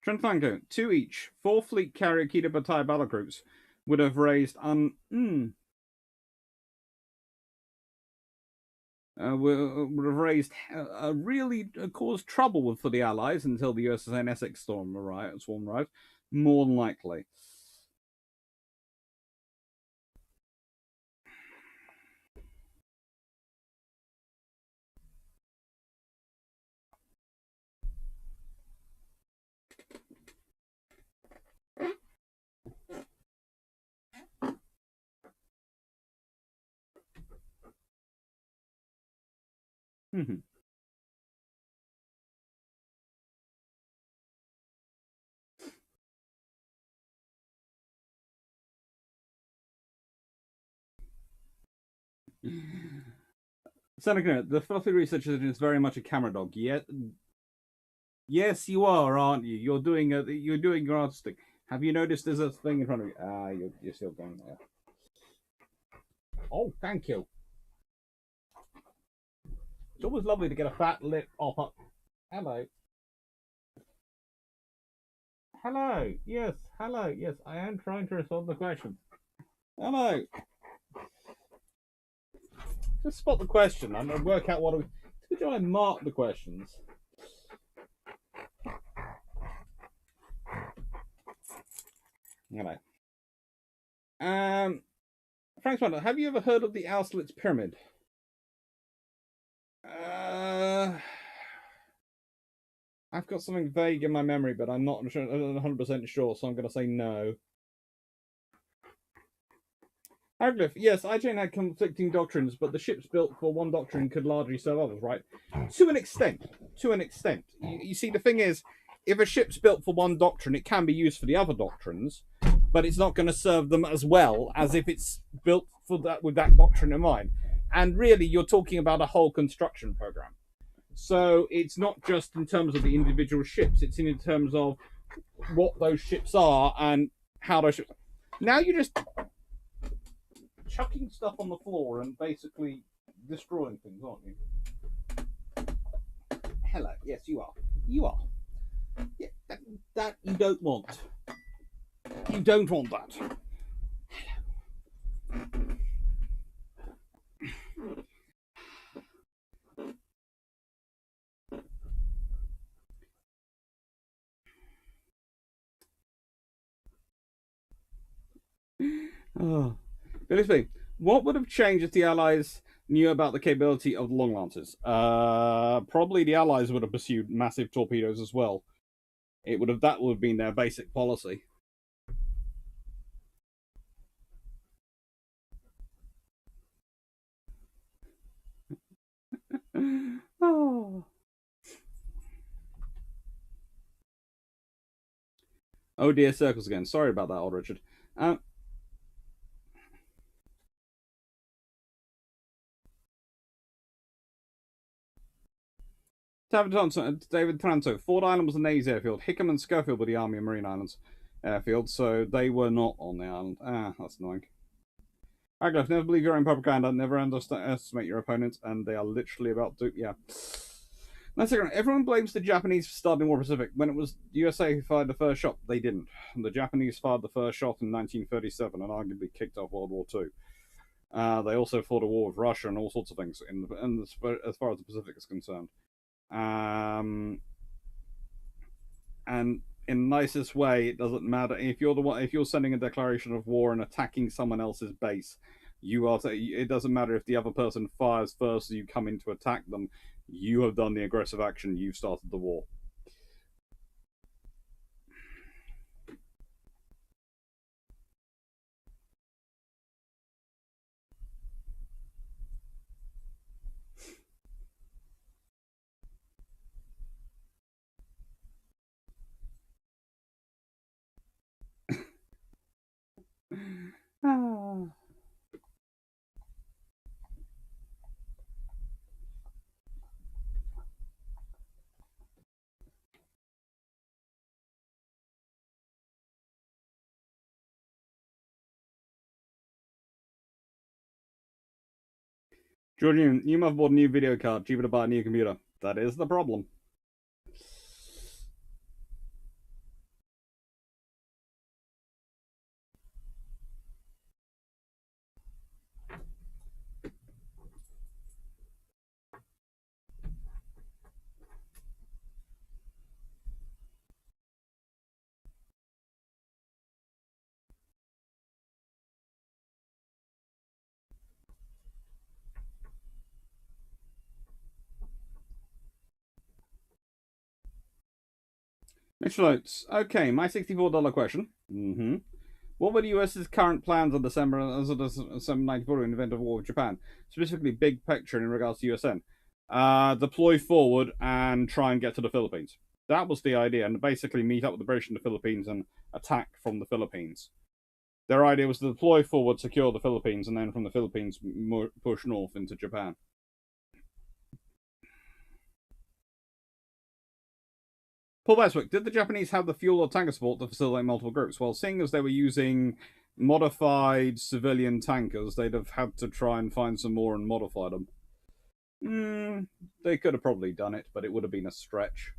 Trentlanco, 2 each, 4 fleet carrier Kita Batai battle groups would have raised would have raised really caused trouble for the Allies until the USS Essex swarm arrived. More than likely. Seneca, the fluffy researcher is very much a camera dog. Yes, you are, aren't you? You're doing your artistic. Have you noticed there's a thing in front of you? You're still going there. Oh, thank you. It's always lovely to get a fat lip off up. Hello. Hello. Yes. Hello. Yes, I am trying to resolve the question. Hello. Just spot the question and work out what. Could you mark the questions? Hello. Frank's wonder, have you ever heard of the Austerlitz Pyramid? I've got something vague in my memory, but I'm not 100% sure, so I'm going to say no. Hieroglyph, yes, IJN had conflicting doctrines, but the ships built for one doctrine could largely serve others, right? To an extent. You see, the thing is, if a ship's built for one doctrine, it can be used for the other doctrines, but it's not going to serve them as well as if it's built for that with that doctrine in mind. And really, you're talking about a whole construction program. So it's not just in terms of the individual ships; it's in terms of what those ships are and how those ships. Now you're just chucking stuff on the floor and basically destroying things, aren't you? Hello. Yes, you are. You are. Yeah, that you don't want. You don't want that. Oh. Billy, what would have changed if the Allies knew about the capability of the long lances? Probably the Allies would have pursued massive torpedoes as well. That would have been their basic policy. Oh. Oh dear, circles again. Sorry about that, old Richard. David Tranto. Ford Island was the Navy's airfield. Hickam and Schofield were the Army and Marine Islands airfield, so they were not on the island. That's annoying. Agloff, never believe your own propaganda, never underestimate your opponents, and they are literally about to. Yeah. That's it. Everyone blames the Japanese for starting War Pacific. When it was the USA who fired the first shot, they didn't. The Japanese fired the first shot in 1937 and arguably kicked off World War II. They also fought a war with Russia and all sorts of things as far as the Pacific is concerned. And in the nicest way, it doesn't matter if you're sending a declaration of war and attacking someone else's base. It doesn't matter if the other person fires first, you come in to attack them. You have done the aggressive action. You've started the war. Georgian, you must have bought a new video card, cheaper to buy a new computer. That is the problem. Mitchell Oates. Okay, my $64 question. What were the US's current plans on December 94 in the event of war with Japan? Specifically, big picture in regards to USN. Deploy forward and try and get to the Philippines. That was the idea, and basically meet up with the British in the Philippines and attack from the Philippines. Their idea was to deploy forward, secure the Philippines, and then from the Philippines push north into Japan. Paul Beswick, did the Japanese have the fuel or tanker support to facilitate multiple groups? Well, seeing as they were using modified civilian tankers, they'd have had to try and find some more and modify them. They could have probably done it, but it would have been a stretch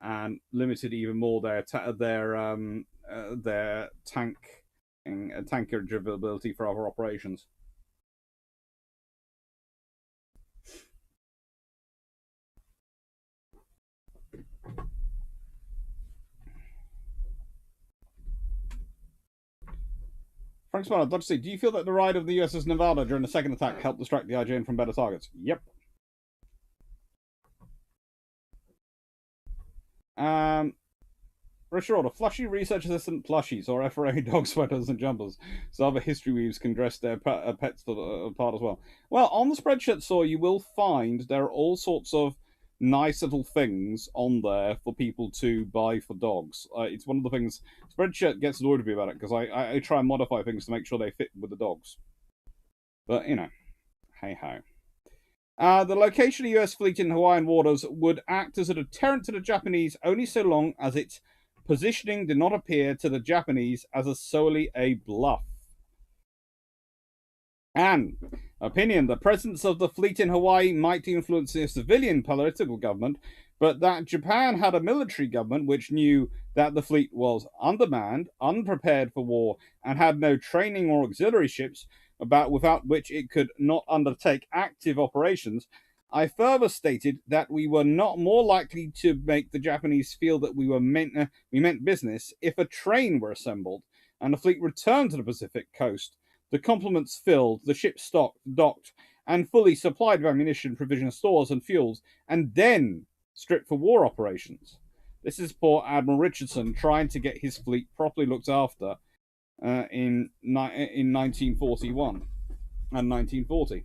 and limited even more their tanker ability for other operations. Frank Spanner, Dodge C, do you feel that the ride of the USS Nevada during the second attack helped distract the IJN from better targets? Yep. Richard, flushy research assistant plushies or FRA dog sweaters and jumpers, so other history weaves can dress their pets apart as well. Well, on the spreadshirt store, you will find there are all sorts of nice little things on there for people to buy for dogs. It's one of the things Spreadshirt gets annoyed with me about it because I try and modify things to make sure they fit with the dogs. But you know, hey ho. The location of the US fleet in Hawaiian waters would act as a deterrent to the Japanese only so long as its positioning did not appear to the Japanese as solely a bluff. And opinion, the presence of the fleet in Hawaii might influence the civilian political government, but that Japan had a military government which knew that the fleet was undermanned, unprepared for war, and had no training or auxiliary ships without which it could not undertake active operations. I further stated that we were not more likely to make the Japanese feel that we meant business if a train were assembled and the fleet returned to the Pacific coast, the complements filled, the ship docked, and fully supplied with ammunition, provision stores, and fuels, and then stripped for war operations. This is poor Admiral Richardson trying to get his fleet properly looked after in 1941 and 1940.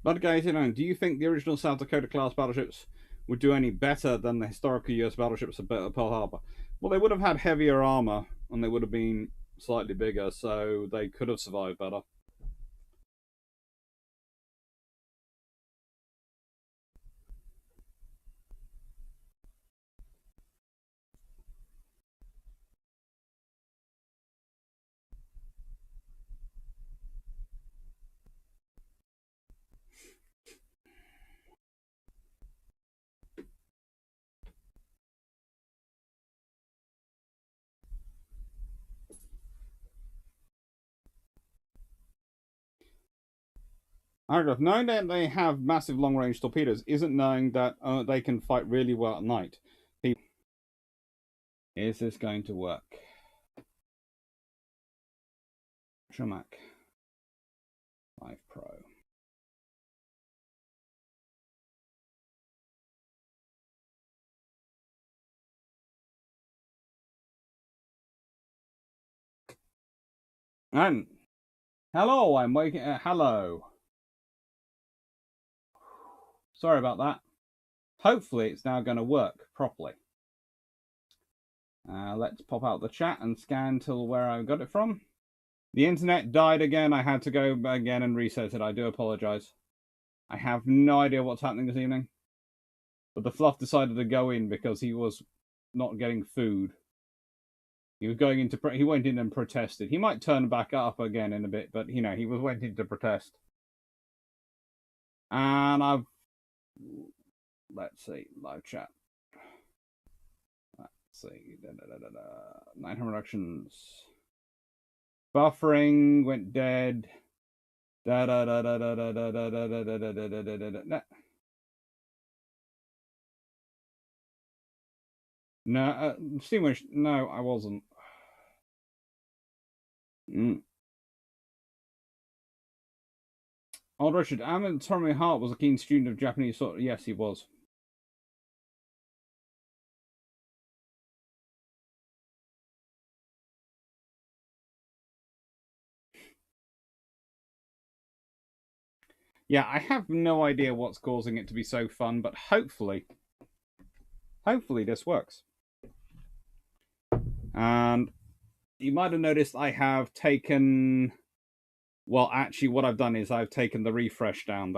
Budgate89, do you think the original South Dakota class battleships would do any better than the historical US battleships at Pearl Harbor? Well, they would have had heavier armor and they would have been slightly bigger, so they could have survived better. Paragraph, knowing that they have massive long-range torpedoes isn't knowing that they can fight really well at night. Is this going to work? Shamac 5 Pro. And hello, I'm waking. Hello. Sorry about that. Hopefully it's now going to work properly. Let's pop out the chat and scan till where I got it from. The internet died again. I had to go again and reset it. I do apologize. I have no idea what's happening this evening. But the Fluff decided to go in because he was not getting food. He was going into. He went in and protested. He might turn back up again in a bit, but you know he went in to protest. And I've. Let's see, live chat. Let's see, 900 actions. Buffering went dead. No, Steamish. No, I wasn't. Old Richard, Tommy Hart was a keen student of Japanese thought. Yes, he was. Yeah, I have no idea what's causing it to be so fun, but hopefully this works. And you might have noticed I have taken... Well, actually, what I've done is I've taken the refresh down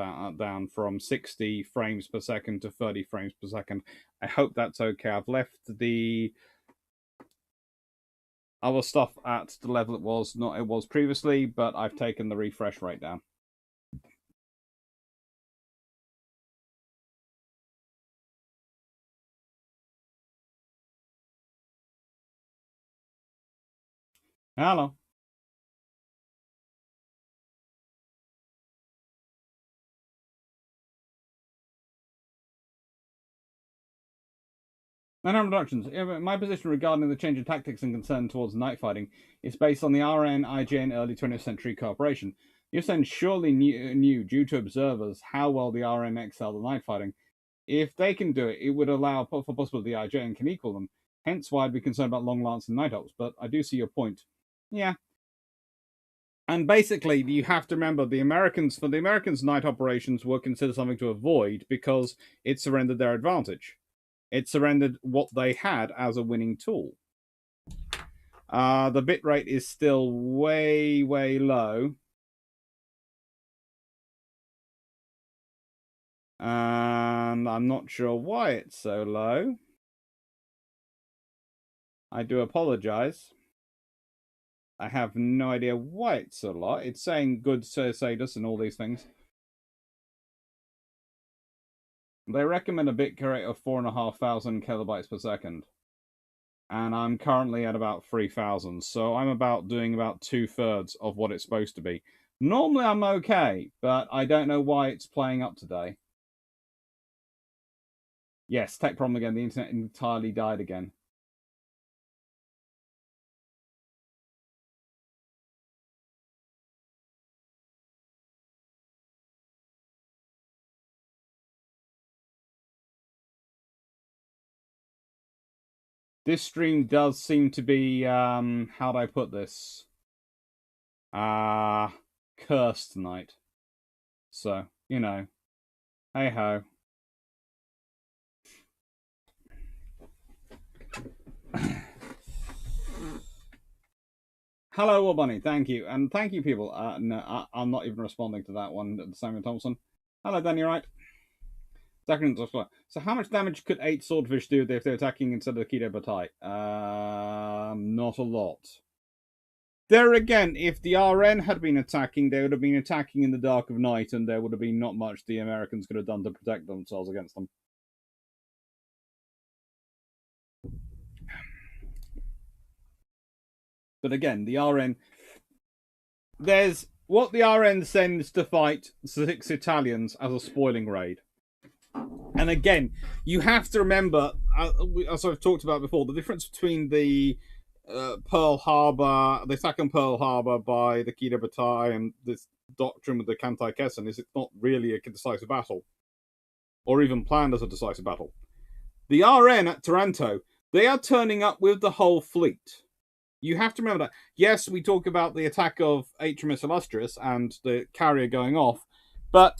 from 60 frames per second to 30 frames per second. I hope that's okay. I've left the other stuff at the level it was previously, but I've taken the refresh rate down. Hello. Reductions. My position regarding the change in tactics and concern towards night fighting is based on the RN-IJN early 20th century cooperation. Yusén surely knew, due to observers, how well the RN excelled at night fighting. If they can do it, it would allow for possibility the IJN can equal them. Hence why I'd be concerned about long lance and night ops, but I do see your point. Yeah. And basically, you have to remember, the Americans, night operations were considered something to avoid because it surrendered their advantage. It surrendered what they had as a winning tool. The bitrate is still way, way low. And I'm not sure why it's so low. I do apologize. I have no idea why it's so low. It's saying good status and all these things. They recommend a bit rate of 4,500 kilobytes per second. And I'm currently at about 3,000. So I'm doing about 2/3 of what it's supposed to be. Normally I'm okay, but I don't know why it's playing up today. Yes, tech problem again. The internet entirely died again. This stream does seem to be, how'd I put this? Cursed tonight. So, you know, hey-ho. Hello, War Bunny, thank you. And thank you, people. No, I'm not even responding to that one, Simon Thompson. Hello, Dan, you're right. So how much damage could 8 swordfish do if they're attacking instead of the Kido Batai? Not a lot. There again, if the RN had been attacking, they would have been attacking in the dark of night, and there would have been not much the Americans could have done to protect themselves against them. But again, the RN... There's what the RN sends to fight 6 Italians as a spoiling raid. And again, you have to remember, as I've talked about before, the difference between the Pearl Harbor, the attack on Pearl Harbor by the Kido Batai and this doctrine with the Kantai Kessen is it's not really a decisive battle, or even planned as a decisive battle. The RN at Taranto, they are turning up with the whole fleet. You have to remember that. Yes, we talk about the attack of HMS Illustrious and the carrier going off, but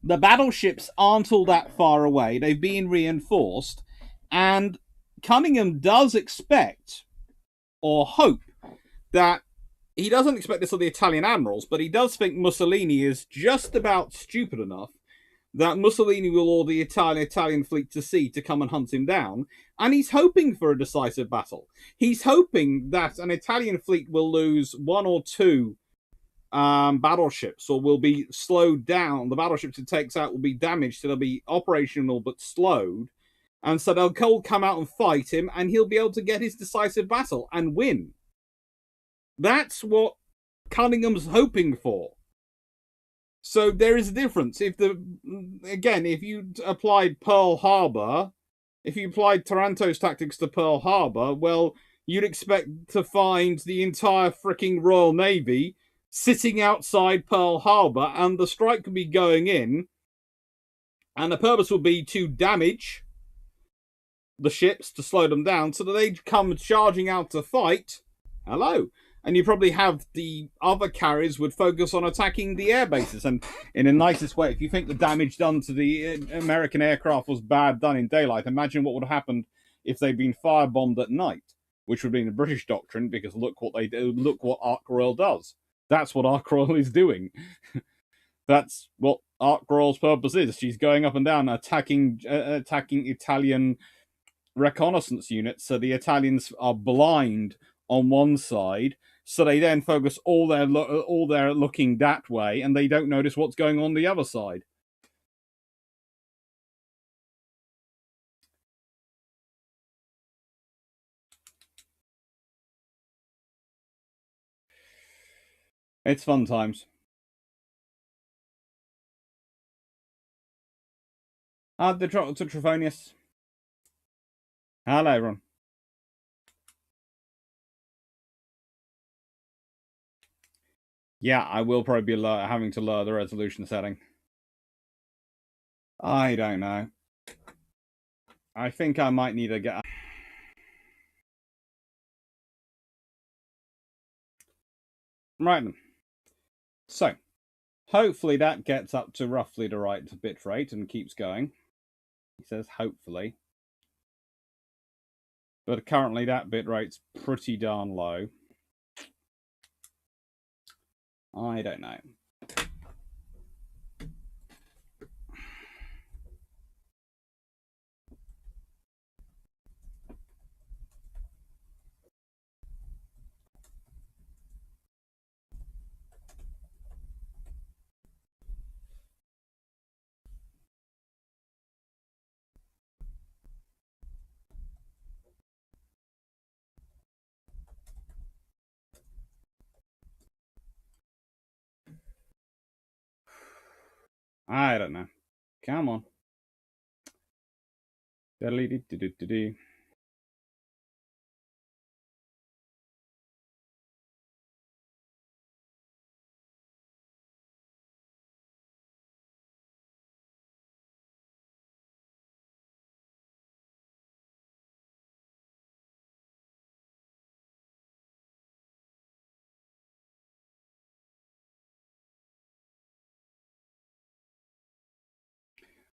The battleships aren't all that far away. They've been reinforced. And Cunningham does expect or hope that he doesn't expect this of the Italian admirals, but he does think Mussolini is just about stupid enough that Mussolini will order the Italian fleet to sea to come and hunt him down, and he's hoping for a decisive battle. He's hoping that an Italian fleet will lose one or two battleships, or will be slowed down. The battleships it takes out will be damaged, so they'll be operational but slowed, and so they'll come out and fight him, and he'll be able to get his decisive battle and win. That's what Cunningham's hoping for. So there is a difference. If you applied Pearl Harbor, if you applied Taranto's tactics to Pearl Harbor, well, you'd expect to find the entire freaking Royal Navy sitting outside Pearl Harbor, and the strike could be going in, and the purpose would be to damage the ships to slow them down so that they'd come charging out to fight. Hello. And you probably have the other carriers would focus on attacking the air bases. And in the nicest way, if you think the damage done to the American aircraft was bad done in daylight, imagine what would have happened if they'd been firebombed at night, which would be the British doctrine, because look what they do, look what Ark Royal does. That's what Ark Royal is doing. That's what Ark Royal's purpose is. She's going up and down attacking Italian reconnaissance units, so the Italians are blind on one side, so they then focus all their looking that way, and they don't notice what's going on the other side. It's fun times. The Trophonius. Hello, everyone. Yeah, I will probably be having to lower the resolution setting. I don't know. I think I might need to get... Right then. So, hopefully that gets up to roughly the right bit rate and keeps going. He says hopefully. But currently that bit rate's pretty darn low. I don't know. I don't know. Come on.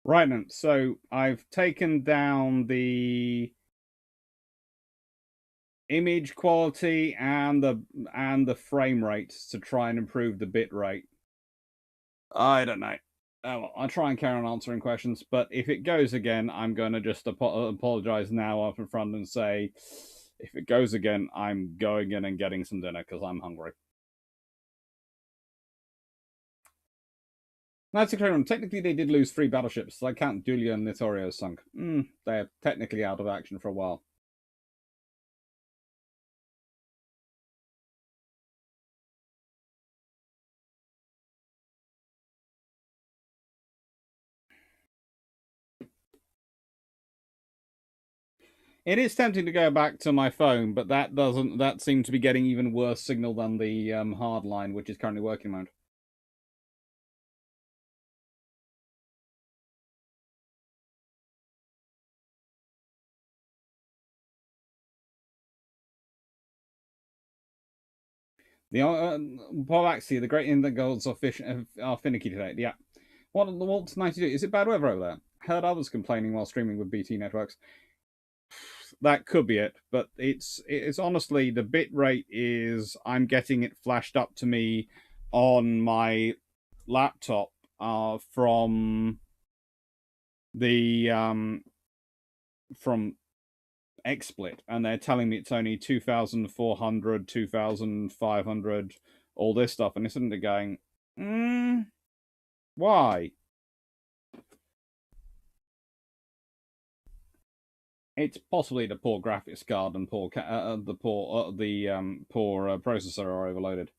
Right then, so I've taken down the image quality and the frame rate to try and improve the bit rate. I don't know. Oh, well, I'll try and carry on answering questions, but if it goes again, I'm going to just apologize now up in front and say, if it goes again, I'm going in and getting some dinner because I'm hungry. That's a clear one. Technically, they did lose 3 battleships. So I count Dulia and Littorio sunk. They're technically out of action for a while. It is tempting to go back to my phone, but that seemed to be getting even worse signal than the hard line, which is currently working mode. The Actually, the great Indian goals are finicky today. Yeah, What's 92? Is it bad weather over there? Heard others complaining while streaming with BT networks. That could be it, but it's honestly the bit rate is I'm getting it flashed up to me on my laptop from the from XSplit, and they're telling me it's only 2,400, 2,500, all this stuff, and it's sitting there going, why? It's possibly the poor graphics card and poor processor are overloaded.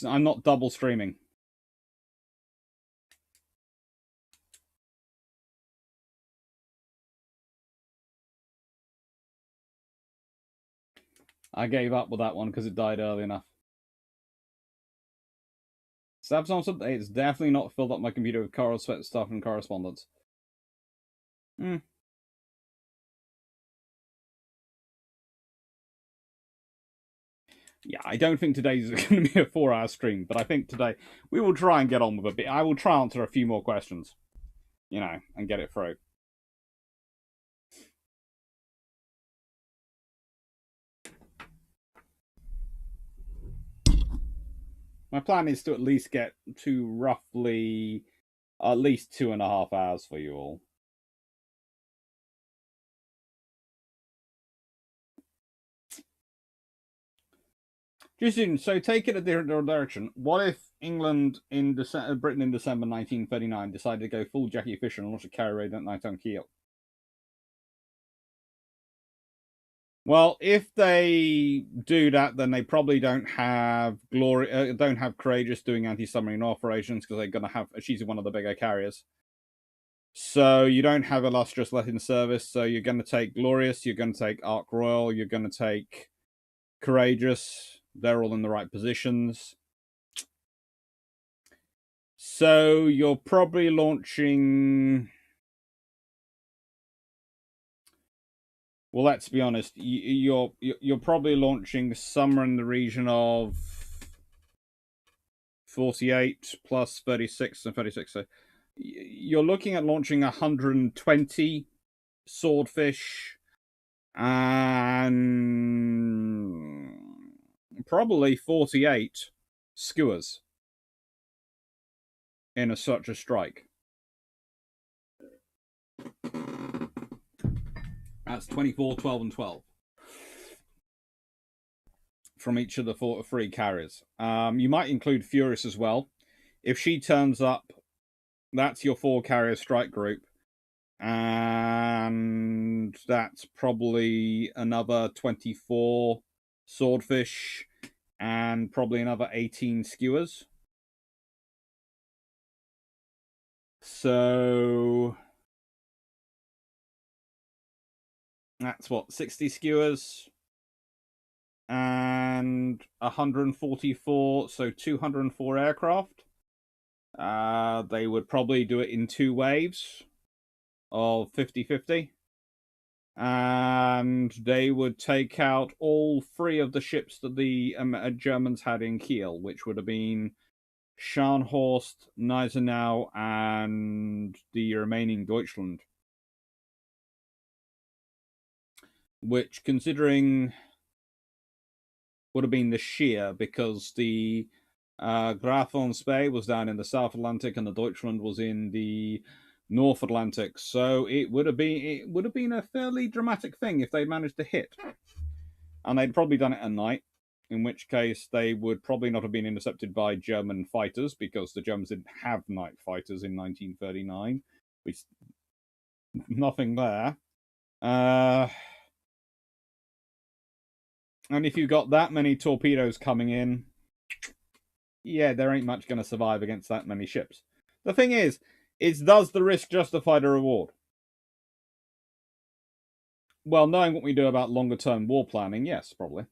I'm not double streaming. I gave up with that one because it died early enough. Samsung, it's definitely not filled up my computer with stuff and correspondence. Yeah, I don't think today's going to be a 4-hour stream, but I think today we will try and get on with a bit. I will try and answer a few more questions, and get it through. My plan is to at least get to roughly at least 2.5 hours for you all. So take it a different direction. What if Britain in December 1939 decided to go full Jackie Fisher and launch a carrier raid that night on Kiel? Well, if they do that, then they probably don't have Courageous doing anti-submarine operations because they're going to have. She's one of the bigger carriers. So you don't have Illustrious left in service. So you're going to take Glorious. You're going to take Ark Royal. You're going to take Courageous. They're all in the right positions. So you're probably launching. Well, let's be honest. You're probably launching somewhere in the region of 48 plus 36 and 36. So you're looking at launching 120 Swordfish and probably 48 Skewers in such a strike. That's 24, 12, and 12 from each of the three carriers. You might include Furious as well. If she turns up, that's your 4-carrier strike group. And that's probably another 24 Swordfish and probably another 18 Skewers. So that's what, 60 Skewers and 144, so 204 aircraft. They would probably do it in 2 waves of 50-50. And they would take out all 3 of the ships that the Germans had in Kiel, which would have been Scharnhorst, Gneisenau, and the remaining Deutschland. Which, considering, would have been the Scheer, because the Graf von Spee was down in the South Atlantic and the Deutschland was in the North Atlantic. So it would have been a fairly dramatic thing if they managed to hit. And they'd probably done it at night, in which case they would probably not have been intercepted by German fighters, because the Germans didn't have night fighters in 1939. Nothing there. And if you've got that many torpedoes coming in, yeah, there ain't much going to survive against that many ships. The thing is does the risk justify the reward? Well, knowing what we do about longer-term war planning, yes, probably.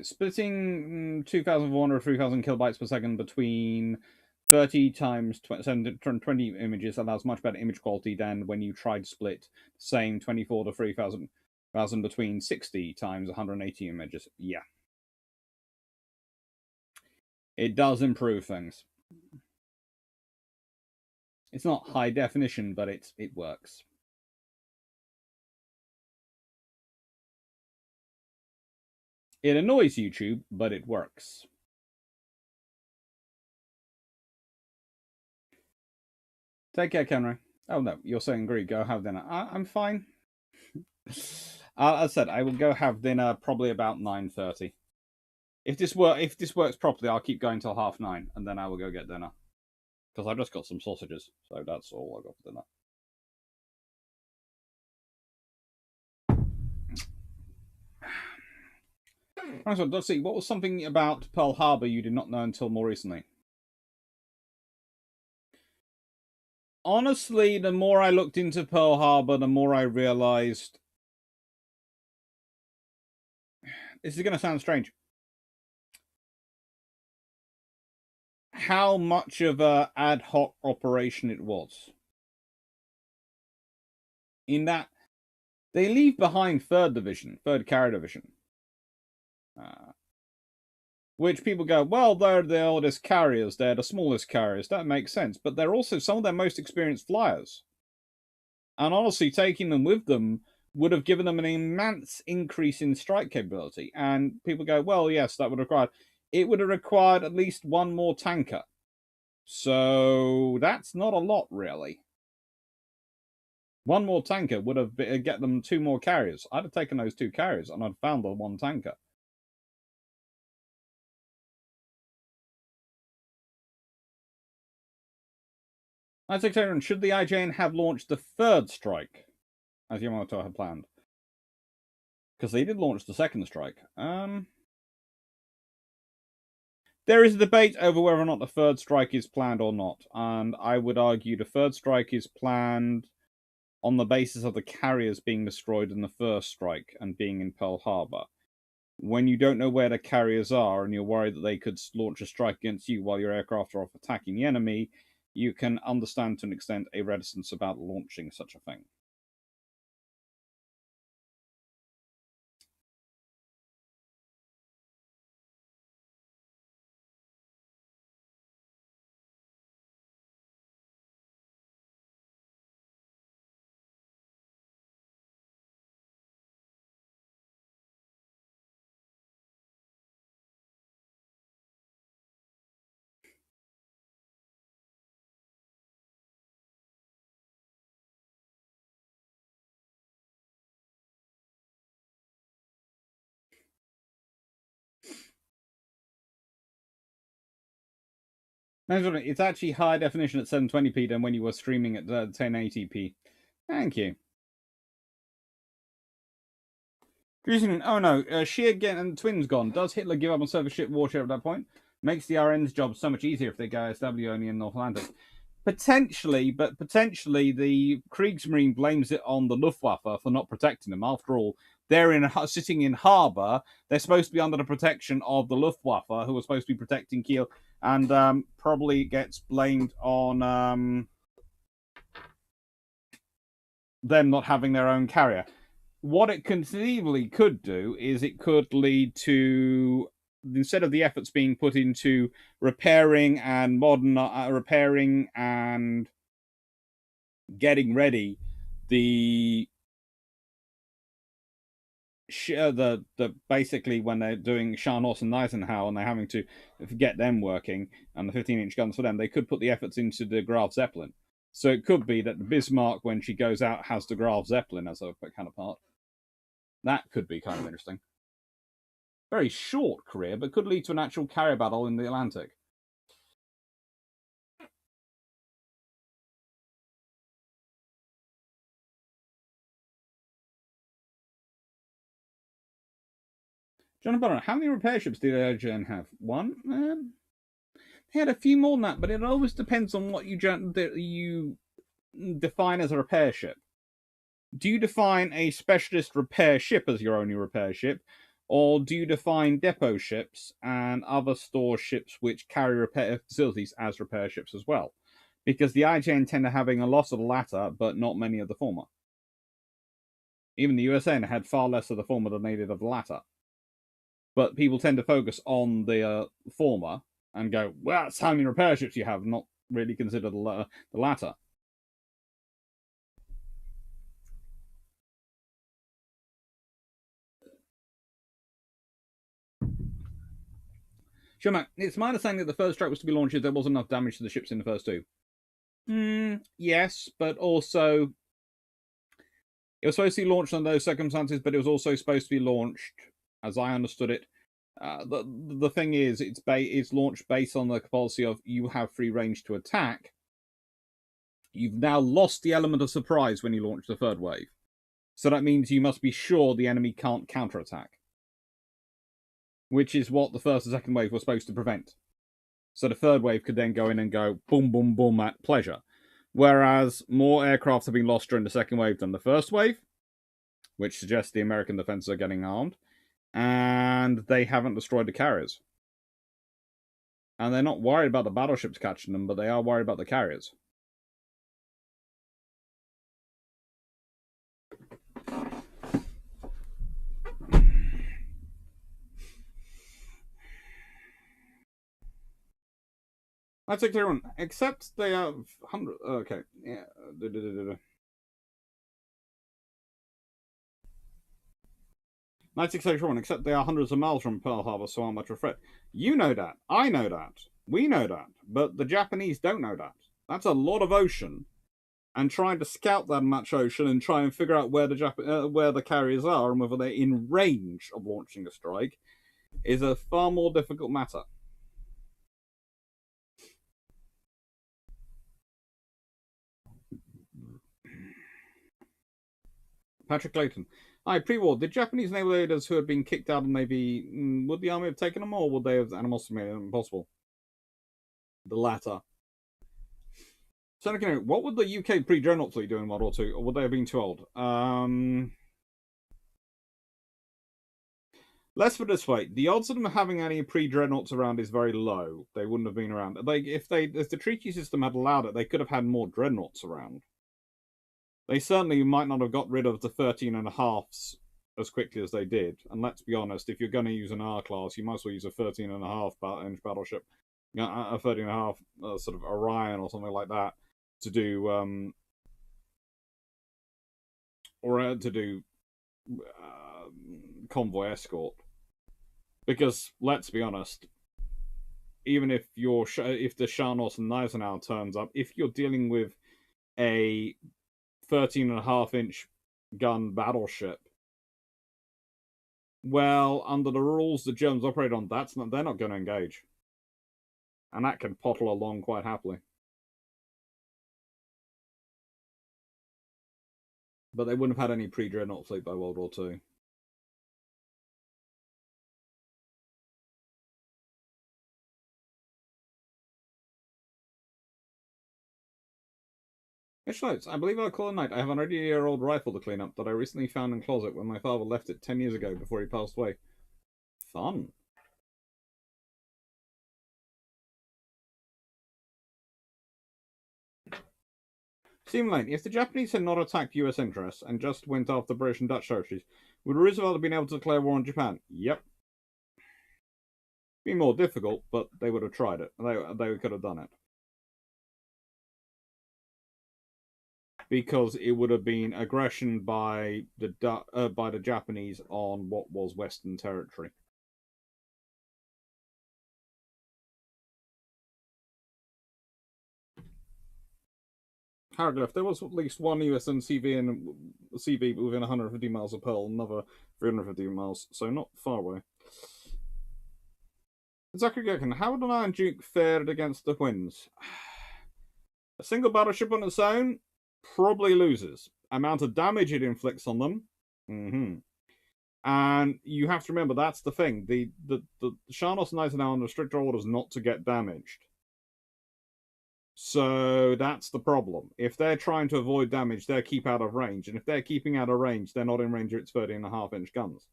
Splitting 2,400 or 3,000 kilobytes per second between 30 times 20 images allows much better image quality than when you try to split same 24 to 3,000 between 60 times 180 images. Yeah. It does improve things. It's not high definition, but it works. It annoys YouTube, but it works. Take care, Kenry. Oh no, you're saying Greek. Go have dinner. I'm fine. As I said, I will go have dinner probably about 9:30. If this works properly, I'll keep going till 9:30, and then I will go get dinner. Because I just got some sausages, so that's all I got for dinner. Right, so let's see. What was something about Pearl Harbor you did not know until more recently? Honestly, the more I looked into Pearl Harbor, the more I realized. This is going to sound strange. How much of a ad hoc operation it was. In that they leave behind 3rd Division, 3rd Carrier Division. Which people go, well, they're the oldest carriers, they're the smallest carriers. That makes sense. But they're also some of their most experienced flyers. And honestly, taking them with them would have given them an immense increase in strike capability. And people go, well, yes, that would have required. It would have required at least one more tanker. So that's not a lot, really. One more tanker would have get them 2 more carriers. I'd have taken those 2 carriers and I'd found the 1 tanker. Should the IJN have launched the 3rd strike, as Yamato had planned? Because they did launch the 2nd strike. There is a debate over whether or not the 3rd strike is planned or not, and I would argue the 3rd strike is planned on the basis of the carriers being destroyed in the 1st strike and being in Pearl Harbor. When you don't know where the carriers are and you're worried that they could launch a strike against you while your aircraft are off attacking the enemy, you can understand to an extent a reticence about launching such a thing. It's actually higher definition at 720p than when you were streaming at 1080p. Thank you. Oh no, Sheer and Twins gone. Does Hitler give up on surface ship warship at that point? Makes the RN's job so much easier if they go SW only in North Atlantic. Potentially, but potentially the Kriegsmarine blames it on the Luftwaffe for not protecting them. After all, they're sitting in Harbour. They're supposed to be under the protection of the Luftwaffe, who are supposed to be protecting Kiel, and probably gets blamed on them not having their own carrier. What it conceivably could do is it could lead to, instead of the efforts being put into repairing and repairing and getting ready the basically when they're doing Scharnhorst and Eisenhower and they're having to get them working and the 15-inch guns for them, they could put the efforts into the Graf Zeppelin. So it could be that the Bismarck, when she goes out, has the Graf Zeppelin as a kind of part. That could be kind of interesting. Very short career, but could lead to an actual carrier battle in the Atlantic. John Bonner, how many repair ships did AirGen have? 1? They had a few more than that, but it always depends on what you define as a repair ship. Do you define a specialist repair ship as your only repair ship? Or do you define depot ships and other store ships which carry repair facilities as repair ships as well? Because the IJN tend to having a lot of the latter, but not many of the former. Even the USN had far less of the former than they did of the latter. But people tend to focus on the former and go, well, that's how many repair ships you have, not really consider the latter. Sure, Mac, it's my understanding that the first strike was to be launched if there wasn't enough damage to the ships in the first two. Yes, but also it was supposed to be launched under those circumstances, but it was also supposed to be launched, as I understood it. The thing is, it's launched based on the policy of you have free range to attack. You've now lost the element of surprise when you launch the third wave. So that means you must be sure the enemy can't counterattack. Which is what the first and second wave were supposed to prevent. So the third wave could then go in and go boom, boom, boom at pleasure. Whereas more aircraft have been lost during the second wave than the first wave, which suggests the American defenses are getting armed, and they haven't destroyed the carriers. And they're not worried about the battleships catching them, but they are worried about the carriers. That's a clear one. Except they have 100. Okay. Yeah. 9681, except they are hundreds of miles from Pearl Harbor, so how much of a threat? You know that. I know that. We know that. But the Japanese don't know that. That's a lot of ocean. And trying to scout that much ocean and try and figure out where the carriers are and whether they're in range of launching a strike is a far more difficult matter. Patrick Clayton. Hi, pre-war. Did Japanese naval leaders who had been kicked out of the Navy, would the army have taken them, or would they have animosity made it impossible? The latter. Senator, what would the UK pre-dreadnought fleet do in World War II, or would they have been too old? Let's put it this way: the odds of them having any pre-dreadnoughts around is very low. They wouldn't have been around. If the treaty system had allowed it, they could have had more dreadnoughts around. They certainly might not have got rid of the 13.5s as quickly as they did. And let's be honest, if you're going to use an R class, you might as well use a 13.5-inch battleship, a 13.5 sort of Orion or something like that to do convoy escort. Because let's be honest, even if the Sharnos and Gneisenau turns up, if you're dealing with a 13.5-inch gun battleship, well, under the rules the Germans operate on, they're not going to engage, and that can pottle along quite happily. But they wouldn't have had any pre-dreadnought fleet by World War II. Notes, I believe I'll call it night. I have an 80-year-old rifle to clean up that I recently found in the closet when my father left it 10 years ago before he passed away. Fun. Steam Lane, if the Japanese had not attacked US interests and just went after British and Dutch territories, would Roosevelt have been able to declare war on Japan? Yep. Be more difficult, but they would have tried it. They could have done it. Because it would have been aggression by the Japanese on what was Western territory. Hieroglyph, there was at least one USN CV within 150 miles of Pearl, another 350 miles, so not far away. Zachary Gekken, how would an Iron Duke fared against the Winds? A single battleship on its own probably loses. Amount of damage it inflicts on them. And you have to remember, that's the thing. The Sharnos Knights are now under stricter orders not to get damaged. So that's the problem. If they're trying to avoid damage, they'll keep out of range. And if they're keeping out of range, they're not in range of its 13.5-inch guns.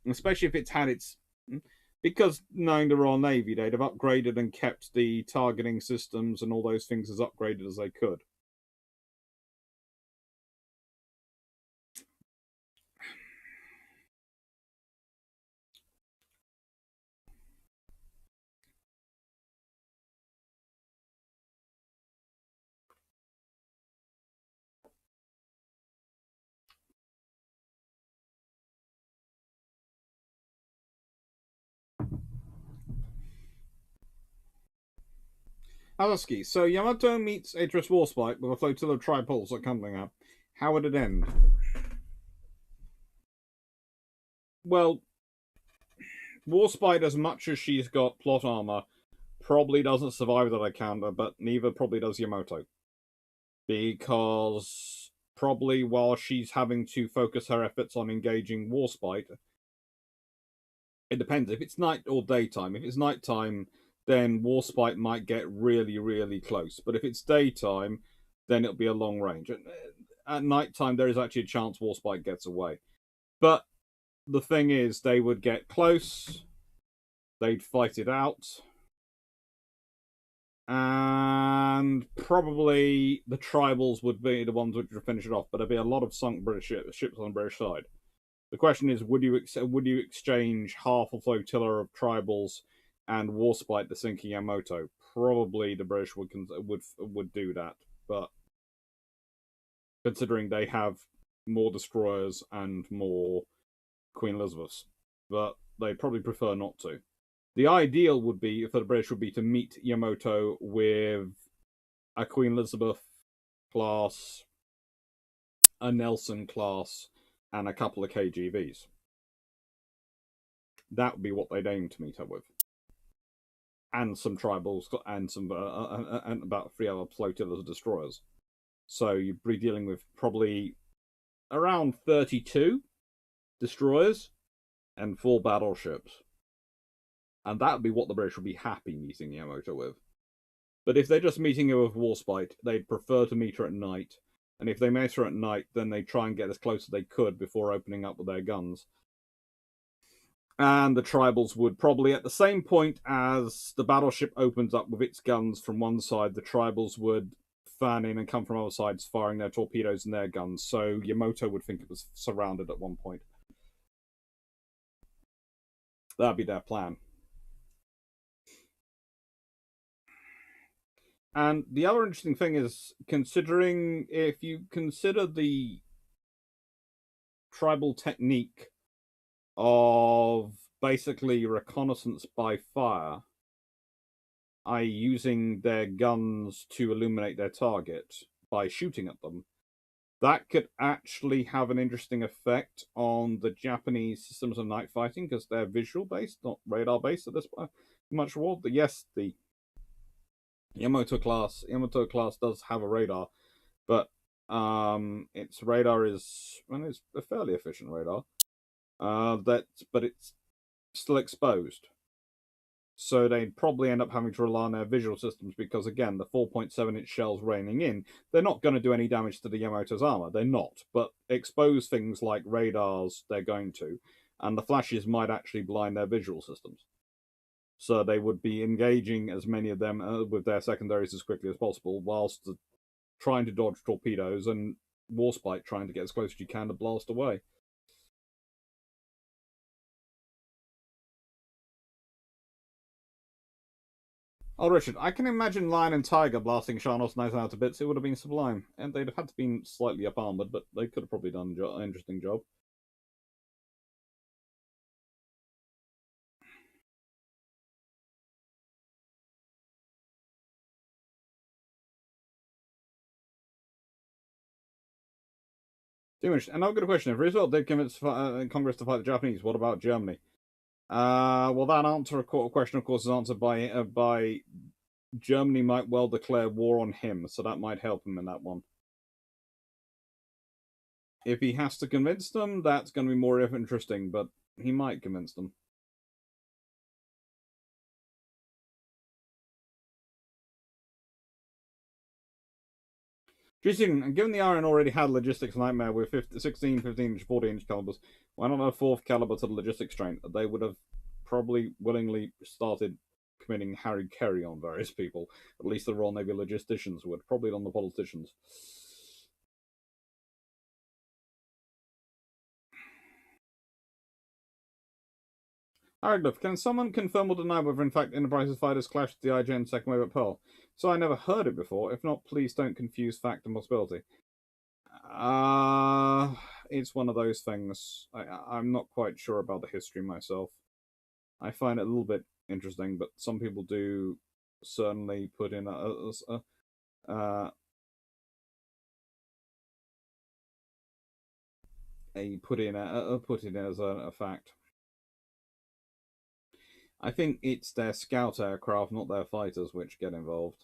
especially if it's had its. Because knowing the Royal Navy, they'd have upgraded and kept the targeting systems and all those things as upgraded as they could. Alaski. So Yamato meets Atrittion Warspite with a flotilla of triples accompanying her. How would it end? Well, Warspite, as much as she's got plot armor, probably doesn't survive that encounter, but neither probably does Yamato. Because probably while she's having to focus her efforts on engaging Warspite, it depends if it's night or daytime. If it's nighttime, then Warspite might get really, really close. But if it's daytime, then it'll be a long range. At nighttime, there is actually a chance Warspite gets away. But the thing is, they would get close, they'd fight it out, and probably the tribals would be the ones which would finish it off. But there'd be a lot of sunk British ships on the British side. The question is, would you exchange half a flotilla of tribals and Warspite the sinking Yamato? Probably the British would do that, but considering they have more destroyers and more Queen Elizabeths, but they probably prefer not to. The ideal would be for the British would be to meet Yamato with a Queen Elizabeth class, a Nelson class, and a couple of KGVs. That would be what they'd aim to meet up with, and some tribals and some and about 3 other flotillas of destroyers. So you'd be dealing with probably around 32 destroyers and 4 battleships, and that would be what the British would be happy meeting Yamato with. But if they're just meeting her with Warspite, they'd prefer to meet her at night. And if they met her at night, then they try and get as close as they could before opening up with their guns. And the tribals would probably, at the same point as the battleship opens up with its guns from one side, the tribals would fan in and come from other sides, firing their torpedoes and their guns. So Yamato would think it was surrounded at one point. That'd be their plan. And the other interesting thing is, considering if you consider the tribal technique of basically reconnaissance by fire, i.e., using their guns to illuminate their target by shooting at them, that could actually have an interesting effect on the Japanese systems of night fighting because they're visual based, not radar based at this much war. But yes, the Yamato class does have a radar, but its radar is it's a fairly efficient radar. But it's still exposed, so they'd probably end up having to rely on their visual systems because again, the 4.7-inch shells raining in, they're not going to do any damage to the Yamato's armor. They're not, but expose things like radars, they're going to, and the flashes might actually blind their visual systems. So they would be engaging as many of them with their secondaries as quickly as possible, whilst trying to dodge torpedoes and Warspite trying to get as close as you can to blast away. Oh, Richard, I can imagine Lion and Tiger blasting Sharnos Knight out to bits. It would have been sublime. And they'd have had to be slightly up armored, but they could have probably done an interesting job. And I've got a question. If Roosevelt did convince Congress to fight the Japanese, what about Germany? Well, that question, of course, is answered by Germany might well declare war on him, so that might help him in that one. If he has to convince them, that's going to be more interesting, but he might convince them. Given the Iron already had logistics nightmare with 16, 15, 14-inch calibers, why not a fourth caliber to the logistics train? They would have probably willingly started committing Harry Kerry on various people. At least the Royal Navy logisticians would, probably not the politicians. Aragdov, can someone confirm or deny whether in fact Enterprise's fighters clashed with the IJN second wave at Pearl? So I never heard it before. If not, please don't confuse fact and possibility. It's one of those things. I'm not quite sure about the history myself. I find it a little bit interesting, but some people do certainly put in put in as a fact. I think it's their scout aircraft, not their fighters, which get involved.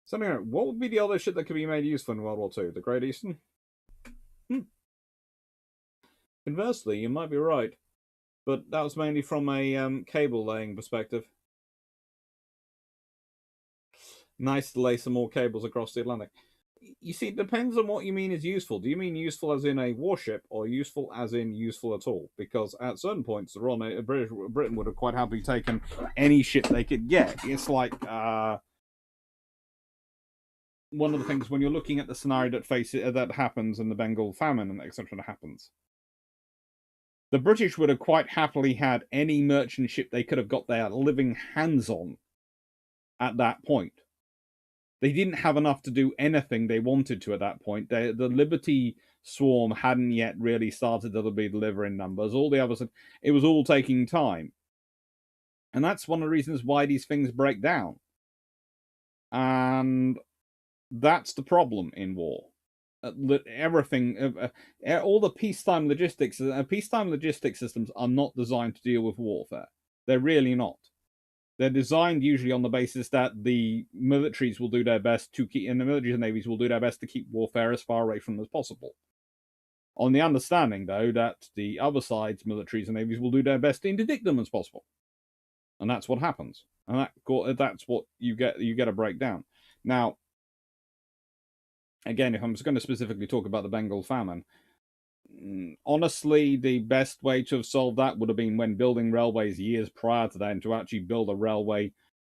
So anyway, what would be the other shit that could be made useful in World War II? The Great Eastern? Conversely, you might be right, but that was mainly from a cable laying perspective. Nice to lay some more cables across the Atlantic. You see, it depends on what you mean is useful. Do you mean useful as in a warship, or useful as in useful at all? Because at certain points, Britain would have quite happily taken any ship they could get. It's like one of the things when you're looking at the scenario that happens in the Bengal famine and etc. that happens. The British would have quite happily had any merchant ship they could have got their living hands on at that point. They didn't have enough to do anything they wanted to at that point. The Liberty swarm hadn't yet really started to be delivering numbers. All the others, it was all taking time. And that's one of the reasons why these things break down. And that's the problem in war. Everything, all the peacetime logistics systems are not designed to deal with warfare. They're really not. They're designed usually on the basis that the militaries will do their best to keep, and the militaries and navies will do their best to keep warfare as far away from them as possible. On the understanding, though, that the other side's militaries and navies will do their best to interdict them as possible. And that's what happens. And that's what you get. You get a breakdown. Now, again, if I'm just going to specifically talk about the Bengal famine, honestly, the best way to have solved that would have been when building railways years prior to that, and to actually build a railway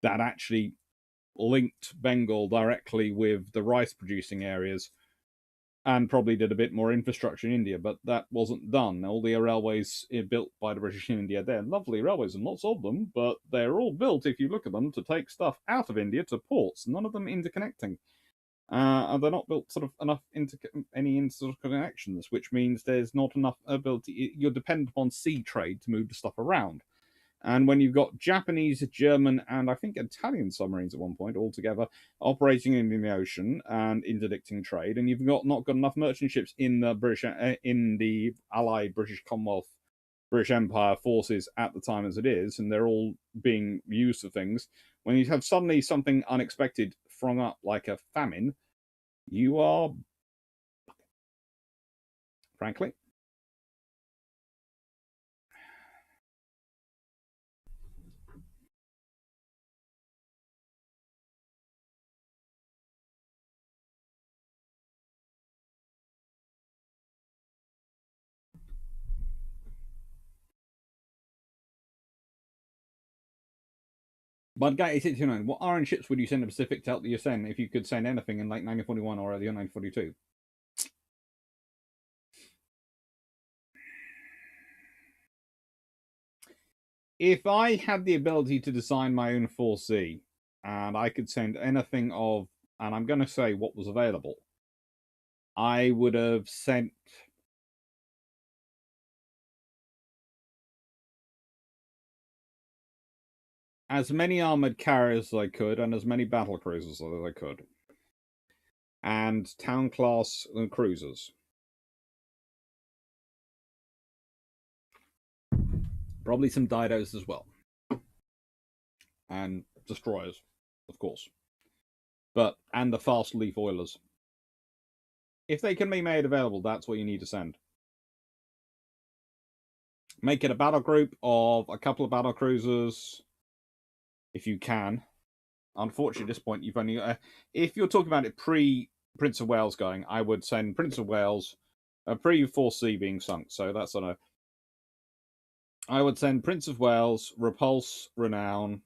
that actually linked Bengal directly with the rice producing areas, and probably did a bit more infrastructure in India, but that wasn't done. All the railways built by the British in India, they're lovely railways, and lots of them, but they're all built, if you look at them, to take stuff out of India to ports, none of them interconnecting. And they're not built sort of enough into any interconnections, which means there's not enough ability. You're dependent upon sea trade to move the stuff around. And when you've got Japanese, German, and I think Italian submarines at one point all together operating in the ocean and interdicting trade, and you've not got enough merchant ships in the Allied British Commonwealth, British Empire forces at the time as it is, and they're all being used for things. When you have suddenly something unexpected sprung up like a famine, you are, frankly. But guy 829, what orange ships would you send to Pacific to help the USN if you could send anything in like 1941 or early 1942? If I had the ability to design my own 4C and I could send anything of, and I'm going to say what was available, I would have sent as many armored carriers as I could and as many battle cruisers as I could, and town class cruisers. Probably some Didos as well, and destroyers, of course, and the fast leaf oilers. If they can be made available, that's what you need to send. Make it a battle group of a couple of battle cruisers, if you can. Unfortunately, at this point, you've only if you're talking about it pre Prince of Wales going, I would send Prince of Wales pre 4C being sunk. So that's on a. I would send Prince of Wales, Repulse, Renown.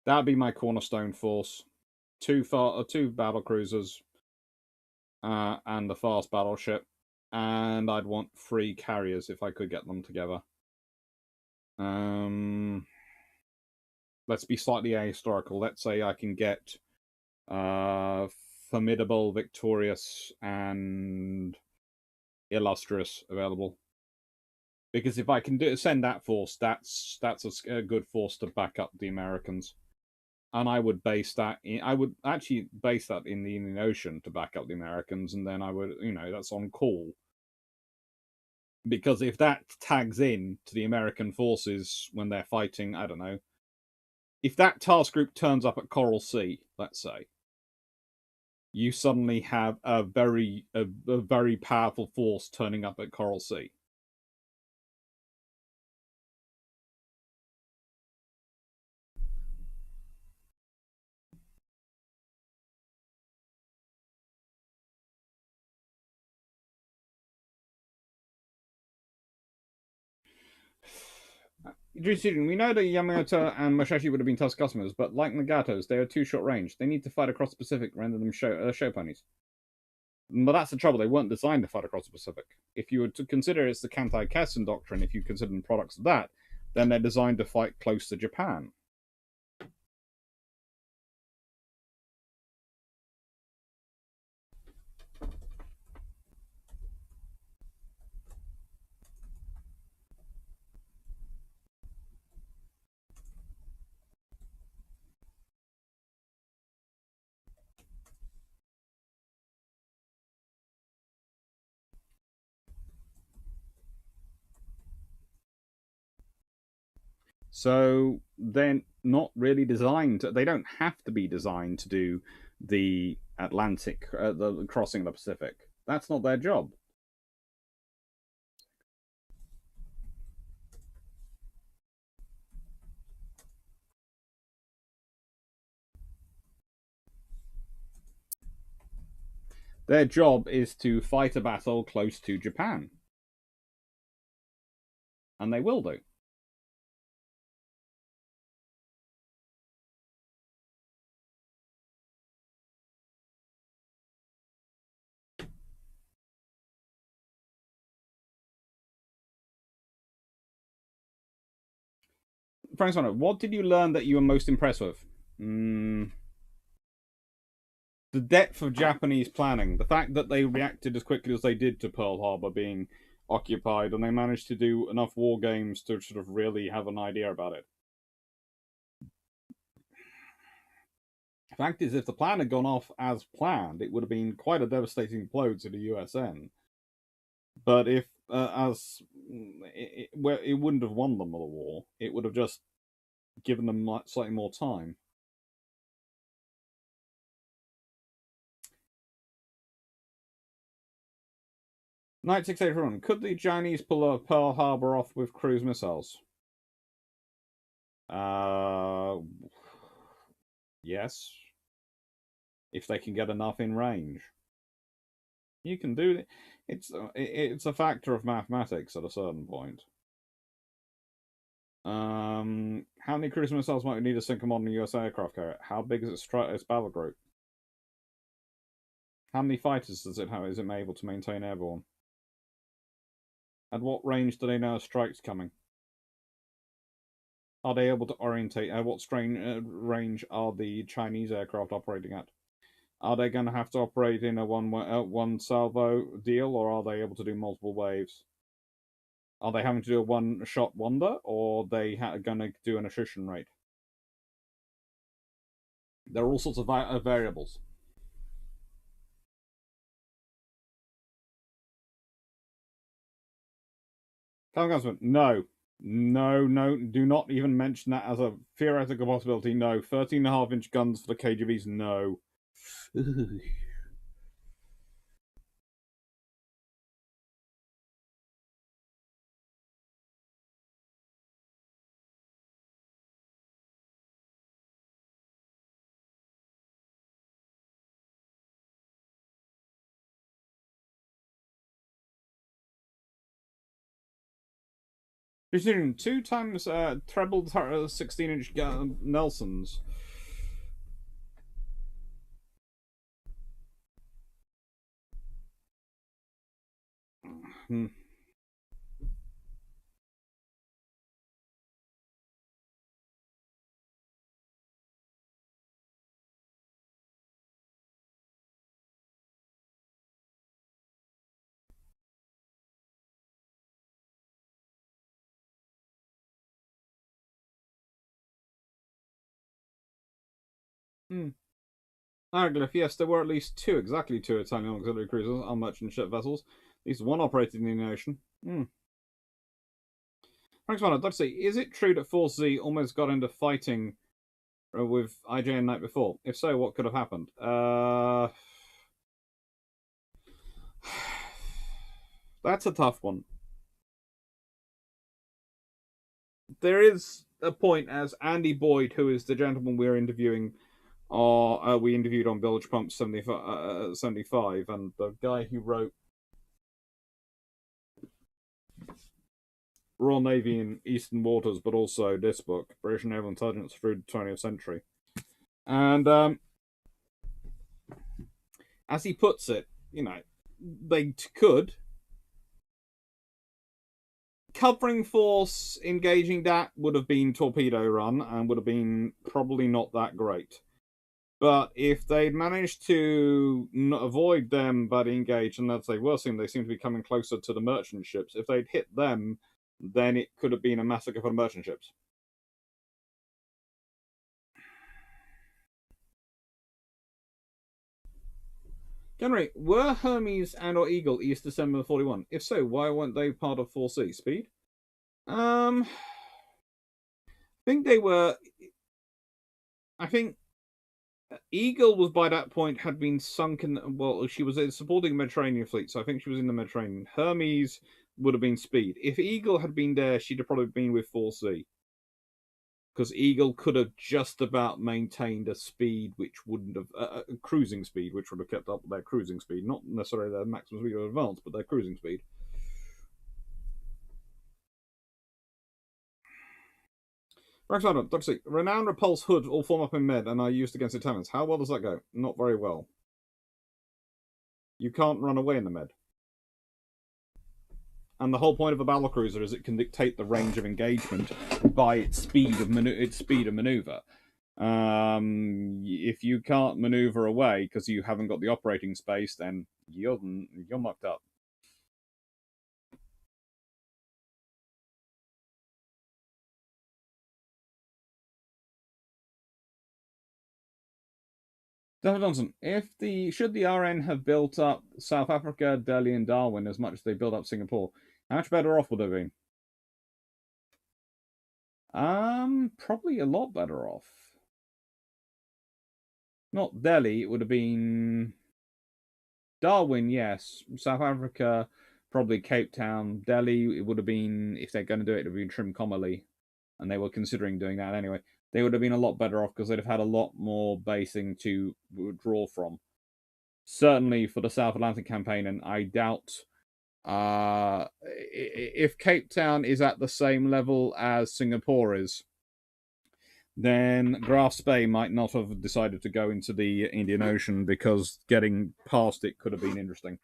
That'd be my cornerstone force. Two battle cruisers, and the fast battleship, and I'd want 3 carriers if I could get them together. Let's be slightly ahistorical. Let's say I can get Formidable, Victorious, and Illustrious available. Because if I can send that force, that's a good force to back up the Americans. And I would base that in. I would actually base that in the Indian Ocean to back up the Americans, and then I would, that's on call. Because if that tags in to the American forces when they're fighting, I don't know, if that task group turns up at Coral Sea, let's say, you suddenly have a very powerful force turning up at Coral Sea. We know that Yamato and Musashi would have been tough customers, but like Nagato's, they are too short range. They need to fight across the Pacific, render them show ponies. But that's the trouble. They weren't designed to fight across the Pacific. If you were to consider it's the Kantai Kessen Doctrine, if you consider them products of that, then they're designed to fight close to Japan. So they're not really designed. They don't have to be designed to do the Atlantic, the crossing the Pacific. That's not their job. Their job is to fight a battle close to Japan. And they will do. Frank Sonner, what did you learn that you were most impressed with? The depth of Japanese planning. The fact that they reacted as quickly as they did to Pearl Harbor being occupied, and they managed to do enough war games to sort of really have an idea about it. The fact is, if the plan had gone off as planned, it would have been quite a devastating blow to the USN. But if, it wouldn't have won them the war, it would have just given them slightly more time. Knight 681. Could the Chinese pull a Pearl Harbor off with cruise missiles? Yes. If they can get enough in range. You can do it. It's a factor of mathematics at a certain point. How many cruise missiles might we need to sink a modern US aircraft carrier? How big is its battle group? How many fighters does it have? Is it able to maintain airborne? At what range do they know a strike's coming? Are they able to orientate? At what range are the Chinese aircraft operating at? Are they going to have to operate in a one salvo deal, or are they able to do multiple waves? Are they having to do a one-shot wonder, or are they going to do an attrition rate? There are all sorts of variables. No. No, do not even mention that as a theoretical possibility. No. 13.5-inch guns for the KGBs, no. Precision, 2 times treble 16-inch Nelsons. Hmm. Hmm. Arglyph, yes, there were at least exactly two Italian auxiliary cruisers on merchant ship vessels. At least one operated in the ocean. Hmm. Thanks, man. I'd like to say, is it true that Force Z almost got into fighting with IJN night before? If so, what could have happened? That's a tough one. There is a point, as Andy Boyd, who is the gentleman we're interviewing, we interviewed on Bilge Pump 75, and the guy who wrote Royal Navy in Eastern Waters, but also this book, British Naval Intelligence Through the 20th Century. And as he puts it, they could. Covering force engaging that would have been torpedo run and would have been probably not that great. But if they'd managed to avoid them but engage, and as they were seeing, they seem to be coming closer to the merchant ships. If they'd hit them, then it could have been a massacre for the merchant ships. Henry, were Hermes and or Eagle East December 41? If so, why weren't they part of 4C? Speed? I think they were. I think Eagle was by that point had been sunken. Well, she was supporting the Mediterranean fleet, so I think she was in the Mediterranean. Hermes would have been Speed. If Eagle had been there, she'd have probably been with 4C. Because Eagle could have just about maintained a speed which wouldn't have a cruising speed, which would have kept up with their cruising speed, not necessarily their maximum speed of advance, but their cruising speed. Let's see. Renown, Repulse, Hood all form up in Med and are used against Italians. How well does that go? Not very well. You can't run away in the Med. And the whole point of a battlecruiser is it can dictate the range of engagement by its speed of maneuver. If you can't maneuver away because you haven't got the operating space, then you're mucked up. David Johnson, should the RN have built up South Africa, Delhi, and Darwin as much as they built up Singapore, how much better off would they have been? Probably a lot better off. Not Delhi, it would have been Darwin, yes. South Africa, probably Cape Town. Delhi, it would have been, if they're going to do it, it would be Trimcommely. And they were considering doing that anyway. They would have been a lot better off because they'd have had a lot more basing to draw from. Certainly for the South Atlantic campaign, and I doubt if Cape Town is at the same level as Singapore is, then Graf's Bay might not have decided to go into the Indian Ocean because getting past it could have been interesting.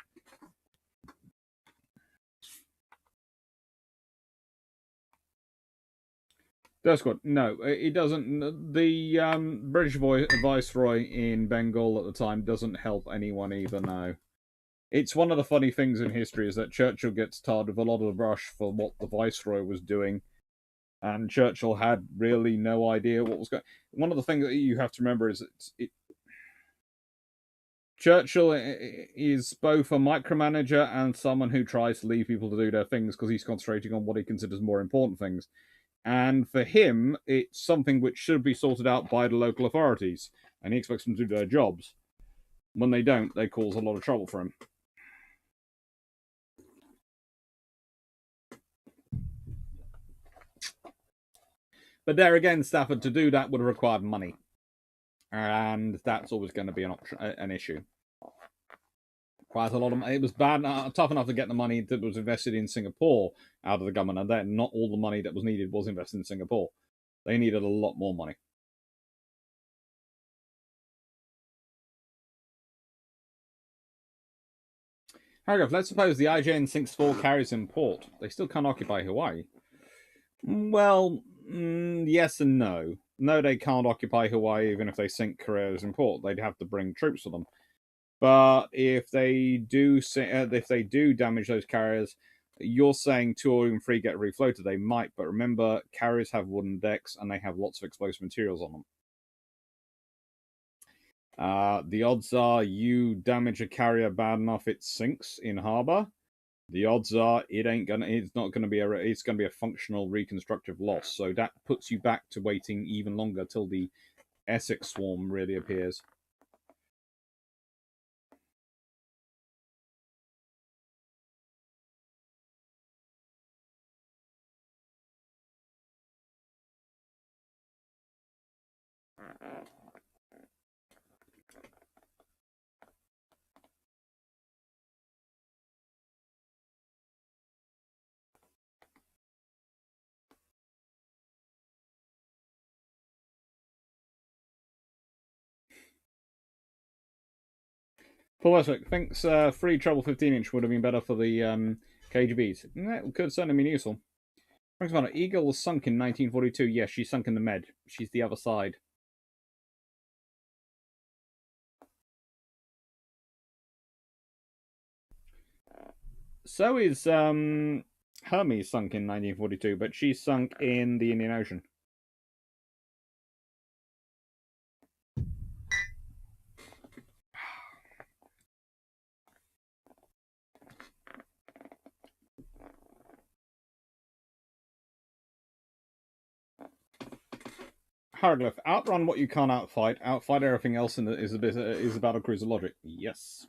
Death Squad, no, it doesn't. The British Viceroy in Bengal at the time doesn't help anyone either now. It's one of the funny things in history is that Churchill gets tarred with a lot of the brush for what the Viceroy was doing, and Churchill had really no idea what was going. One of the things that you have to remember is Churchill is both a micromanager and someone who tries to leave people to do their things because he's concentrating on what he considers more important things. And for him, it's something which should be sorted out by the local authorities, and he expects them to do their jobs. When they don't, they cause a lot of trouble for him. But there again, Stafford, to do that would have required money. And that's always going to be an issue. quite a lot of money. It was bad, tough enough to get the money that was invested in Singapore out of the government, and then not all the money that was needed was invested in Singapore. They needed a lot more money. Paragraph, let's suppose the IJN sinks 4 carriers in port. They still can't occupy Hawaii. Well, yes and no. No, they can't occupy Hawaii even if they sink carriers in port. They'd have to bring troops with them. But if they do damage those carriers, you're saying 2 or even 3 get refloated. They might, but remember, carriers have wooden decks and they have lots of explosive materials on them. The odds are you damage a carrier bad enough it sinks in Harbour. The odds are it's not gonna be a functional reconstructive loss. So that puts you back to waiting even longer till the Essex swarm really appears. Paul Westwick thinks free treble 15-inch would have been better for the KGBs. That could certainly be useful. Thanks, man. Eagle was sunk in 1942. Yes, she sunk in the Med. She's the other side. So is Hermes sunk in 1942, but she sunk in the Indian Ocean. Hieroglyph, outrun what you can't outfight. Outfight everything else is a battle cruiser logic. Yes.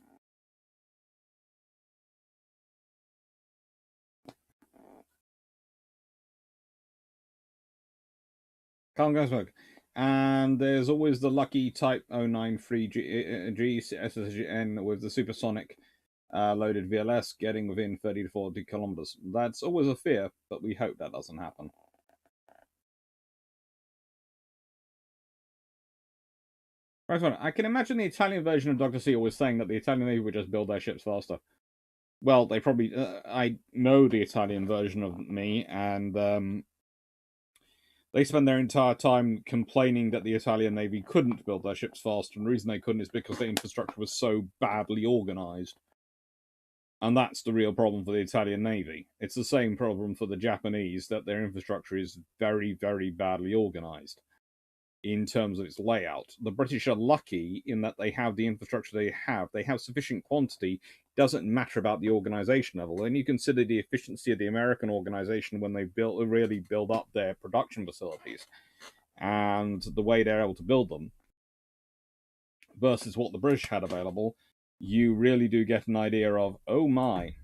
Calm Gunsmoke. And there's always the lucky Type 093 G SSGN with the supersonic loaded VLS getting within 30 to 40 kilometers. That's always a fear, but we hope that doesn't happen. Right, I can imagine the Italian version of Dr. C always saying that the Italian Navy would just build their ships faster. Well, they probably... I know the Italian version of me, and they spend their entire time complaining that the Italian Navy couldn't build their ships faster, and the reason they couldn't is because the infrastructure was so badly organized. And that's the real problem for the Italian Navy. It's the same problem for the Japanese, that their infrastructure is very, very badly organized in terms of its layout. The British are lucky in that they have the infrastructure they have. They have sufficient quantity. It doesn't matter about the organization level. When you consider the efficiency of the American organization when they really build up their production facilities and the way they're able to build them versus what the British had available, you really do get an idea of, oh my.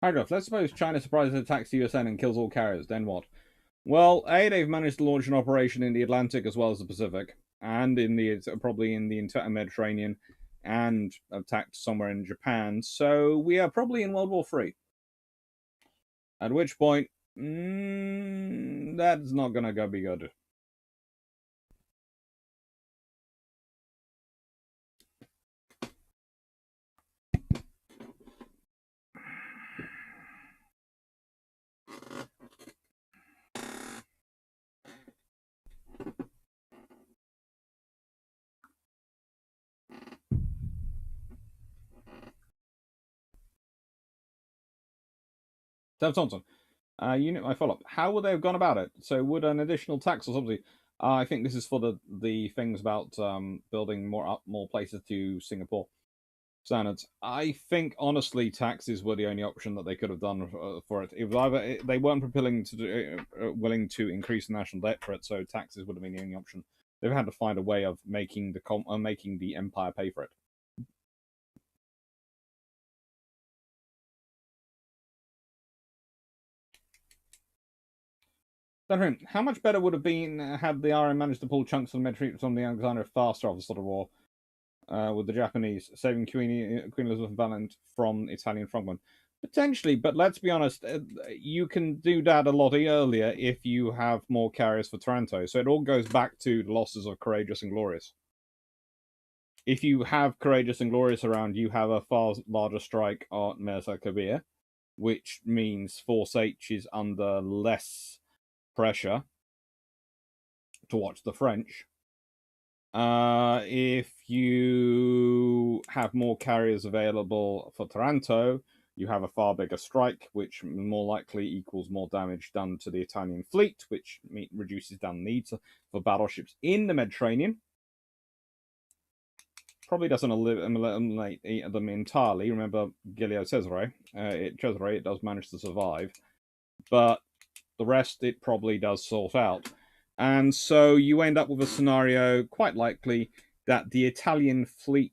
Paragraph, let's suppose China surprises attacks the USN and kills all carriers, then what? Well, A, they've managed to launch an operation in the Atlantic as well as the Pacific, and probably in the Mediterranean, and attacked somewhere in Japan, so we are probably in World War III. At which point, that's not going to be good. Dave Thompson, unit my follow-up. How would they have gone about it? So would an additional tax or something? I think this is for the things about building more places to Singapore standards. I think honestly, taxes were the only option that they could have done for it. It was either they weren't willing to increase the national debt for it, so taxes would have been the only option. They've had to find a way of making the empire pay for it. How much better would have been had the RM managed to pull chunks of the Mediterranean from the Alexander faster after the start of war with the Japanese, saving Queen Elizabeth Valent from Italian frogmen? Potentially, but let's be honest, you can do that a lot earlier if you have more carriers for Taranto. So it all goes back to the losses of Courageous and Glorious. If you have Courageous and Glorious around, you have a far larger strike on Mirza Kabir, which means Force H is under less pressure to watch the French. If you have more carriers available for Taranto, you have a far bigger strike, which more likely equals more damage done to the Italian fleet, which reduces down needs for battleships in the Mediterranean. Probably doesn't eliminate them entirely. Remember, Giulio Cesare. Cesare, it does manage to survive, but the rest it probably does sort out. And so you end up with a scenario, quite likely, that the Italian fleet,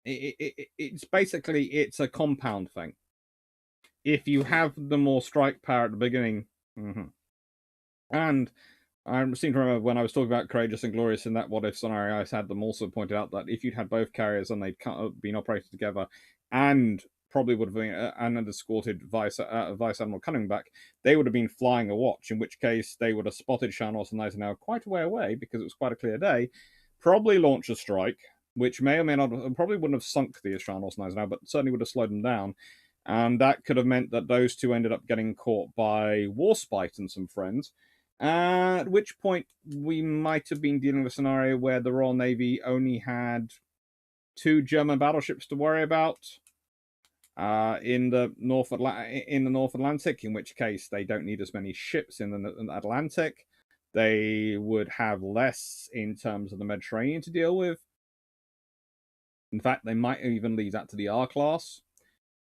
it's basically, it's a compound thing. If you have the more strike power at the beginning, and I seem to remember when I was talking about Courageous and Glorious in that what if scenario, I had them also pointed out that if you'd had both carriers and they'd been operated together, and probably would have been and escorted Vice Admiral Cunningback, they would have been flying a watch. In which case, they would have spotted Shanos and Eisenhower quite a way away because it was quite a clear day. Probably launch a strike, which may or may not, probably wouldn't have sunk the Shanos and Eisenhower, but certainly would have slowed them down. And that could have meant that those two ended up getting caught by Warspite and some friends. At which point we might have been dealing with a scenario where the Royal Navy only had 2 German battleships to worry about in the North Atlantic. In which case they don't need as many ships in the Atlantic. They would have less in terms of the Mediterranean to deal with. In fact, they might even leave that to the R class.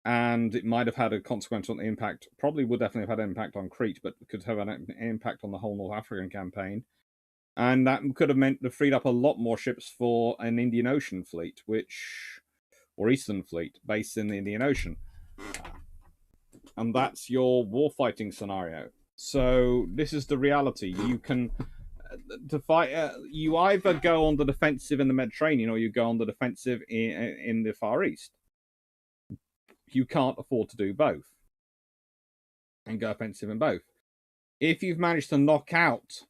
And it might have had a consequential impact, probably would definitely have had an impact on Crete, but could have an impact on the whole North African campaign. And that could have meant to freed up a lot more ships for an Indian Ocean fleet, or Eastern fleet, based in the Indian Ocean. And that's your warfighting scenario. So this is the reality. You can, to fight, you either go on the defensive in the Mediterranean or you go on the defensive in the Far East. You can't afford to do both and go offensive in both. If you've managed to knock out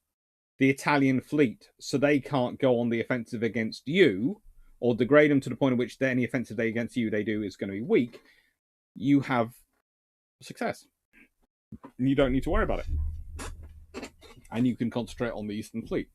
the Italian fleet so they can't go on the offensive against you, or degrade them to the point at which any offensive they against you they do is going to be weak, you have success. And you don't need to worry about it. And you can concentrate on the Eastern Fleet.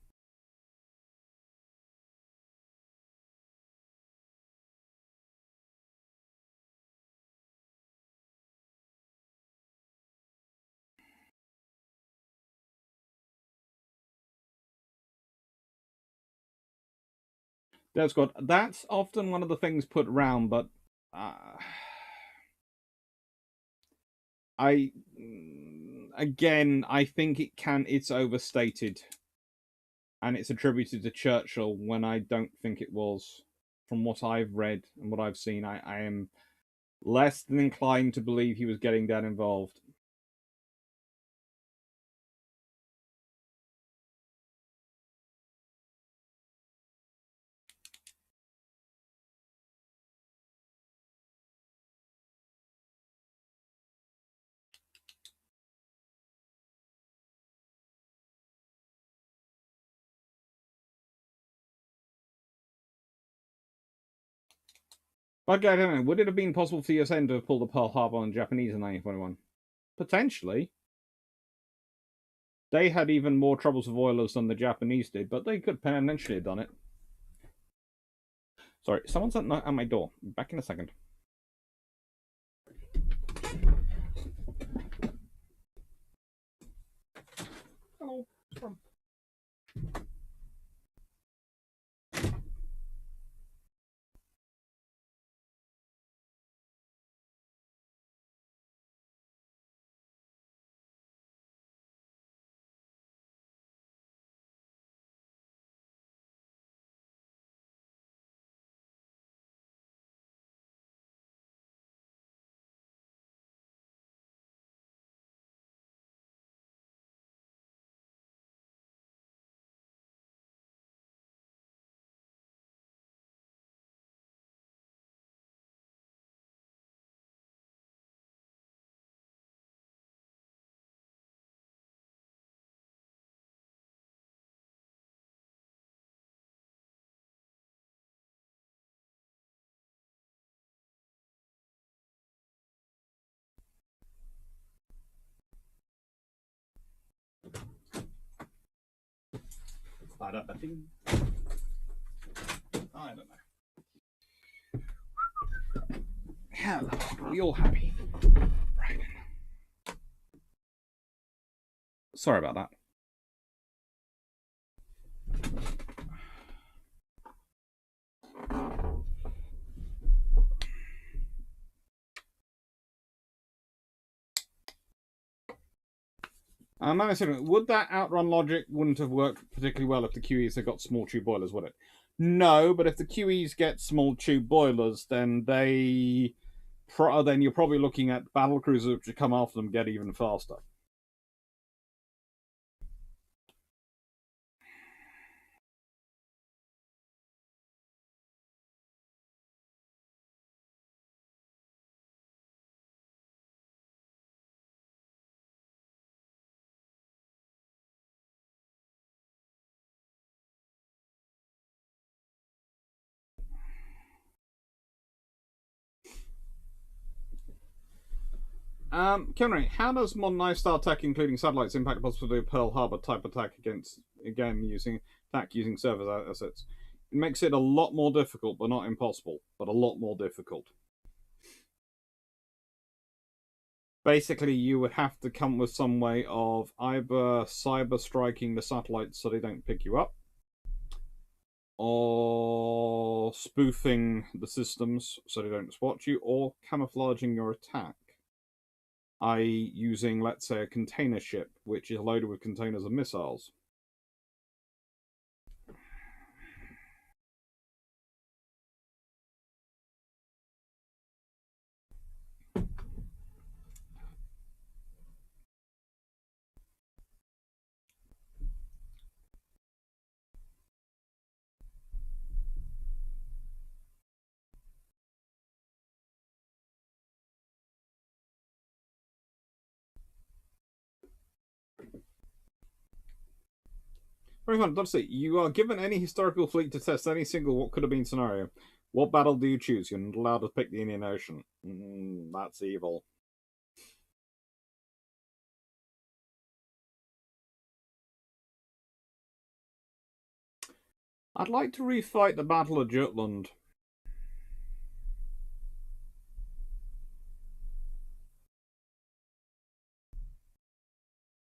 That's good. That's often one of the things put around, but I think it's overstated, and it's attributed to Churchill when I don't think it was. From what I've read and what I've seen, I am less than inclined to believe he was getting that involved. But I don't know. Would it have been possible for USN to have pulled the Pearl Harbor on the Japanese in 1941? Potentially. They had even more troubles with oilers than the Japanese did, but they could potentially have done it. Sorry, someone's at my door. Back in a second. Hello. I don't know. Hello, are we all happy? Right. Sorry about that. Would that outrun logic wouldn't have worked particularly well if the QEs had got small tube boilers, would it? No, but if the QEs get small tube boilers, then then you're probably looking at battle cruisers which come after them get even faster. Kenry, how does modern lifestyle tech, including satellites, impact the possibility of Pearl Harbor type attack using service assets? It makes it a lot more difficult, but not impossible, but a lot more difficult. Basically, you would have to come with some way of either cyber striking the satellites so they don't pick you up, or spoofing the systems so they don't spot you, or camouflaging your attack, i.e. using, let's say, a container ship which is loaded with containers of missiles. Very fun. Let's see. You are given any historical fleet to test any single what could have been scenario. What battle do you choose? You're not allowed to pick the Indian Ocean. That's evil. I'd like to refight the Battle of Jutland.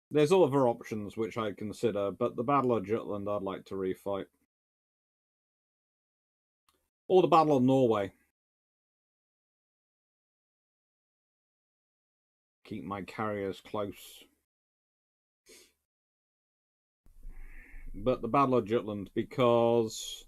There's other options which I'd consider, but the Battle of Jutland I'd like to refight. Or the Battle of Norway. Keep my carriers close. But the Battle of Jutland, because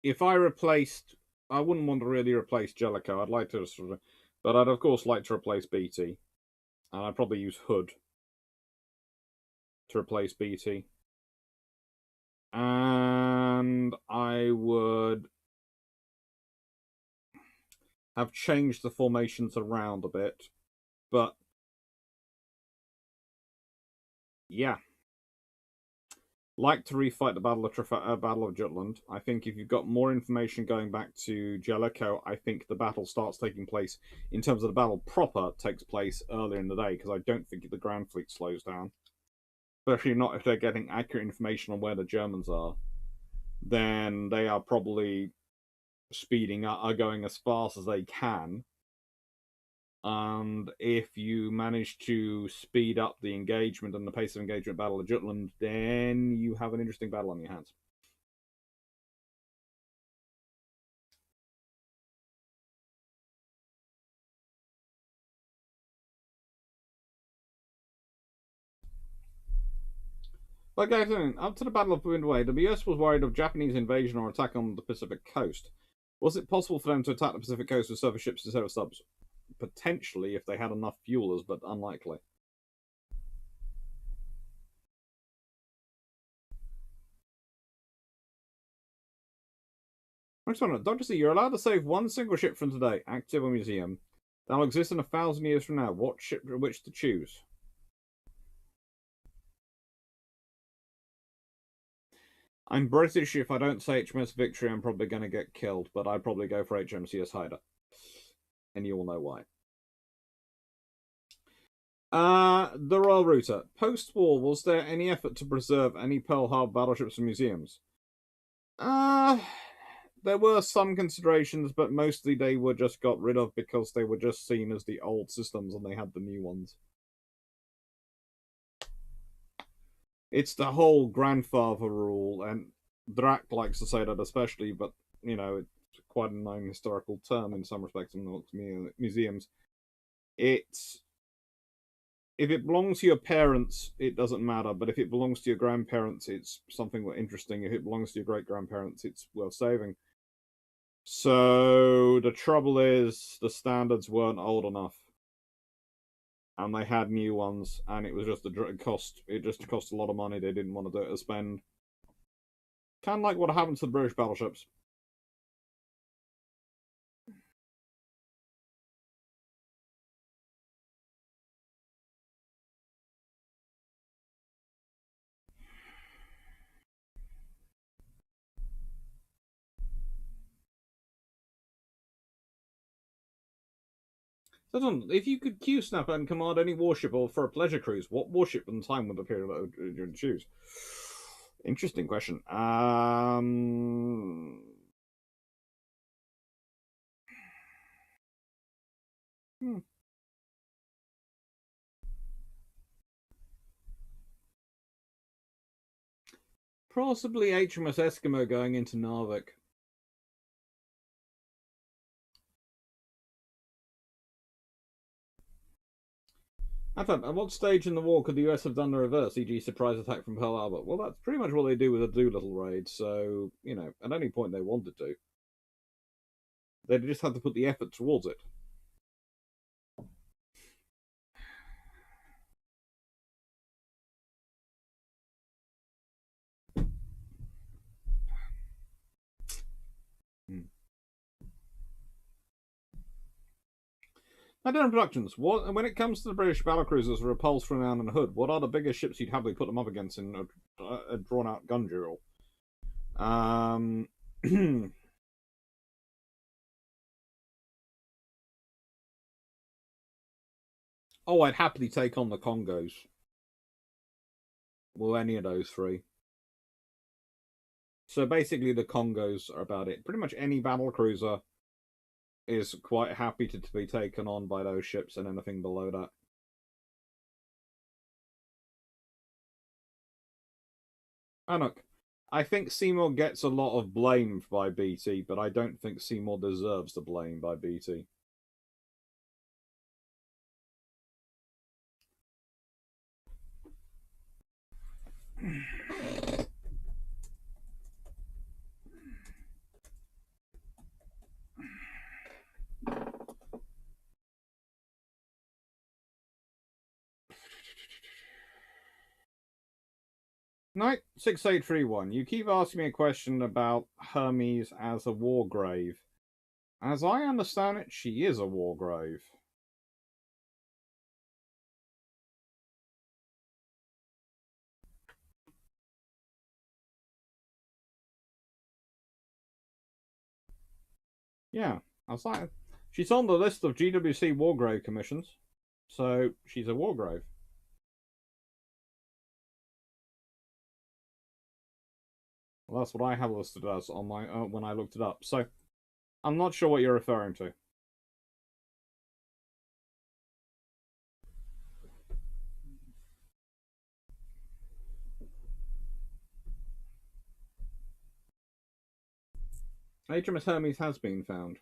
if I replaced, I wouldn't want to really replace Jellicoe. I'd like to, but I'd of course like to replace BT, and I'd probably use Hood to replace BT, and I would have changed the formations around a bit, but yeah. Like to refight the Battle of Jutland. I think if you've got more information going back to Jellicoe, I think the battle starts taking place, in terms of the battle proper, takes place earlier in the day, because I don't think the Grand Fleet slows down. Especially not if they're getting accurate information on where the Germans are. Then they are probably speeding up, are going as fast as they can. And if you manage to speed up the engagement and the pace of engagement Battle of Jutland, then you have an interesting battle on your hands. But guys, up to the Battle of Midway, the US was worried of Japanese invasion or attack on the Pacific coast. Was it possible for them to attack the Pacific coast with surface ships instead of subs? Potentially, if they had enough fuelers, but unlikely. Next one, Dr. C, you're allowed to save one single ship from today, active or museum. That'll exist in 1,000 years from now. What ship which to choose? I'm British. If I don't say HMS Victory, I'm probably going to get killed, but I'd probably go for HMCS Hyder. And you all know why. The Royal Router. Post-war, was there any effort to preserve any Pearl Harbor battleships in museums? Uh, there were some considerations, but mostly they were just got rid of because they were just seen as the old systems and they had the new ones. It's the whole grandfather rule, and Drac likes to say that especially, but, you know, it's quite a known historical term in some respects in museums. It's if it belongs to your parents, it doesn't matter. But if it belongs to your grandparents, it's something interesting. If it belongs to your great grandparents, it's worth saving. So the trouble is, the standards weren't old enough, and they had new ones, and it was just a cost. It just cost a lot of money. They didn't want to do it to spend. Kind of like what happened to the British battleships. If you could Q-snap and command any warship or for a pleasure cruise, what warship and time would appear to choose? Interesting question. Possibly HMS Eskimo going into Narvik. At what stage in the war could the US have done the reverse, e.g., surprise attack from Pearl Harbor? Well, that's pretty much what they do with the Doolittle raid. So, you know, at any point they wanted to, they just had to put the effort towards it. Now, Productions, when it comes to the British battlecruisers, Repulse, Renown, and Hood, what are the biggest ships you'd happily put them up against in a drawn-out gun duel? Oh, I'd happily take on the Congos. Well, any of those three. So basically, the Congos are about it. Pretty much any battlecruiser is quite happy to be taken on by those ships and anything below that. And look, I think Seymour gets a lot of blame by BT, but I don't think Seymour deserves the blame by BT. Knight 6831, you keep asking me a question about Hermes as a war grave. As I understand it, she is a war grave. Yeah, I was like, she's on the list of GWC war grave commissions, so she's a war grave. Well, that's what I have listed as on my when I looked it up. So I'm not sure what you're referring to. HMS Hermes has been found.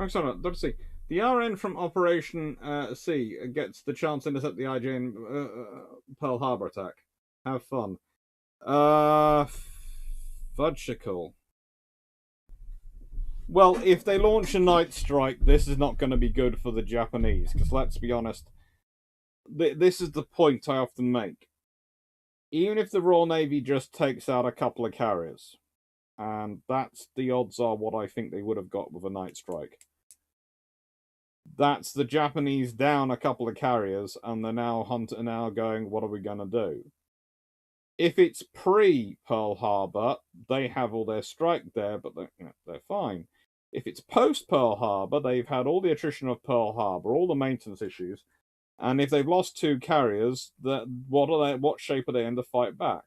Let's see. The RN from Operation C gets the chance to intercept the IJ in Pearl Harbor attack. Have fun. Fudgicle. Well, if they launch a night strike, this is not going to be good for the Japanese. Because let's be honest, this is the point I often make. Even if the Royal Navy just takes out a couple of carriers, and that's the odds are what I think they would have got with a night strike. That's the Japanese down a couple of carriers, and they're now now going, what are we going to do? If it's pre-Pearl Harbor, they have all their strike there, but they're fine. If it's post-Pearl Harbor, they've had all the attrition of Pearl Harbor, all the maintenance issues, and if they've lost 2 carriers, what shape are they in to fight back?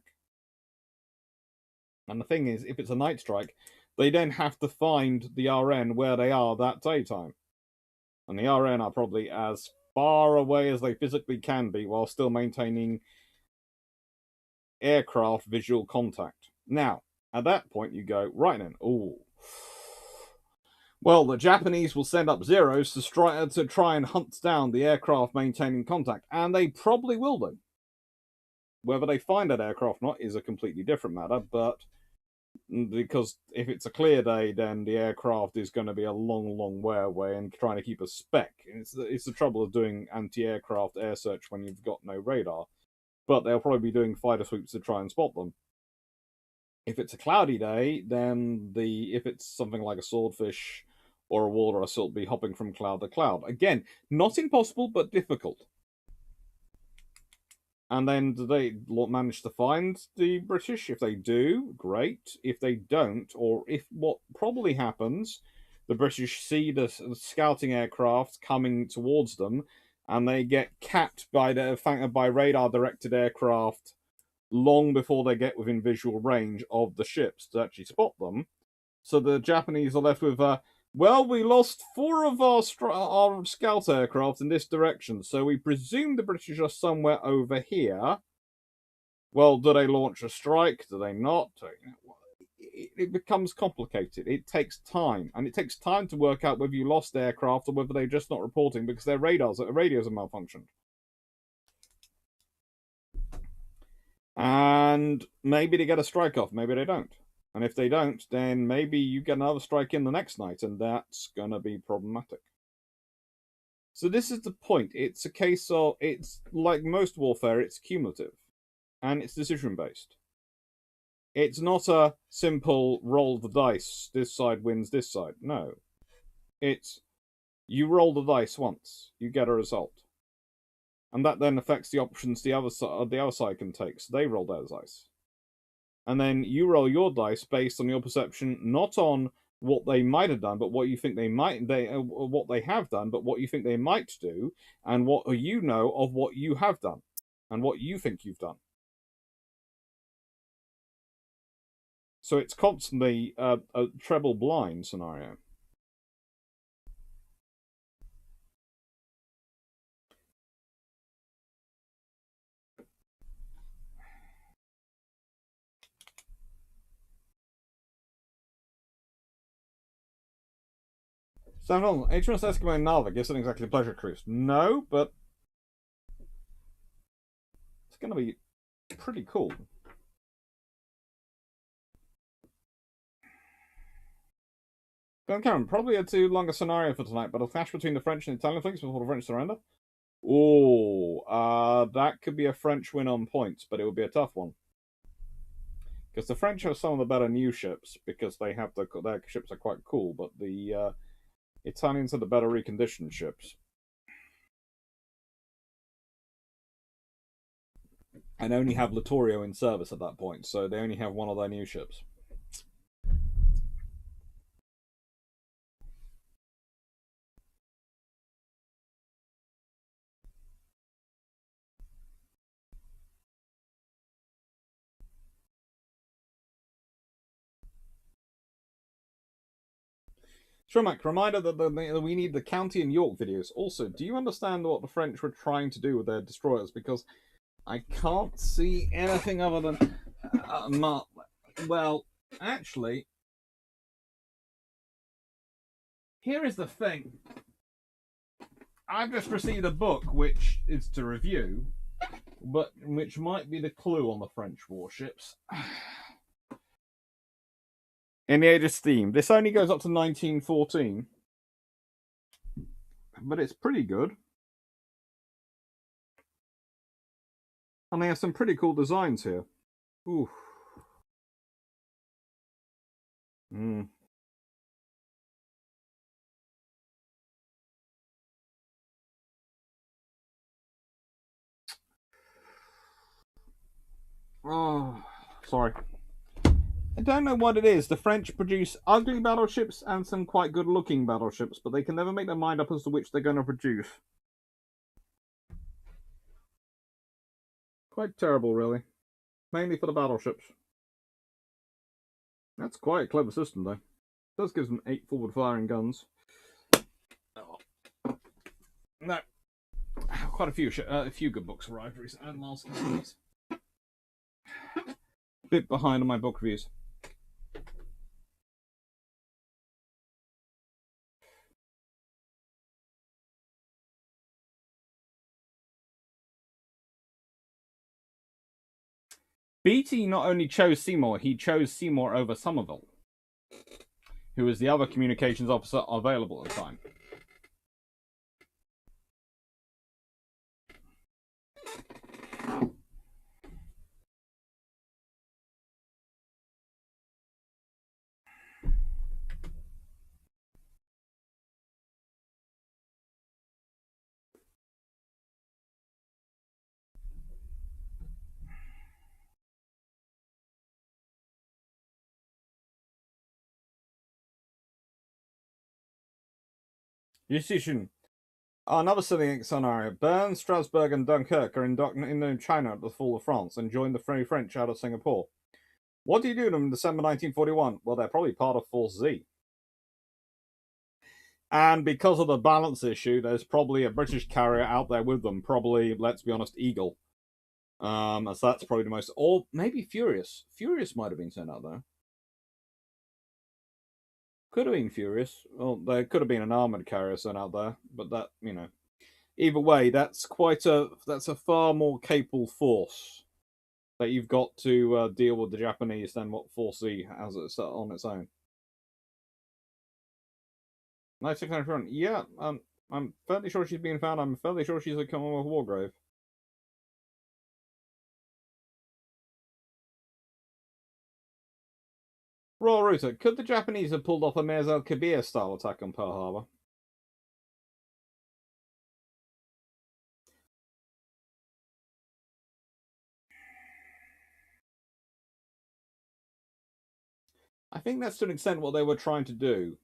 And the thing is, if it's a night strike, they then have to find the RN where they are that daytime. And the RN are probably as far away as they physically can be while still maintaining aircraft visual contact. Now, at that point, you go, right then, well, the Japanese will send up Zeros to try and hunt down the aircraft maintaining contact, and they probably will do. Whether they find that aircraft or not is a completely different matter, but because if it's a clear day, then the aircraft is going to be a long, long way away and trying to keep a spec. It's the trouble of doing anti-aircraft air search when you've got no radar. But they'll probably be doing fighter sweeps to try and spot them. If it's a cloudy day, then if it's something like a swordfish or a walrus, it'll be hopping from cloud to cloud. Again, not impossible, but difficult. And then do they manage to find the British? If they do, great. If they don't, or if what probably happens, the British see the scouting aircraft coming towards them, and they get capped by radar-directed aircraft long before they get within visual range of the ships to actually spot them. So the Japanese are left with well, we lost 4 of our scout aircraft in this direction, so we presume the British are somewhere over here. Well, do they launch a strike? Do they not? It becomes complicated. It takes time, and it takes time to work out whether you lost aircraft or whether they're just not reporting because their radios are malfunctioned. And maybe they get a strike off, maybe they don't. And if they don't, then maybe you get another strike in the next night, and that's going to be problematic. So this is the point. It's a case of, it's like most warfare, it's cumulative. And it's decision-based. It's not a simple roll the dice, this side wins this side. No. It's, you roll the dice once, you get a result. And that then affects the options the other side can take. So they roll their dice. And then you roll your dice based on your perception, not on what they might have done, but what you think what they have done, but what you think they might do, and what you know of what you have done, and what you think you've done. So it's constantly a treble blind scenario. So, HMS Eskimo and Narvik isn't exactly a pleasure cruise. No, but it's going to be pretty cool. Glenn Cameron, probably a too long a scenario for tonight, but a clash between the French and Italian fleets before the French surrender. That could be a French win on points, but it would be a tough one. Because the French have some of the better new ships, because they have their ships are quite cool, but the Italians are the better reconditioned ships. And only have Littorio in service at that point, so they only have one of their new ships. Schromack, reminder that we need the County and York videos. Also, do you understand what the French were trying to do with their destroyers? Because I can't see anything other than... well, actually, here is the thing. I've just received a book which is to review, but which might be the clue on the French warships. In the Age of Steam. This only goes up to 1914. But it's pretty good. And they have some pretty cool designs here. Ooh. Oh, sorry. I don't know what it is. The French produce ugly battleships and some quite good-looking battleships, but they can never make their mind up as to which they're going to produce. Quite terrible, really. Mainly for the battleships. That's quite a clever system, though. It does give them 8 forward-firing guns. Oh. No. Quite a few good books arrived recently, and last couple of days. Bit behind on my book reviews. Beatty not only chose Seymour, he chose Seymour over Somerville, who was the other communications officer available at the time. Decision. Another silly scenario. Bern, Strasbourg, and Dunkirk are in China at the fall of France and joined the Free French out of Singapore. What do you do to them in December 1941? Well, they're probably part of Force Z. And because of the balance issue, there's probably a British carrier out there with them. Probably, let's be honest, Eagle. As that's probably the most... Or maybe Furious. Furious might have been sent out there. Could have been Furious. Well, there could have been an armoured carrier sent out there. But that, you know... Either way, that's a far more capable force that you've got to deal with the Japanese than what Force Z has on its own. 9691. Yeah, I'm fairly sure she's being found. I'm fairly sure she's a Commonwealth war grave. Royal Router. Could the Japanese have pulled off a Mirza Kabir style attack on Pearl Harbor? I think that's to an extent what they were trying to do.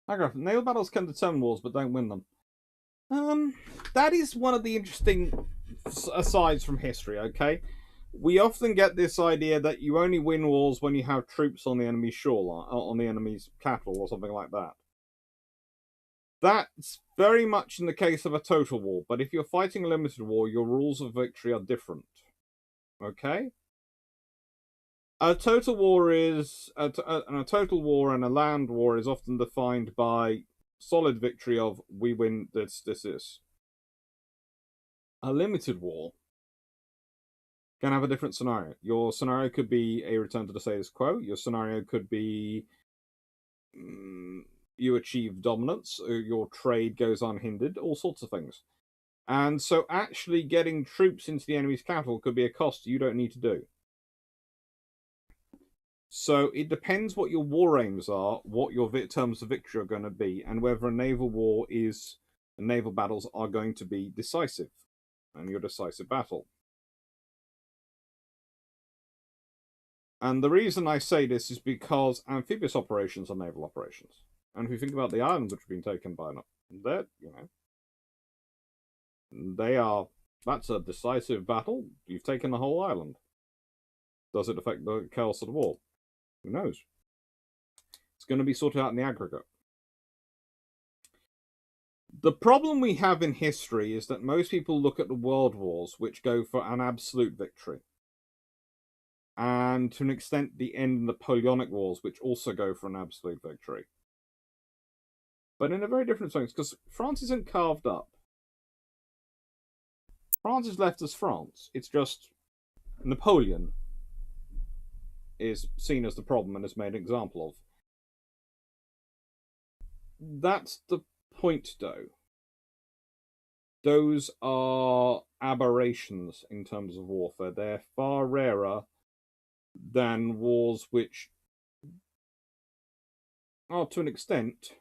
Paragraph. Naval battles can determine wars, but don't win them. That is one of the interesting asides from history, okay? We often get this idea that you only win wars when you have troops on the enemy's shoreline, on the enemy's capital, or something like that. That's very much in the case of a total war, but if you're fighting a limited war, your rules of victory are different. Okay? A total war is a total war, and a land war is often defined by solid victory of we win this. A limited war can have a different scenario. Your scenario could be a return to the status quo. Your scenario could be you achieve dominance, your trade goes unhindered, all sorts of things. And so actually getting troops into the enemy's capital could be a cost you don't need to do. So it depends what your war aims are, what your terms of victory are going to be, and whether a naval war is, naval battles are going to be decisive, and your decisive battle. And the reason I say this is because amphibious operations are naval operations. And if you think about the islands which have been taken by them, they're, that's a decisive battle. You've taken the whole island. Does it affect the chaos of the war? Who knows? It's going to be sorted out in the aggregate. The problem we have in history is that most people look at the world wars, which go for an absolute victory. And to an extent, the end Napoleonic Wars, which also go for an absolute victory. But in a very different sense, because France isn't carved up. France is left as France. It's just Napoleon is seen as the problem and is made an example of. That's the point, though. those are aberrations in terms of warfare. They're far rarer than wars which are, to an extent,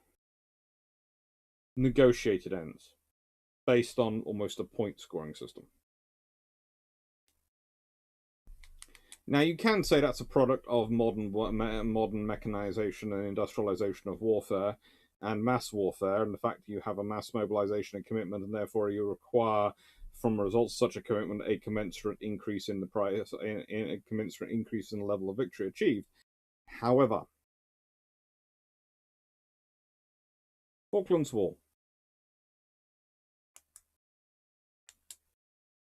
negotiated ends based on almost a point scoring system. Now, you can say that's a product of modern mechanization and industrialization of warfare and mass warfare, and the fact that you have a mass mobilization and commitment, and therefore you require, from results of such a commitment, a commensurate increase in the price, a commensurate increase in the level of victory achieved. However, Falklands War.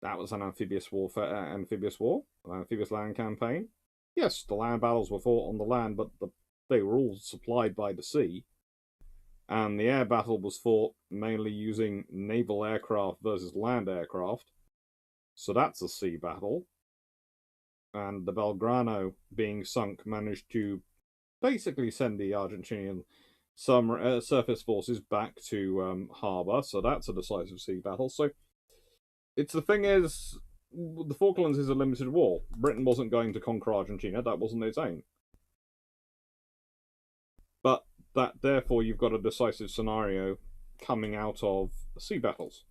That was an amphibious war, an amphibious land campaign. Yes, the land battles were fought on the land, but they were all supplied by the sea. And the air battle was fought mainly using naval aircraft versus land aircraft. So that's a sea battle. And the Belgrano, being sunk, managed to basically send the Argentinian surface forces back to Harbour. So that's a decisive sea battle. So it's the thing is, the Falklands is a limited war. Britain wasn't going to conquer Argentina. That wasn't its aim. But that therefore you've got a decisive scenario coming out of sea battles.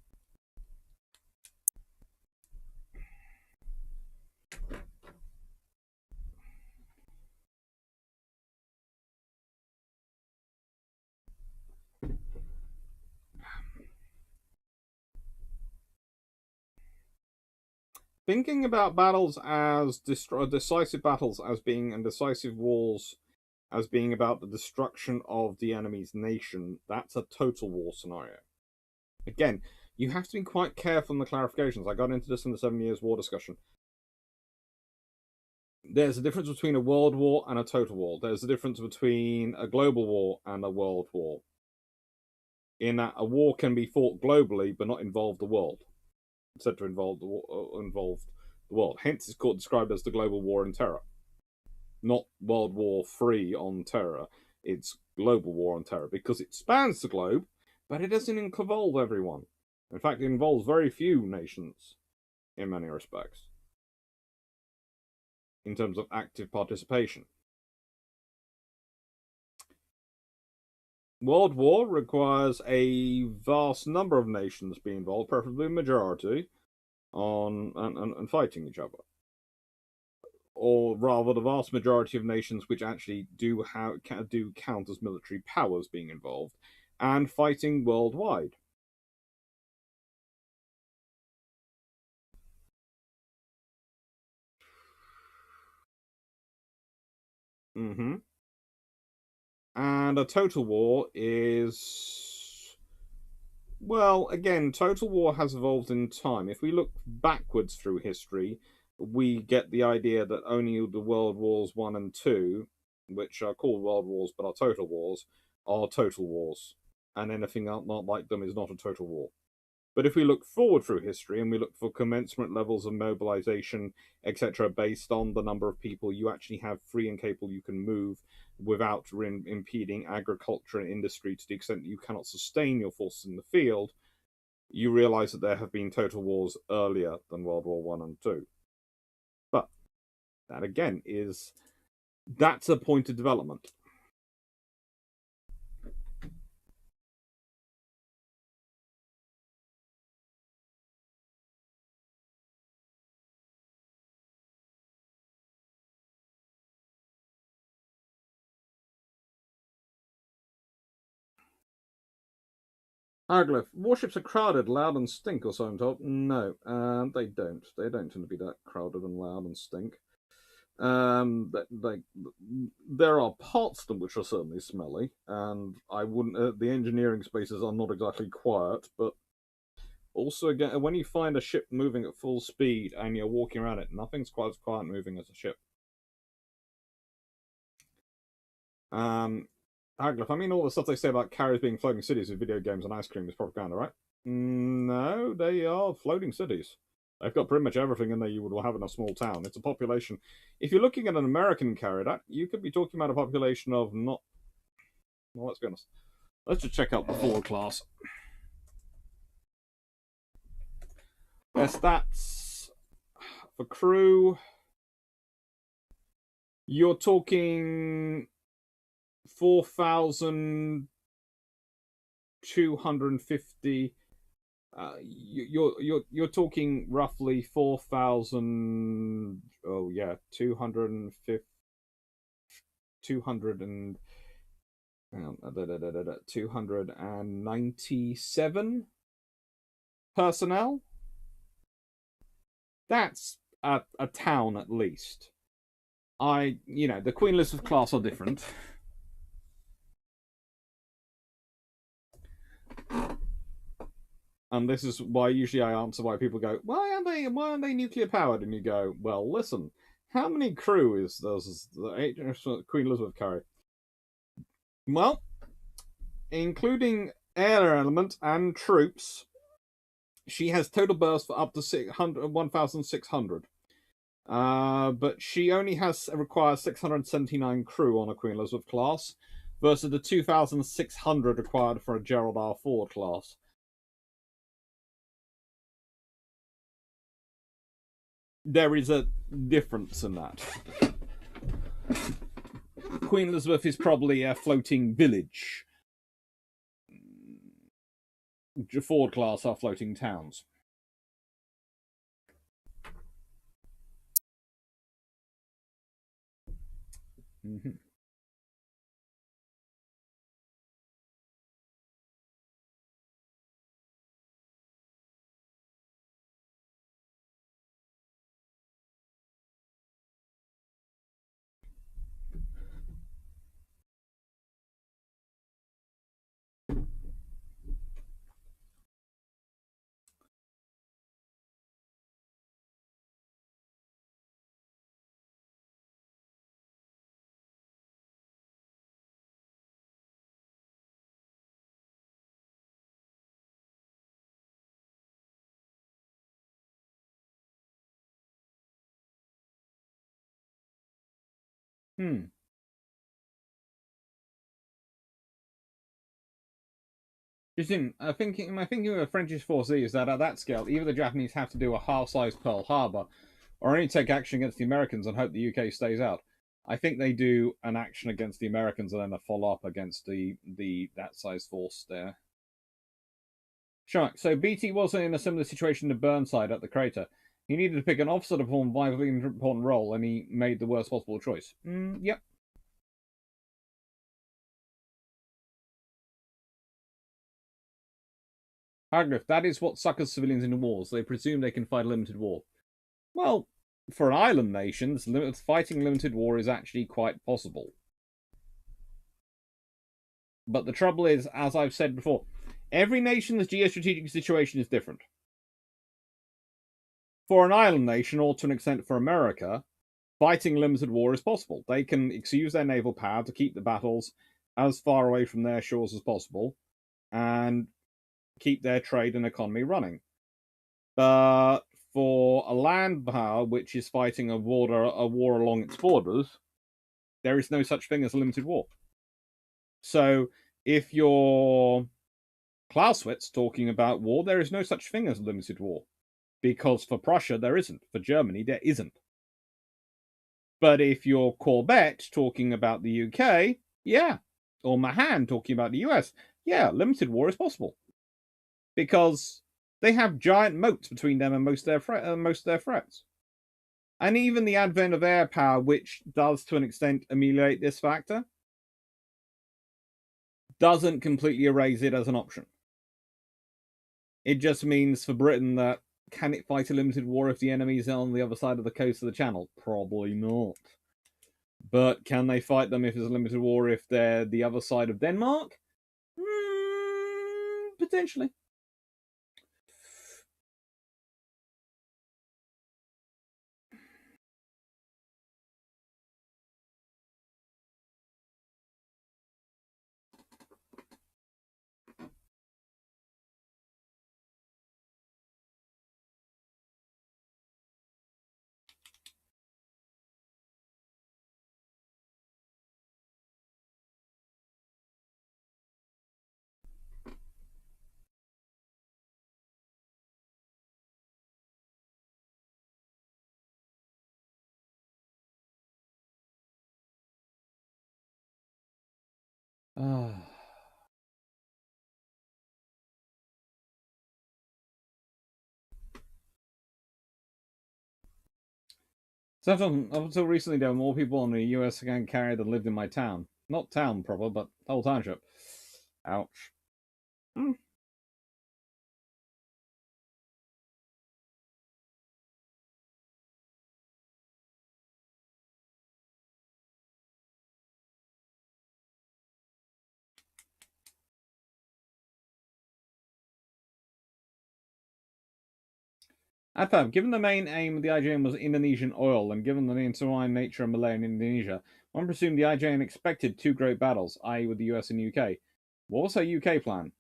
Thinking about battles as decisive battles as being, and decisive wars as being about the destruction of the enemy's nation, that's a total war scenario. Again, you have to be quite careful in the clarifications. I got into this in the 7 Years' War discussion. There's a difference between a world war and a total war. There's a difference between a global war and a world war. In that a war can be fought globally but not involve the world. It's said to involve the world. Hence, it's described as the global war on terror. Not World War III on terror. It's global war on terror because it spans the globe, but it doesn't involve everyone. In fact, it involves very few nations in many respects in terms of active participation. World War requires a vast number of nations being involved, preferably a majority, and fighting each other. Or rather, the vast majority of nations which actually do count as military powers being involved and fighting worldwide. Mm-hmm. And a total war is, well, again, total war has evolved in time. If we look backwards through history, we get the idea that only the World Wars 1 and 2, which are called World Wars but are total wars, and anything not like them is not a total war. But if we look forward through history and we look for commensurate levels of mobilization, etc., based on the number of people you actually have free and capable you can move without impeding agriculture and industry to the extent that you cannot sustain your forces in the field, you realize that there have been total wars earlier than World War One and Two. But that again that's a point of development. Hieroglyph. Warships are crowded, loud, and stink, or so I'm told. No, they don't. They don't tend to be that crowded and loud and stink. There are parts of them which are certainly smelly, and I wouldn't. The engineering spaces are not exactly quiet, but also again, when you find a ship moving at full speed and you're walking around it, nothing's quite as quiet moving as a ship. Hieroglyph. I mean, all the stuff they say about carriers being floating cities with video games and ice cream is propaganda, right? No, they are floating cities. They've got pretty much everything in there you would have in a small town. It's a population. If you're looking at an American carrier, you could be talking about a population of not. Well, let's be honest. Let's just check out the forward class. Their stats for crew, you're talking 4,250. You're talking roughly 4,000. Oh yeah, 250, 200 and 297 personnel. That's a town at least. The Queen Elizabeth class are different. And this is why usually I answer why people go, why aren't they nuclear powered? And you go, well, listen, how many crew does the Queen Elizabeth carry? Well, including air element and troops, she has total burst for up to 1,600. But she only requires 679 crew on a Queen Elizabeth class versus the 2,600 required for a Gerald R. Ford class. There is a difference in that. Queen Elizabeth is probably a floating village. Ford class are floating towns. Mm-hmm. My thinking of the French forces is that at that scale, either the Japanese have to do a half-sized Pearl Harbor, or only take action against the Americans and hope the UK stays out. I think they do an action against the Americans and then a follow-up against that size force there. Shark. So BT was in a similar situation to Burnside at the crater. He needed to pick an officer to perform a vitally important role, and he made the worst possible choice. Yep. Hagriff, that is what suckers civilians into wars. They presume they can fight a limited war. Well, for an island nation, fighting limited war is actually quite possible. But the trouble is, as I've said before, every nation's geostrategic situation is different. For an island nation, or to an extent for America, fighting limited war is possible. They can use their naval power to keep the battles as far away from their shores as possible and keep their trade and economy running. But for a land power which is fighting a war along its borders, there is no such thing as a limited war. So if you're Clausewitz talking about war, there is no such thing as a limited war. Because for Prussia, there isn't. For Germany, there isn't. But if you're Corbett talking about the UK, yeah. Or Mahan talking about the US, yeah, limited war is possible. Because they have giant moats between them and most of their threats. And even the advent of air power, which does to an extent ameliorate this factor, doesn't completely erase it as an option. It just means for Britain that can it fight a limited war if the enemy's on the other side of the coast of the Channel? Probably not. But can they fight them if it's a limited war if they're the other side of Denmark? Potentially. So up until recently, there were more people on the US gang carrier than lived in my town. Not town proper, but whole township. Ouch. Hmm. Adfab, given the main aim of the IJN was Indonesian oil, and given the intertwined nature of Malay and Indonesia, one presumed the IJN expected two great battles, i.e., with the US and UK. What was her UK plan?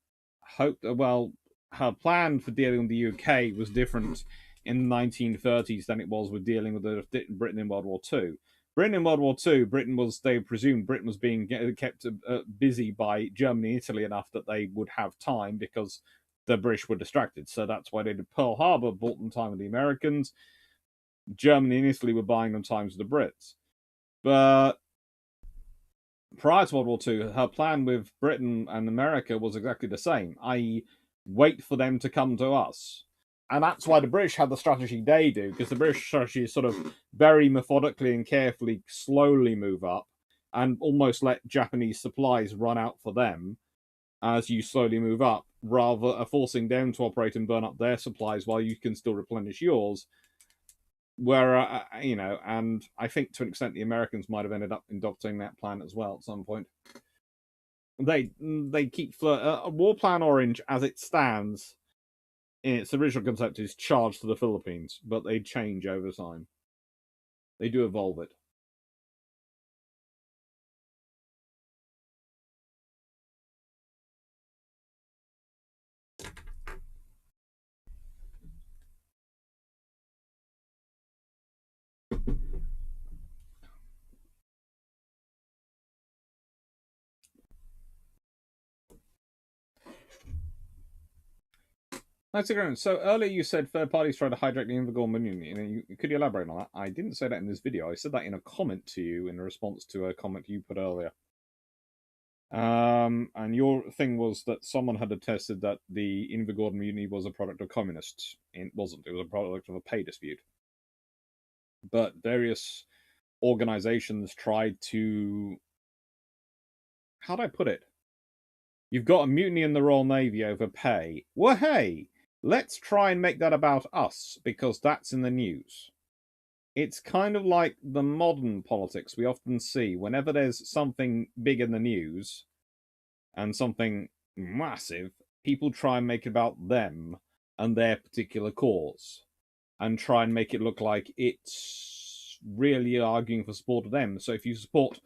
Well, her plan for dealing with the UK was different in the 1930s than it was with dealing with Britain in World War Two. Britain in World War Two, they presumed Britain was being kept busy by Germany and Italy enough that they would have time because the British were distracted. So that's why they did Pearl Harbor, bought them time with the Americans. Germany and Italy were buying them times with the Brits. But prior to World War Two, her plan with Britain and America was exactly the same, i.e., wait for them to come to us. And that's why the British had the strategy they do, because the British strategy is sort of very methodically and carefully, slowly move up and almost let Japanese supplies run out for them as you slowly move up, rather forcing them to operate and burn up their supplies while you can still replenish yours. Where and I think to an extent the Americans might have ended up adopting that plan as well at some point. They keep War Plan Orange as it stands in its original concept is charged to the Philippines, but they change over time. They do evolve it. Nice to So earlier you said third parties try to hijack the Invigor Minion. Could you elaborate on that? I didn't say that in this video. I said that in a comment to you in response to a comment you put earlier. And your thing was that someone had attested that the Invigor Mutiny was a product of communists. It wasn't. It was a product of a pay dispute. But various organizations tried to... How do I put it? You've got a mutiny in the Royal Navy over pay. Well, hey, let's try and make that about us, because that's in the news. It's kind of like the modern politics we often see. Whenever there's something big in the news and something massive, people try and make it about them and their particular cause and try and make it look like it's really arguing for support of them. So if you support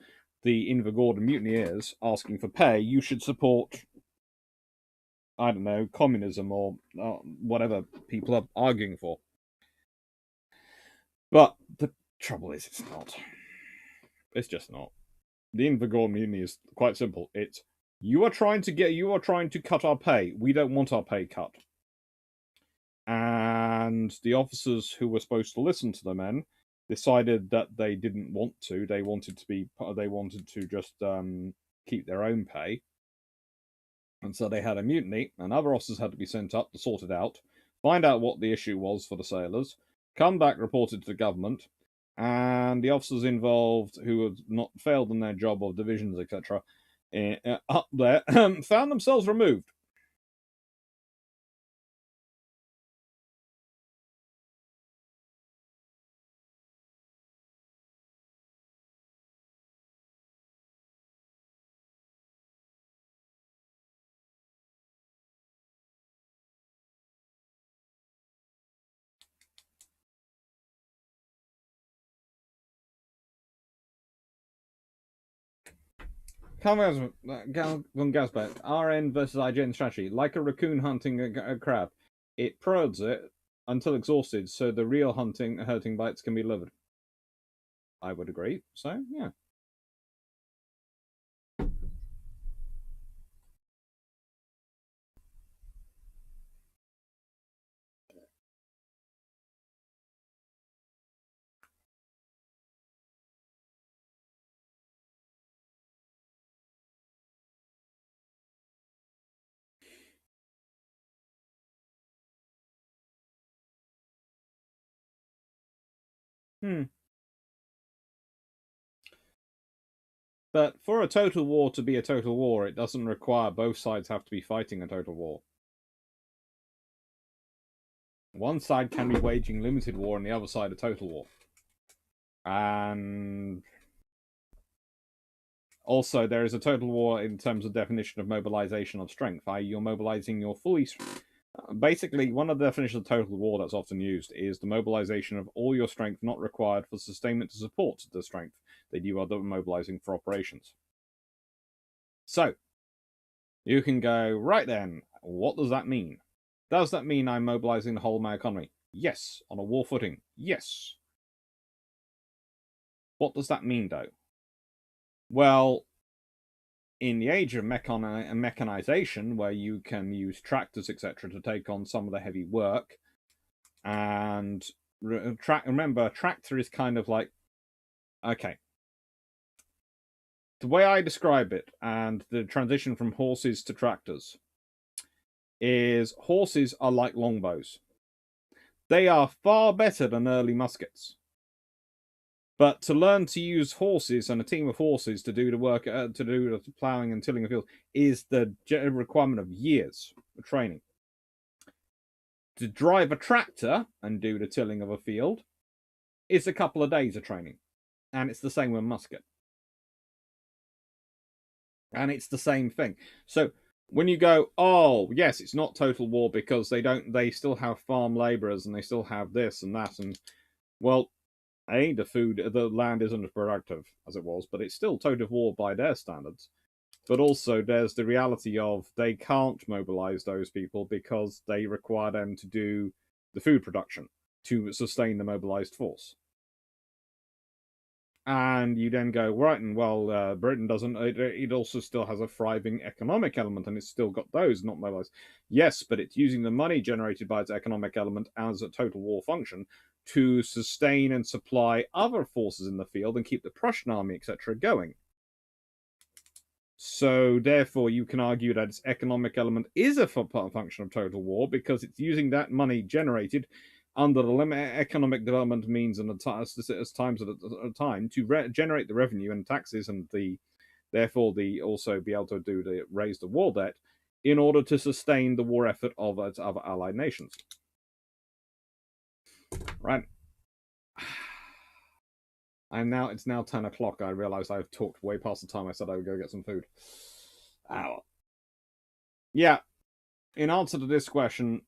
the Invigorda mutineers asking for pay, you should support, I don't know, communism or whatever people are arguing for. But the trouble is, it's not. It's just not. The Invigor mutiny is quite simple. It's you are trying to cut our pay. We don't want our pay cut. And the officers who were supposed to listen to the men decided that they didn't want to. They wanted to just keep their own pay. And so they had a mutiny, and other officers had to be sent up to sort it out, find out what the issue was for the sailors, come back, report it to the government, and the officers involved who had not failed in their job of divisions, etc., up there, found themselves removed. Von Gasbet, RN versus IGN strategy. Like a raccoon hunting a crab. It prods it until exhausted, so the real hurting bites can be delivered. I would agree. So, yeah. But for a total war to be a total war, it doesn't require both sides have to be fighting a total war. One side can be waging limited war and the other side a total war. And also, there is a total war in terms of definition of mobilization of strength, i.e. you're mobilizing your fully... Basically, one of the definitions of total war that's often used is the mobilization of all your strength not required for sustainment to support the strength that you are mobilizing for operations. So, you can go, right then, what does that mean? Does that mean I'm mobilizing the whole of my economy? Yes. On a war footing? Yes. What does that mean, though? Well, in the age of mechanization, where you can use tractors, etc., to take on some of the heavy work, and remember, a tractor is kind of like, okay, the way I describe it, and the transition from horses to tractors, is horses are like longbows. They are far better than early muskets. But to learn to use horses and a team of horses to do the work, to do the ploughing and tilling of fields, is the requirement of years of training. To drive a tractor and do the tilling of a field is a couple of days of training. And it's the same with musket. And it's the same thing. So when you go, oh, yes, it's not total war because they still have farm laborers and they still have this and that. And, well, the land isn't as productive as it was, but it's still total war by their standards. But also, there's the reality of they can't mobilize those people because they require them to do the food production to sustain the mobilized force. And you then go, right, and well, Britain doesn't, it also still has a thriving economic element, and it's still got those not mobilized. Yes, but it's using the money generated by its economic element as a total war function to sustain and supply other forces in the field and keep the Prussian army, etc., going. So, therefore, you can argue that its economic element is a function of total war because it's using that money generated under the economic development means and times at a time to generate the revenue and taxes and therefore also be able to raise the war debt in order to sustain the war effort of its other allied nations. Right. It's now 10 o'clock. I realize I've talked way past the time I said I would go get some food. Ow. Yeah. In answer to this question,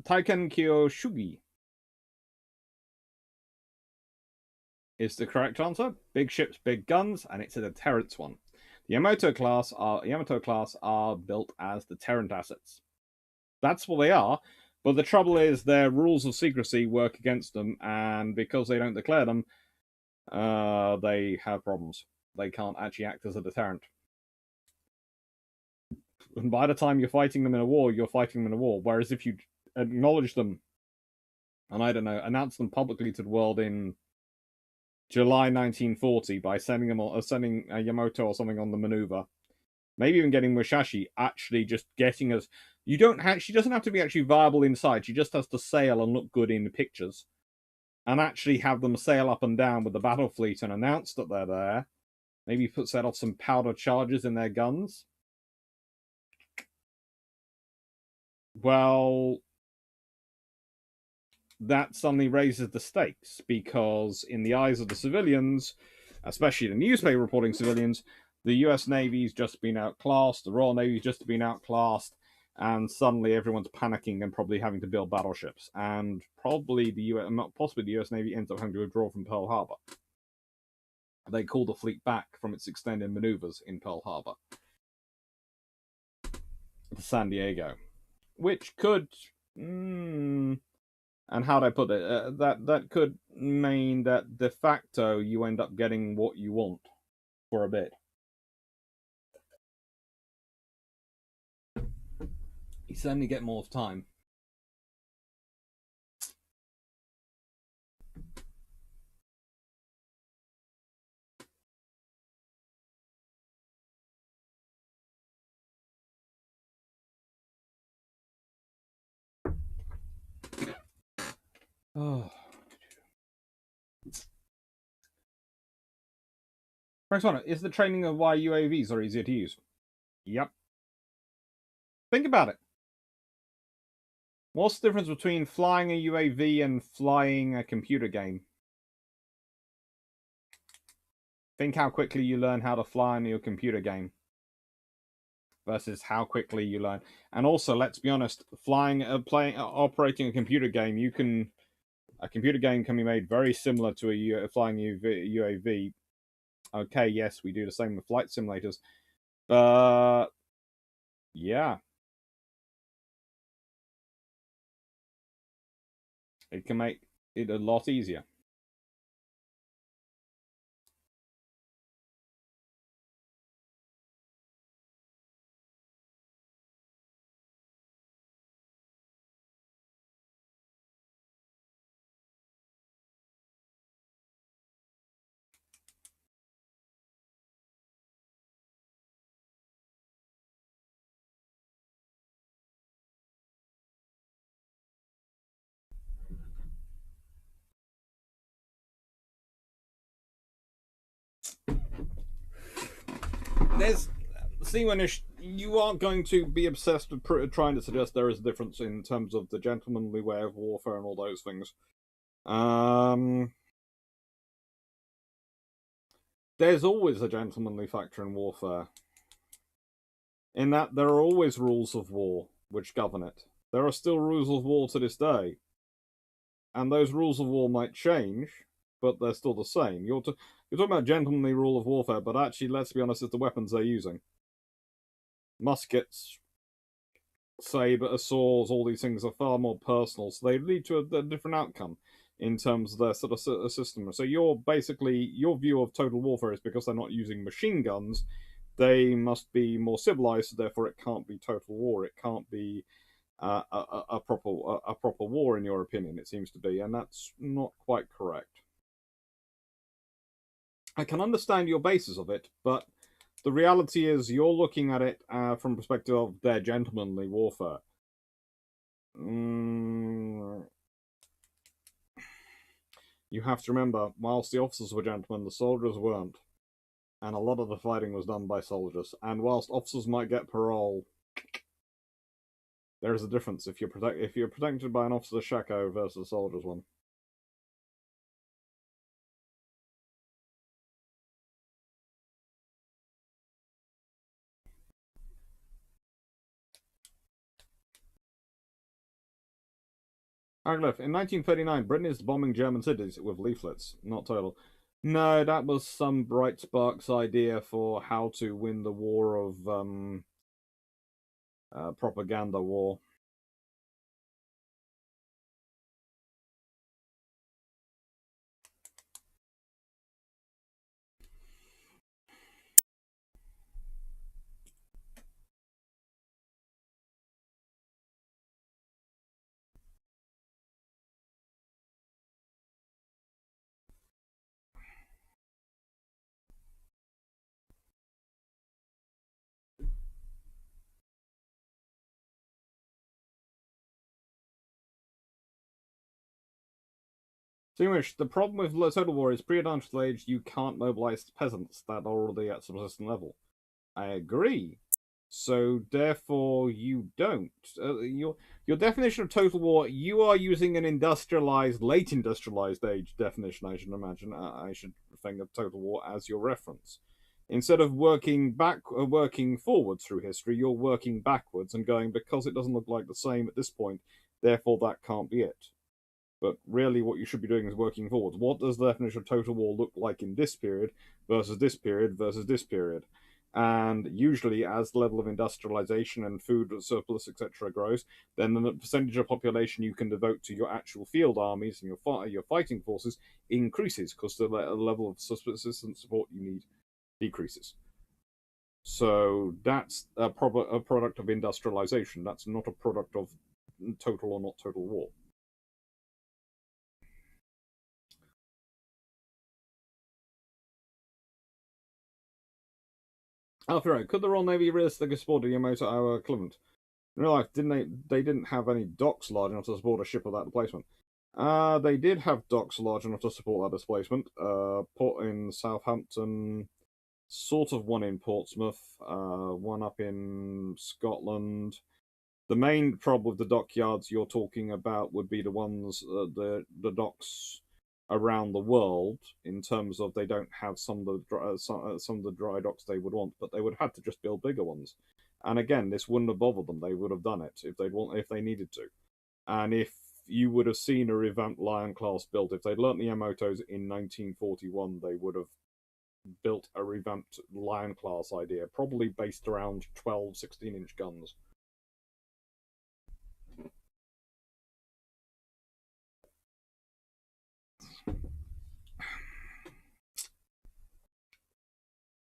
Taiken Kyo Shugi is the correct answer. Big ships, big guns, and it's a deterrence one. The Yamato class are built as deterrent assets. That's what they are. But the trouble is their rules of secrecy work against them, and because they don't declare them, they have problems. They can't actually act as a deterrent. And by the time you're fighting them in a war, you're fighting them in a war. Whereas if you acknowledge them, and I don't know, announce them publicly to the world in July 1940 by sending a Yamato or something on the maneuver, maybe even getting Musashi, actually just getting us. She doesn't have to be actually viable inside. She just has to sail and look good in the pictures, and actually have them sail up and down with the battle fleet and announce that they're there. Maybe set off some powder charges in their guns. Well, that suddenly raises the stakes because in the eyes of the civilians, especially the newspaper reporting civilians, the US Navy's just been outclassed, the Royal Navy's just been outclassed, and suddenly everyone's panicking and probably having to build battleships. And possibly the US Navy ends up having to withdraw from Pearl Harbor. They call the fleet back from its extended maneuvers in Pearl Harbor to San Diego, which could, and how do I put it? That could mean that de facto you end up getting what you want for a bit. You certainly get more time. Oh. Frank Swanner, is the training of why UAVs are easier to use? Yep. Think about it. What's the difference between flying a UAV and flying a computer game? Think how quickly you learn how to fly in your computer game versus how quickly you learn. And also, let's be honest, operating a computer game, a computer game can be made very similar to a flying UAV. Okay, yes, we do the same with flight simulators, but yeah, it can make it a lot easier. There's Seawenish, you aren't going to be obsessed with trying to suggest there is a difference in terms of the gentlemanly way of warfare and all those things. There's always a gentlemanly factor in warfare, in that there are always rules of war which govern it. There are still rules of war to this day, and those rules of war might change, but they're still the same. You're talking about gentlemanly rule of warfare, but actually, let's be honest, it's the weapons they're using. Muskets, saber, swords, all these things are far more personal, so they lead to a different outcome in terms of their sort of system. So your view of total warfare is because they're not using machine guns, they must be more civilized. So therefore, it can't be total war. It can't be a proper war, in your opinion. It seems to be, and that's not quite correct. I can understand your basis of it, but the reality is you're looking at it from perspective of their gentlemanly warfare. You have to remember, whilst the officers were gentlemen, the soldiers weren't. And a lot of the fighting was done by soldiers. And whilst officers might get parole, there is a difference if you're protected by an officer's shako versus a soldier's one. Arglyph, in 1939, Britain is bombing German cities with leaflets. Not total. No, that was some bright spark's idea for how to win the war of propaganda war. Seamish, the problem with Total War is pre-industrial age, you can't mobilize peasants that are already at subsistence level. I agree. So therefore, you don't. Your definition of total war, you are using an industrialized, late industrialized age definition. I should imagine. I should think of total war as your reference. Instead of working forward through history, you're working backwards and going, because it doesn't look like the same at this point, therefore that can't be it. But really, what you should be doing is working forwards. What does the definition of total war look like in this period versus this period versus this period? And usually, as the level of industrialization and food surplus, etc., grows, then the percentage of population you can devote to your actual field armies and your fighting forces increases, because the level of subsistence support you need decreases. So that's a product of industrialization. That's not a product of total or not total war. Alfiro, could the Royal Navy realistically support a Yamato equivalent? In real life, they didn't have any docks large enough to support a ship of that displacement. They did have docks large enough to support that displacement. Port in Southampton, sort of one in Portsmouth, one up in Scotland. The main problem with the dockyards you're talking about would be the ones, the docks around the world, in terms of they don't have some of the dry docks they would want, but they would have to just build bigger ones. And again, this wouldn't have bothered them. They would have done it if they needed to. And if you would have seen a revamped Lion class built, if they'd learnt the Yamatos in 1941, they would have built a revamped Lion class idea, probably based around 12, 16-inch guns.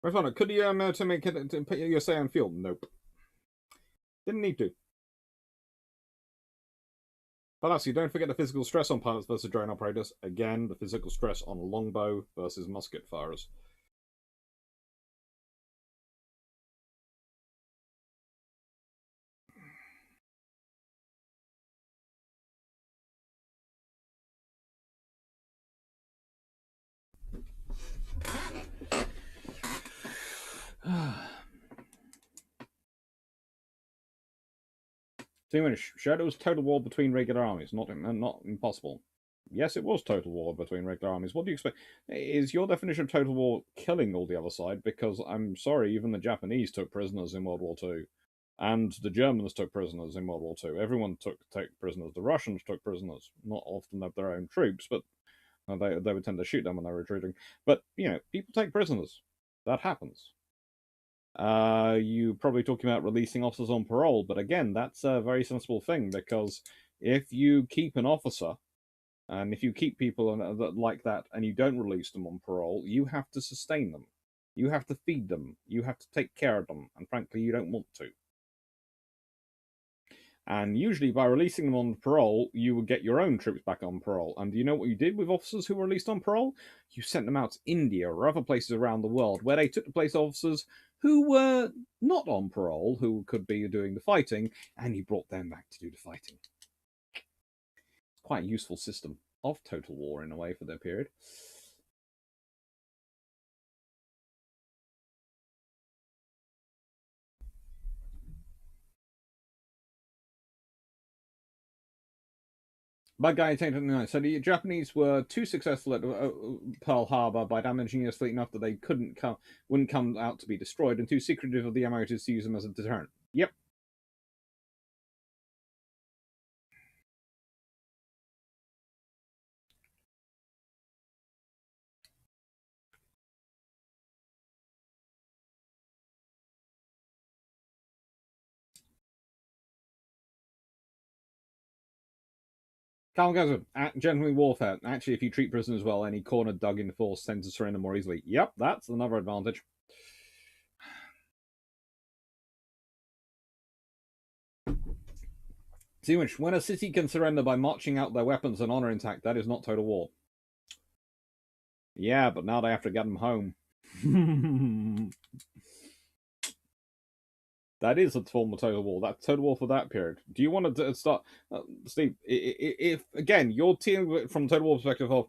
Right, could you to make it to put your say on fuel? Nope. Didn't need to. But actually, don't forget the physical stress on pilots versus drone operators. Again, the physical stress on longbow versus musket firers. Too much. Shadows total war between regular armies. Not impossible. Yes, it was total war between regular armies. What do you expect? Is your definition of total war killing all the other side? Because I'm sorry, even the Japanese took prisoners in World War II. And the Germans took prisoners in World War II. Everyone took prisoners. The Russians took prisoners. Not often of their own troops, but they would tend to shoot them when they're retreating. But, people take prisoners. That happens. You probably talking about releasing officers on parole, but again, that's a very sensible thing, because if you keep an officer, and if you keep people like that and you don't release them on parole, you have to sustain them. You have to feed them. You have to take care of them. And frankly, you don't want to. And usually by releasing them on parole, you would get your own troops back on parole. And do you know what you did with officers who were released on parole? You sent them out to India or other places around the world, where they took the place of officers who were not on parole, who could be doing the fighting, and you brought them back to do the fighting. It's quite a useful system of total war, in a way, for their period. Bad guy 1029. So the Japanese were too successful at Pearl Harbor by damaging US fleet enough that they wouldn't come out to be destroyed, and too secretive of the Yamatos to use them as a deterrent. Yep. Calgaza, gentleman warfare. Actually, if you treat prisoners well, any corner dug in force tends to surrender more easily. Yep, that's another advantage. See, when a city can surrender by marching out their weapons and honor intact, that is not total war. Yeah, but now they have to get them home. That is a form of total war. That's total war for that period. Do you want to start, Steve? If again, you're dealing from total war perspective of,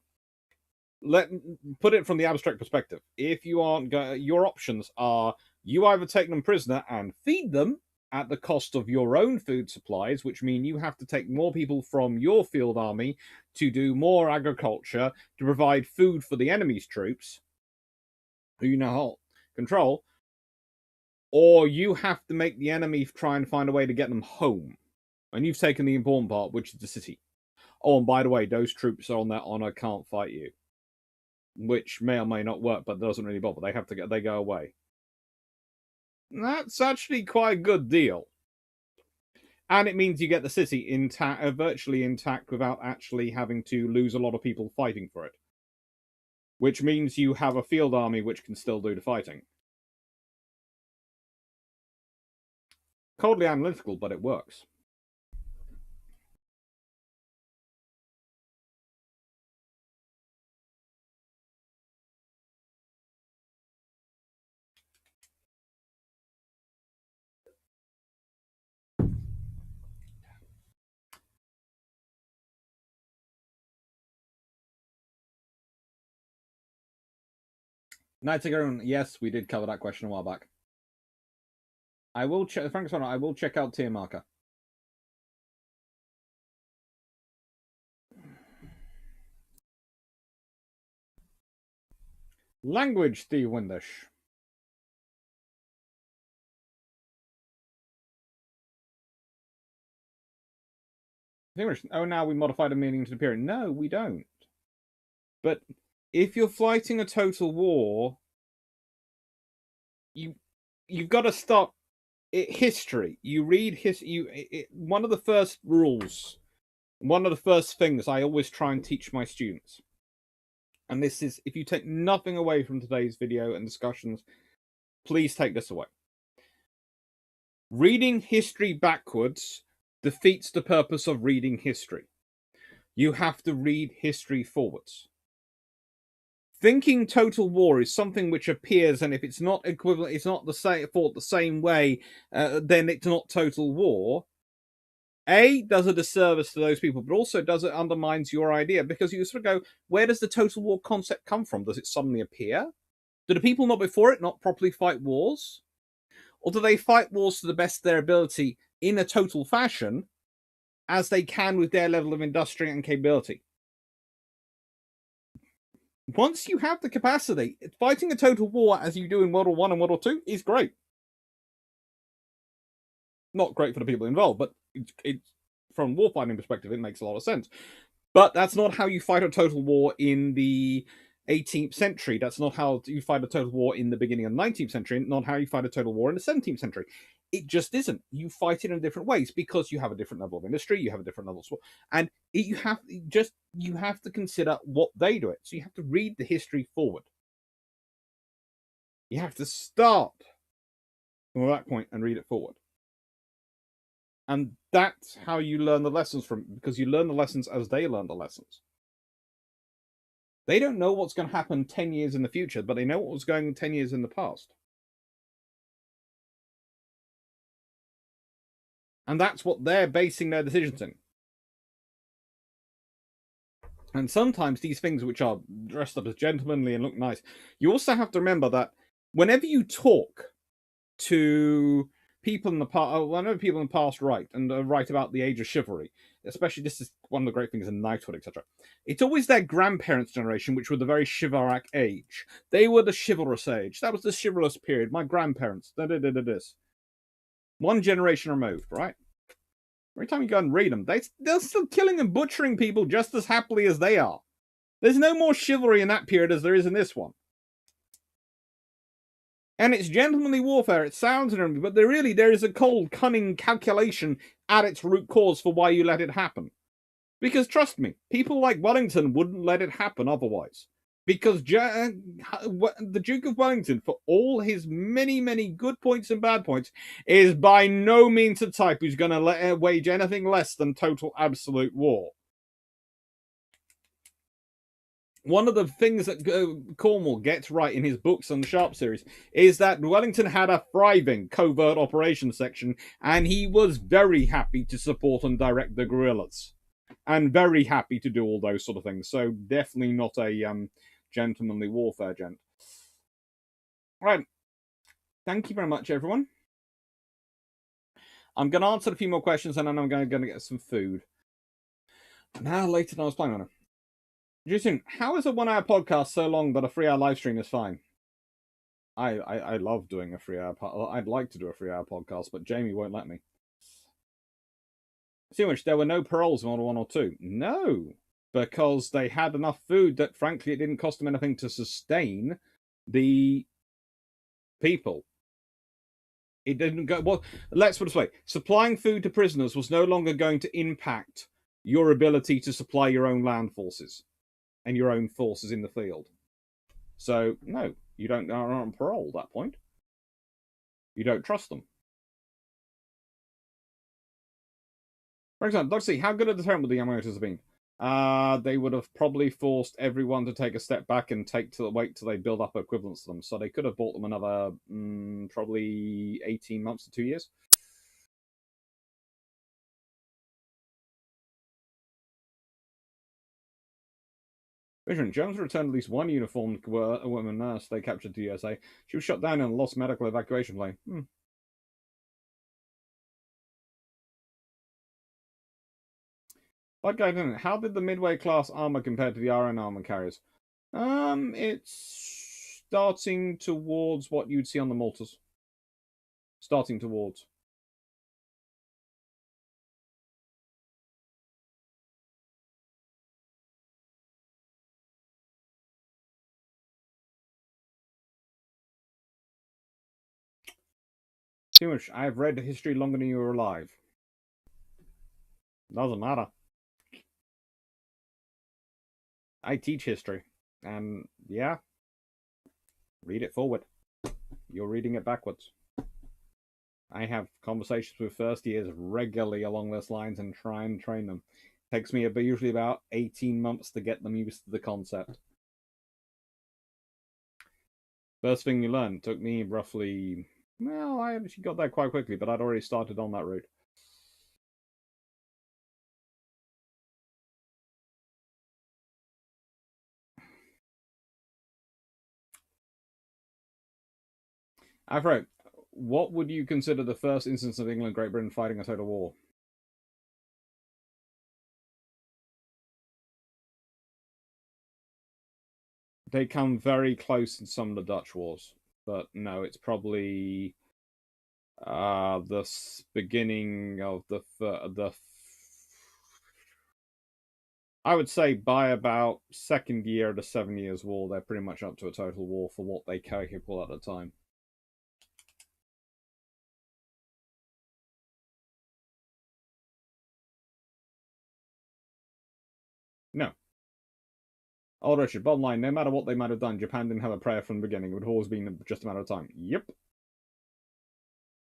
put it from the abstract perspective. If you aren't, your options are you either take them prisoner and feed them at the cost of your own food supplies, which mean you have to take more people from your field army to do more agriculture to provide food for the enemy's troops, who you now control, or you have to make the enemy try and find a way to get them home. And you've taken the important part, which is the city. Oh, and by the way, those troops on their honor can't fight you, which may or may not work, but doesn't really bother. They go away. That's actually quite a good deal. And it means you get the city virtually intact without actually having to lose a lot of people fighting for it. Which means you have a field army which can still do the fighting. Coldly analytical, but it works. Nightingale, yes, we did cover that question a while back. I will check, Frank's I will check out tier marker. Language, Steve Windish. Oh, now we modified a meaning to the period. No, we don't. But if you're fighting a total war, you've got to stop history. You read history. One of the first rules, one of the first things I always try and teach my students, and this is, if you take nothing away from today's video and discussions, please take this away. Reading history backwards defeats the purpose of reading history. You have to read history forwards. Thinking total war is something which appears, and if it's not equivalent, it's not the same, fought the same way, then it's not total war. A, does a disservice to those people, but also does it undermines your idea, because you sort of go, where does the total war concept come from? Does it suddenly appear? Do the people not before it not properly fight wars? Or do they fight wars to the best of their ability in a total fashion, as they can with their level of industry and capability? Once you have the capacity, fighting a total war as you do in World War I and World War II is great. Not great for the people involved, but it's from a warfighting perspective, it makes a lot of sense. But that's not how you fight a total war in the 18th century. That's not how you fight a total war in the beginning of the 19th century, not how you fight a total war in the 17th century. It just isn't. You fight it in different ways because you have a different level of industry, you have a different level of sport, and you have to consider what they do it. So you have to read the history forward. You have to start from that point and read it forward. And that's how you learn the lessons from, because you learn the lessons as they learn the lessons. They don't know what's going to happen 10 years in the future, but they know what was going on 10 years in the past. And that's what they're basing their decisions in. And sometimes these things which are dressed up as gentlemanly and look nice, you also have to remember that whenever you talk to people in the past, whenever people in the past write and write about the age of chivalry, especially, this is one of the great things in knighthood, etc. It's always their grandparents' generation, which were the very chivalric age. They were the chivalrous age. That was the chivalrous period. My grandparents, this. One generation removed, right? Every time you go and read them, they're still killing and butchering people just as happily as they are. There's no more chivalry in that period as there is in this one. And it's gentlemanly warfare. It sounds honorable, but there is a cold, cunning calculation at its root cause for why you let it happen. Because trust me, people like Wellington wouldn't let it happen otherwise. Because the Duke of Wellington, for all his many, many good points and bad points, is by no means the type who's going to wage anything less than total absolute war. One of the things that Cornwall gets right in his books on the Sharp series is that Wellington had a thriving covert operations section, and he was very happy to support and direct the guerrillas, and very happy to do all those sort of things. So definitely not a gentlemanly warfare gent. Right. Thank you very much, everyone. I'm going to answer a few more questions, and then I'm going to get some food. Now, later than I was planning on it. Jason, how is a 1 hour podcast so long but a 3 hour live stream is fine? I love doing a 3 hour I'd like to do a 3 hour podcast, but Jamie won't let me. See which there were no paroles in Model 1 or 2. No, because they had enough food that frankly it didn't cost them anything to sustain the people. It didn't go well. Let's put it this way: supplying food to prisoners was no longer going to impact your ability to supply your own land forces and your own forces in the field. So no, you are on parole at that point. You don't trust them. For example, let's see, how good a deterrent would the Yamatos have been? They would have probably forced everyone to take a step back and wait till they build up equivalents to them. So they could have bought them another probably 18 months to 2 years. Vision, Germans returned at least one uniformed woman nurse they captured to the USA. She was shot down in a lost medical evacuation plane. Like I don't know, how did the Midway class armor compare to the RN armor carriers? It's starting towards what you'd see on the Maltas. Starting towards. Too much. I've read history longer than you were alive. Doesn't matter. I teach history. And yeah, read it forward. You're reading it backwards. I have conversations with first years regularly along those lines and try and train them. Takes me usually about 18 months to get them used to the concept. First thing you learn took me roughly, well, I actually got there quite quickly, but I'd already started on that route. Afro, what would you consider the first instance of England and Great Britain fighting a total war? They come very close in some of the Dutch wars, but no, it's probably the beginning of the. I would say by about second year of the 7 Years' War, they're pretty much up to a total war for what they capable at the time. No. Old Richard, bottom line, no matter what they might have done, Japan didn't have a prayer from the beginning. It would always been just a matter of time. Yep.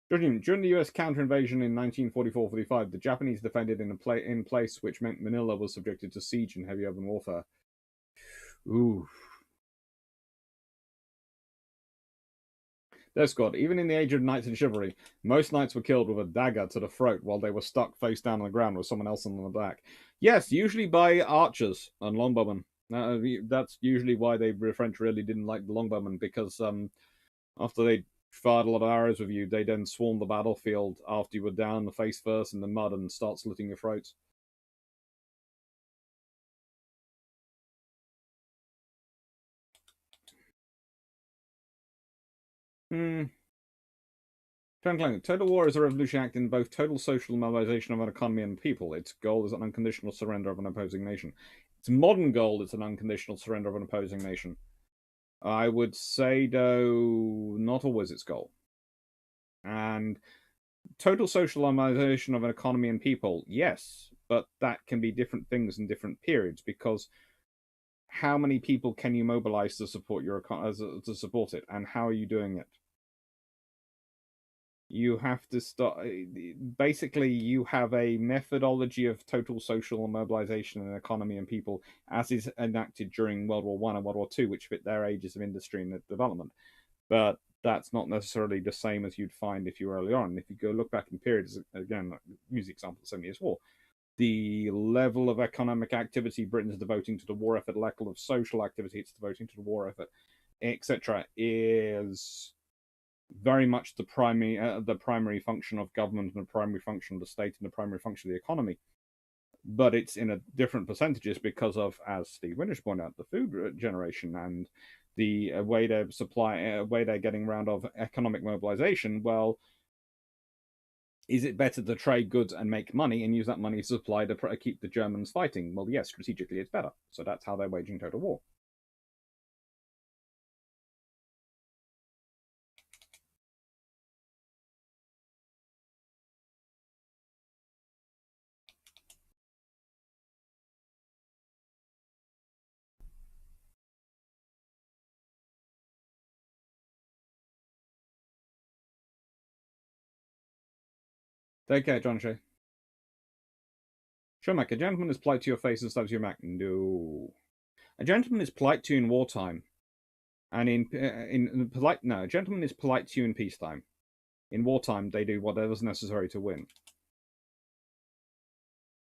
During the US counter-invasion in 1944-45, the Japanese defended in place, which meant Manila was subjected to siege and heavy urban warfare. Ooh. Their squad, even in the age of knights and chivalry, most knights were killed with a dagger to the throat while they were stuck face down on the ground with someone else on the back. Yes, usually by archers and longbowmen. That's usually why the French really didn't like the longbowmen, because after they fired a lot of arrows with you, they then swarmed the battlefield after you were down the face first in the mud and start slitting your throats. Total war is a revolution act in both total social mobilization of an economy and people. Its goal is an unconditional surrender of an opposing nation. Its modern goal is an unconditional surrender of an opposing nation. I would say, though, not always its goal. And total socialization of an economy and people, yes, but that can be different things in different periods, because how many people can you mobilize to support to support it, and how are you doing it? You have to start. Basically, you have a methodology of total social mobilization and economy and people, as is enacted during World War One and World War Two, which fit their ages of industry and development. But that's not necessarily the same as you'd find if you were early on. If you go look back in periods, again, use the example of the 7 Years' War, the level of economic activity Britain is devoting to the war effort, the level of social activity it's devoting to the war effort, etc., is very much the primary function of government and the primary function of the state and the primary function of the economy. But it's in a different percentages because of, as Steve Winters pointed out, the food generation and the way they're getting around of economic mobilization. Well, is it better to trade goods and make money and use that money to supply to keep the Germans fighting? Well, yes, strategically it's better. So that's how they're waging total war. Take care, John Shea. Schumacher, a gentleman is polite to your face and stabs your back. No. A gentleman is polite to you in wartime. And in polite, no, a gentleman is polite to you in peacetime. In wartime, they do whatever's necessary to win.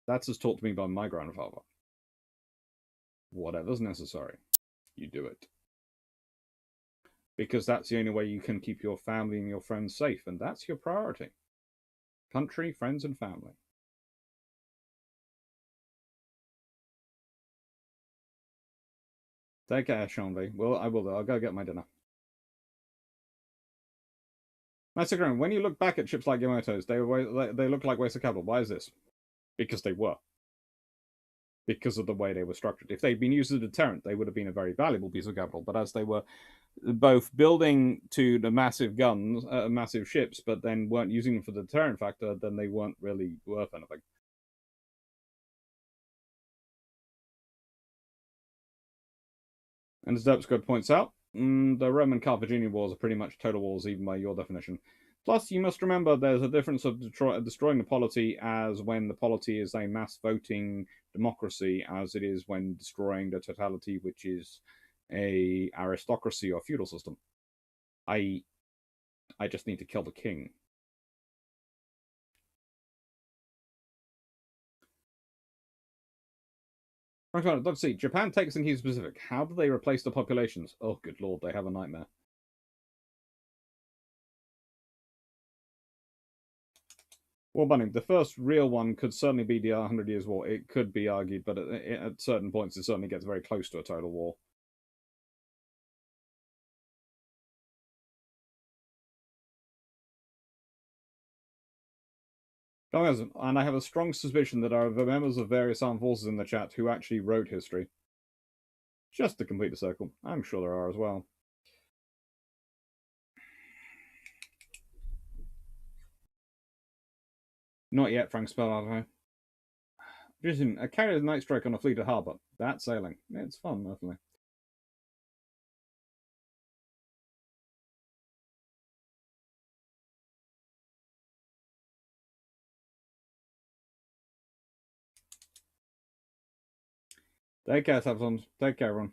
That's as taught to me by my grandfather. Whatever's necessary, you do it. Because that's the only way you can keep your family and your friends safe, and that's your priority. Country, friends, and family. Take care, Sean. Well, I will. I'll go get my dinner. Massacre, when you look back at ships like Yamato's, they look like waste of capital. Why is this? Because they were. Because of the way they were structured. If they'd been used as a deterrent, they would have been a very valuable piece of capital. But as they were both building to the massive guns, massive ships, but then weren't using them for the deterrent factor, then they weren't really worth anything. And as Derpscott points out, the Roman-Carthaginian wars are pretty much total wars, even by your definition. Plus, you must remember there's a difference of destroying the polity as when the polity is a mass voting democracy, as it is when destroying the totality, which is a aristocracy or feudal system. I just need to kill the king. Let's see. Japan takes and keeps Pacific. How do they replace the populations? Oh, good lord, they have a nightmare. War Bunning, the first real one could certainly be the 100 Years' War. It could be argued, but at certain points, it certainly gets very close to a total war. And I have a strong suspicion that there are members of various armed forces in the chat who actually wrote history. Just to complete the circle. I'm sure there are as well. Not yet, Frank Spellard. Vision, a carrier's night strike on a fleet at Harbour. That's sailing. It's fun, definitely. Take care, Sabsons. Take care, everyone.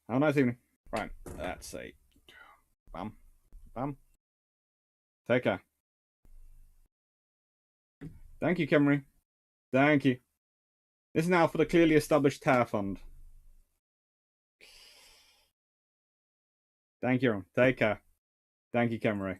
Have a nice evening. Right, that's a bam, bam. Take care. Thank you, Kimmery. Thank you. This is now for the clearly established Tower Fund. Thank you, everyone. Take care. Thank you, Kimmery.